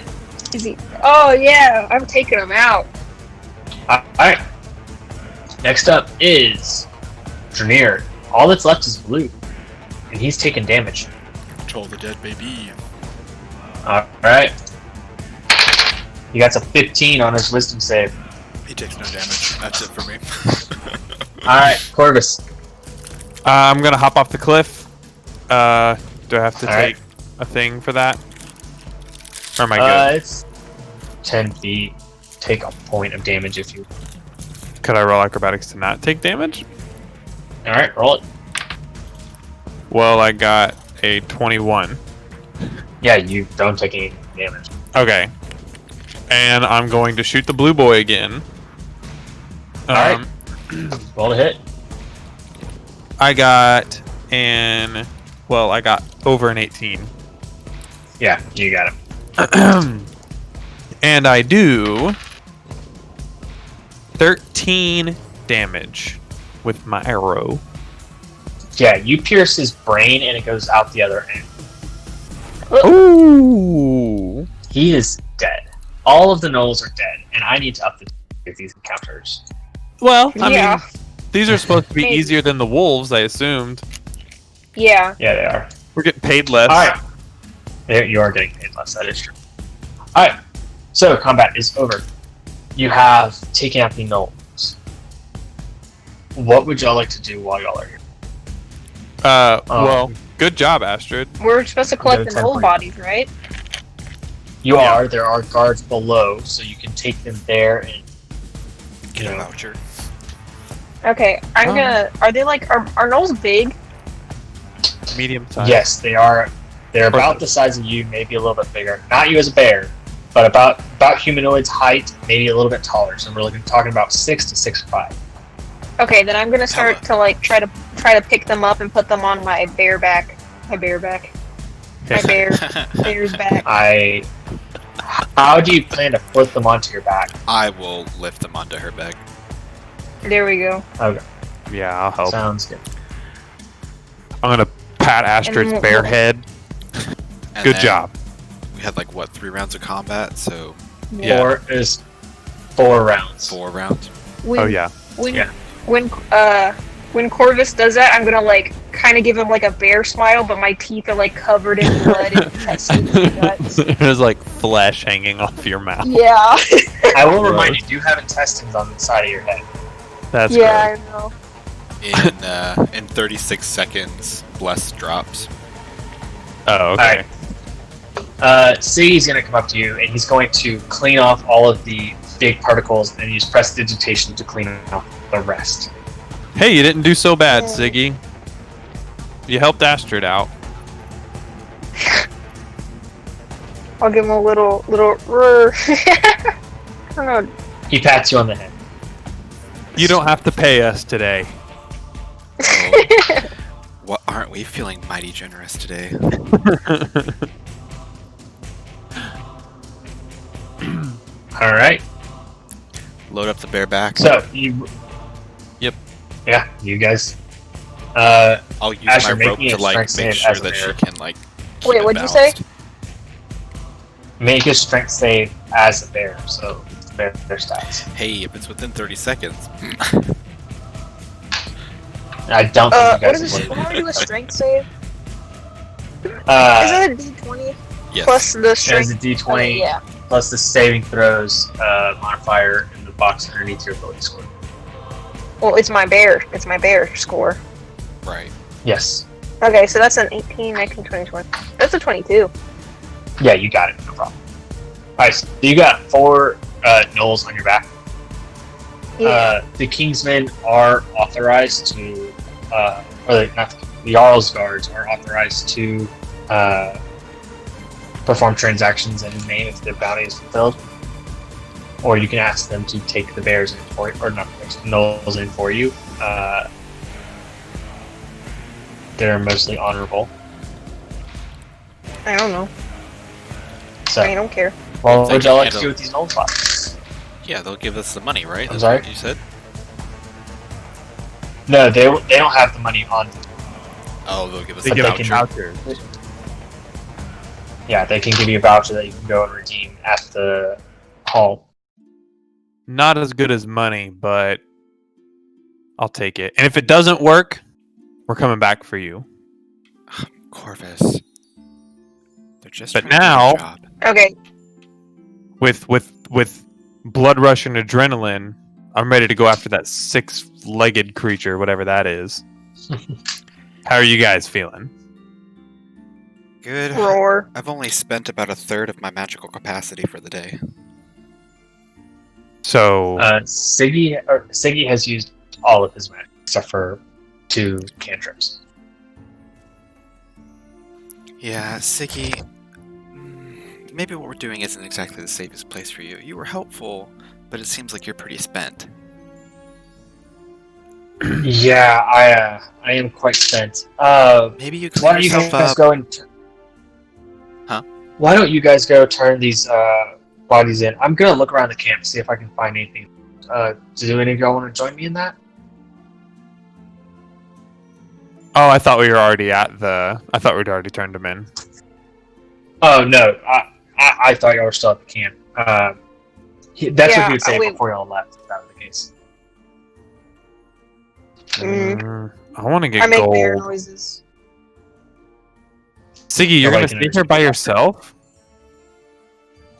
Is he? Oh yeah, I'm taking him out. Alright. Next up is Draenir. All that's left is blue, and he's taking damage. Control the dead baby. Alright. He got a 15 on his wisdom save. He takes no damage. That's it for me. Alright, Corvus. I'm gonna hop off the cliff. Do I have to Alright. take a thing for that? Or am I good? It's 10 feet. Take a point of damage if you... Could I roll acrobatics to not take damage? Alright, roll it. Well, I got a 21. Yeah, you don't take any damage. Okay. And I'm going to shoot the blue boy again. Alright. Roll to hit. I got over an 18. Yeah, you got it. And I do 13 damage with my arrow. Yeah, you pierce his brain and it goes out the other end. Ooh. He is dead. All of the gnolls are dead, and I need to up the with these encounters. Well, I Yeah. mean, these are supposed to be Hey. easier than the wolves, I assumed. Yeah. Yeah, they are. We're getting paid less. Alright. You are getting paid less, that is true. Alright, so combat is over. You have taken out the gnolls. What would y'all like to do while y'all are here? Well, good job, Astrid. We're supposed to collect Go the 10 old points. bodies, right? You Yeah. are. There are guards below, so you can take them there and Get a voucher. Okay, I'm gonna. Are they like are gnolls big? Medium size. yes, they are. They're about the size of you, maybe a little bit bigger. Not you as a bear, but about humanoid's height, maybe a little bit taller. So we're talking about 6 to 6'5". Okay, then I'm gonna start to like try to pick them up and put them on my bear's back. How do you plan to put them onto your back? I will lift them onto her back. There we go. Okay, Yeah, I'll help. sounds good. I'm gonna pat Astrid's And bare we'll- head. And Good then job. We had like what 3 rounds of combat, so Yeah. 4 is 4 rounds. 4 rounds. When, Oh yeah. When Yeah. when Corvus does that, I'm gonna like kind of give him like a bear smile, but my teeth are like covered in blood and intestines and guts. There's like flesh hanging off your mouth. Yeah. I will remind you, you have intestines on the side of your head. That's Yeah, gross. I know. In 36 seconds, Bless drops. Oh, okay. Siggy's going to come up to you, and he's going to clean off all of the big particles and use prestidigitation to clean off the rest. Hey, you didn't do so bad, Siggy. You helped Astrid out. I'll give him a little I don't know. He pats you on the head. You don't have to pay us today. Oh, what aren't we feeling mighty generous today? All right. Load up the bareback. So you. Yep. Yeah, you guys. I'll use Asher, my make rope me a to like strength make save sure as a that she bear. can like. Wait, keep it what'd you say? balanced. Make a strength save as a bear, so it's bear stats. Hey, if it's within 30 seconds. I don't think you What guys is have this? played How do I do a strength save? Is it. it a D20 Yes. plus the It has strength? a D20 Okay, yeah. plus the saving throws modifier in the box underneath your ability score. Well, it's my bear. It's my bear score. Right. Yes. Okay, so that's an 18, 19, 20, 20. That's a 22. Yeah, you got it. No problem. Alright, so you got 4 gnolls on your back. Yeah. The Kingsmen are authorized to, not the Jarl's guards are authorized to perform transactions in name if their bounty is fulfilled. Or you can ask them to take the bears in for you, or not bears, gnolls in for you. They're mostly honorable. I don't know. So, I don't care. well, what They would y'all can like to handle- do with these gnolls? Spots? Yeah, they'll give us the money, right? I'm That's sorry? what you said? No, they don't have the money on them. Oh, they'll give us They the give they out voucher. vouchers. Yeah, they can give you a voucher that you can go and redeem at the hall. Not as good as money, but I'll take it. And if it doesn't work, we're coming back for you. Corvus. They're just But trying to do now- their job. Okay. With blood rush and adrenaline, I'm ready to go after that 6-legged creature, whatever that is. How are you guys feeling? Good. Roar. I've only spent about a third of my magical capacity for the day. So Siggy has used all of his magic except for 2 cantrips. Yeah, Siggy. Maybe what we're doing isn't exactly the safest place for you. You were helpful, but it seems like you're pretty spent. Yeah, I am quite spent. Maybe you Why clean don't you yourself guys up. go and? Huh? Why don't you guys go turn these bodies in? I'm gonna look around the camp, see if I can find anything. Do any of y'all want to join me in that? Oh, I thought we were already at the. I thought we'd already turned him in. Oh no, I thought y'all were still at the camp. That's what Yeah, he would say wait. before y'all left. If that was the case. I want to I get make bear gold. noises. Siggy, you're Nobody gonna can stay here by understand. yourself?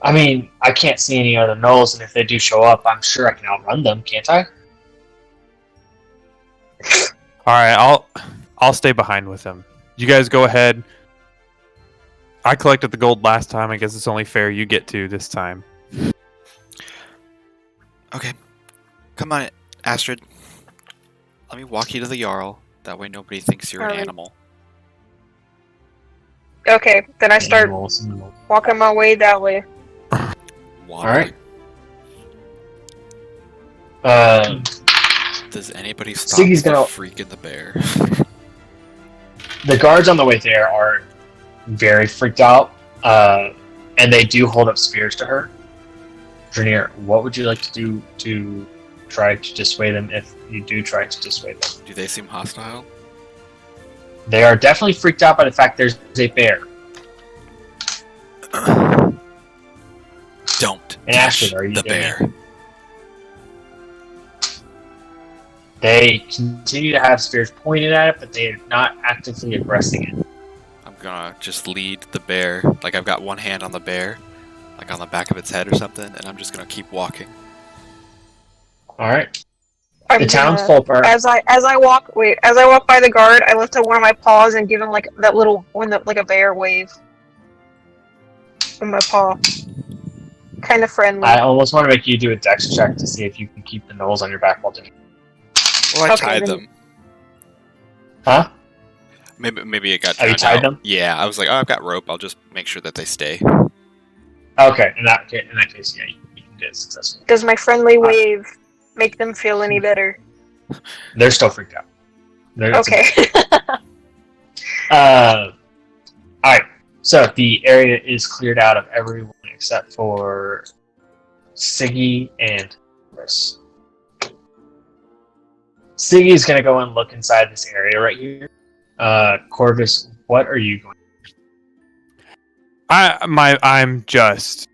I mean, I can't see any other gnolls, and if they do show up, I'm sure I can outrun them, can't I? All right, I'll stay behind with him. You guys go ahead. I collected the gold last time. I guess it's only fair you get to this time. Okay. Come on, Astrid. Let me walk you to the Jarl. That way nobody thinks you're an Alright. animal. Okay, then I start Animals and gnolls. walking my way that way. Waddling. Alright. Does anybody stop Siggy's the gonna- freak in the bear? The guards on the way there are very freaked out, and they do hold up spears to her. Junior, what would you like to do to try to dissuade them if you do try to dissuade them? Do they seem hostile? They are definitely freaked out by the fact there's a bear. Don't And touch Astrid, are you the doing bear. They continue to have spears pointed at it, but they are not actively aggressing it. I'm gonna just lead the bear. Like I've got one hand on the bear, like on the back of its head or something, and I'm just gonna keep walking. Alright. I'm The gonna- townsfolk are... As I walk by the guard, I lift up one of my paws and give him like that little like a bear wave with my paw. Kind of friendly. I almost want to make you do a dex check to see if you can keep the gnolls on your back while doing it. Well, I Okay, tied then- them. Huh? Maybe it got Oh, you tied tied them? Yeah, I was like, oh, I've got rope. I'll just make sure that they stay. Okay, in that case, yeah, you can get it successfully. Does my friendly wave make them feel any better? They're still freaked out. Okay. Alright, so the area is cleared out of everyone except for Siggy and Chris. Siggy is going to go and look inside this area right here. Corvus, what are you going to do? I'm just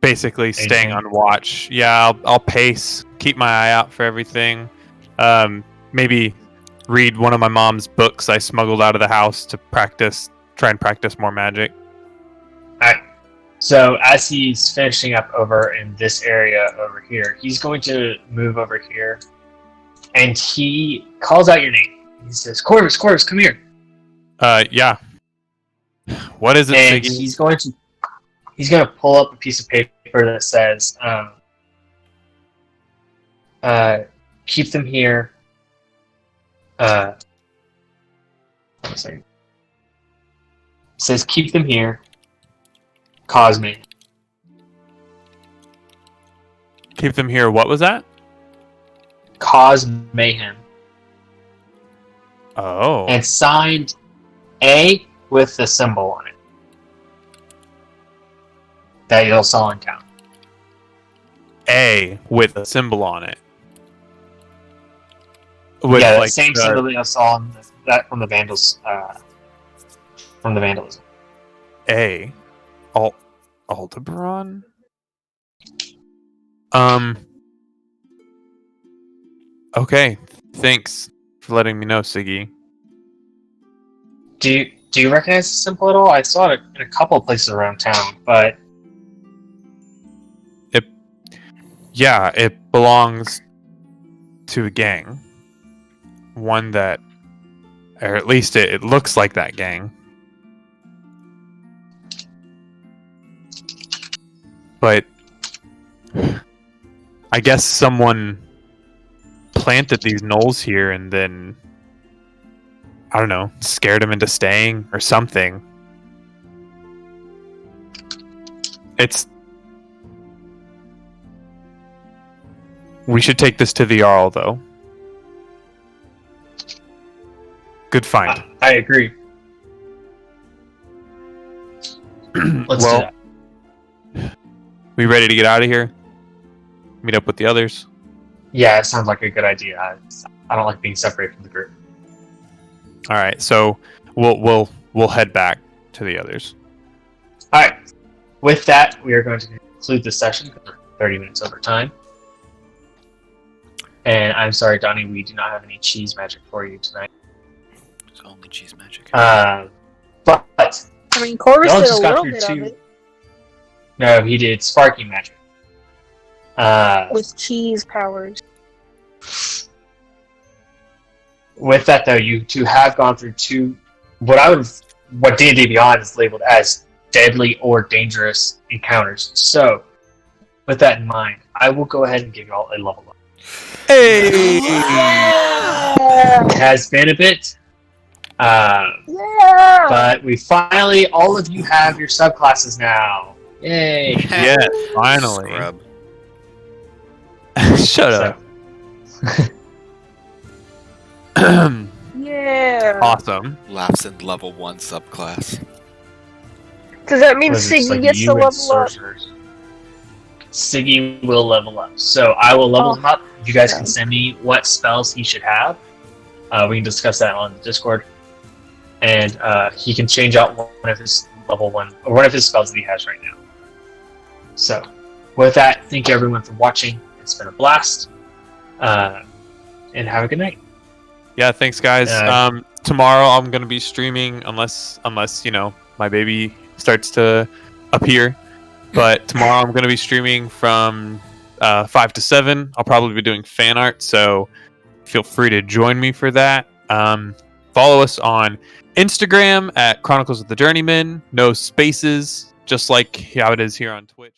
basically staying Anything? on watch. Yeah, I'll pace, keep my eye out for everything. Maybe read one of my mom's books I smuggled out of the house to try and practice more magic. Alright, so as he's finishing up over in this area over here, he's going to move over here, and he calls out your name. He says, Corvus, come here. Yeah. What is it, And Siggy? he's going to pull up a piece of paper that says, keep them here. One second. It says keep them here. Cause me. Keep them here. What was that? Cause mayhem. Oh. And signed A with the symbol on it that you'll saw in town. A with a symbol on it. With Yeah, the like same symbol that you saw on that from the Vandals. From the vandalism. A. Aldebaran? Okay. Thanks for letting me know, Siggy. Do you recognize the symbol at all? I saw it in a couple of places around town, but Yeah, it belongs to a gang. One that, or at least it looks like that gang. But I guess someone planted these gnolls here and then, I don't know, scared them into staying or something. We should take this to the Jarl, though. Good find. I agree. Let's do that. We ready to get out of here? Meet up with the others. Yeah, it sounds like a good idea. I don't like being separated from the group. All right, so we'll head back to the others. All right. With that, we are going to conclude this session. We're 30 minutes over time. And I'm sorry, Donnie, we do not have any cheese magic for you tonight. There's only cheese magic. But I mean, Corvus y'all did a just got little through bit of two. it No, he did sparking magic. with cheese powers. With that, though, you two have gone through two. What D&D Beyond is labeled as deadly or dangerous encounters. So, with that in mind, I will go ahead and give you all a level up. Hey! It has been a bit, Yeah! but we finally, all of you have your subclasses now. Yay! Yes, finally. Scrub. Shut up. Yeah! Awesome. Laughs in level 1 subclass. Does that mean What is it, just Siggy like gets you to and level up? sorcerers? Siggy will level up. So I will level him up. You guys can send me what spells he should have. We can discuss that on the Discord. And he can change out one of his level 1, or one of his spells that he has right now. So, with that, thank you everyone for watching. It's been a blast. And have a good night. Yeah, thanks guys. Tomorrow I'm gonna be streaming unless my baby starts to appear. But tomorrow I'm gonna be streaming from 5 to 7. I'll probably be doing fan art, so feel free to join me for that. Follow us on Instagram at Chronicles of the Journeymen. No spaces, just like how it is here on Twitch.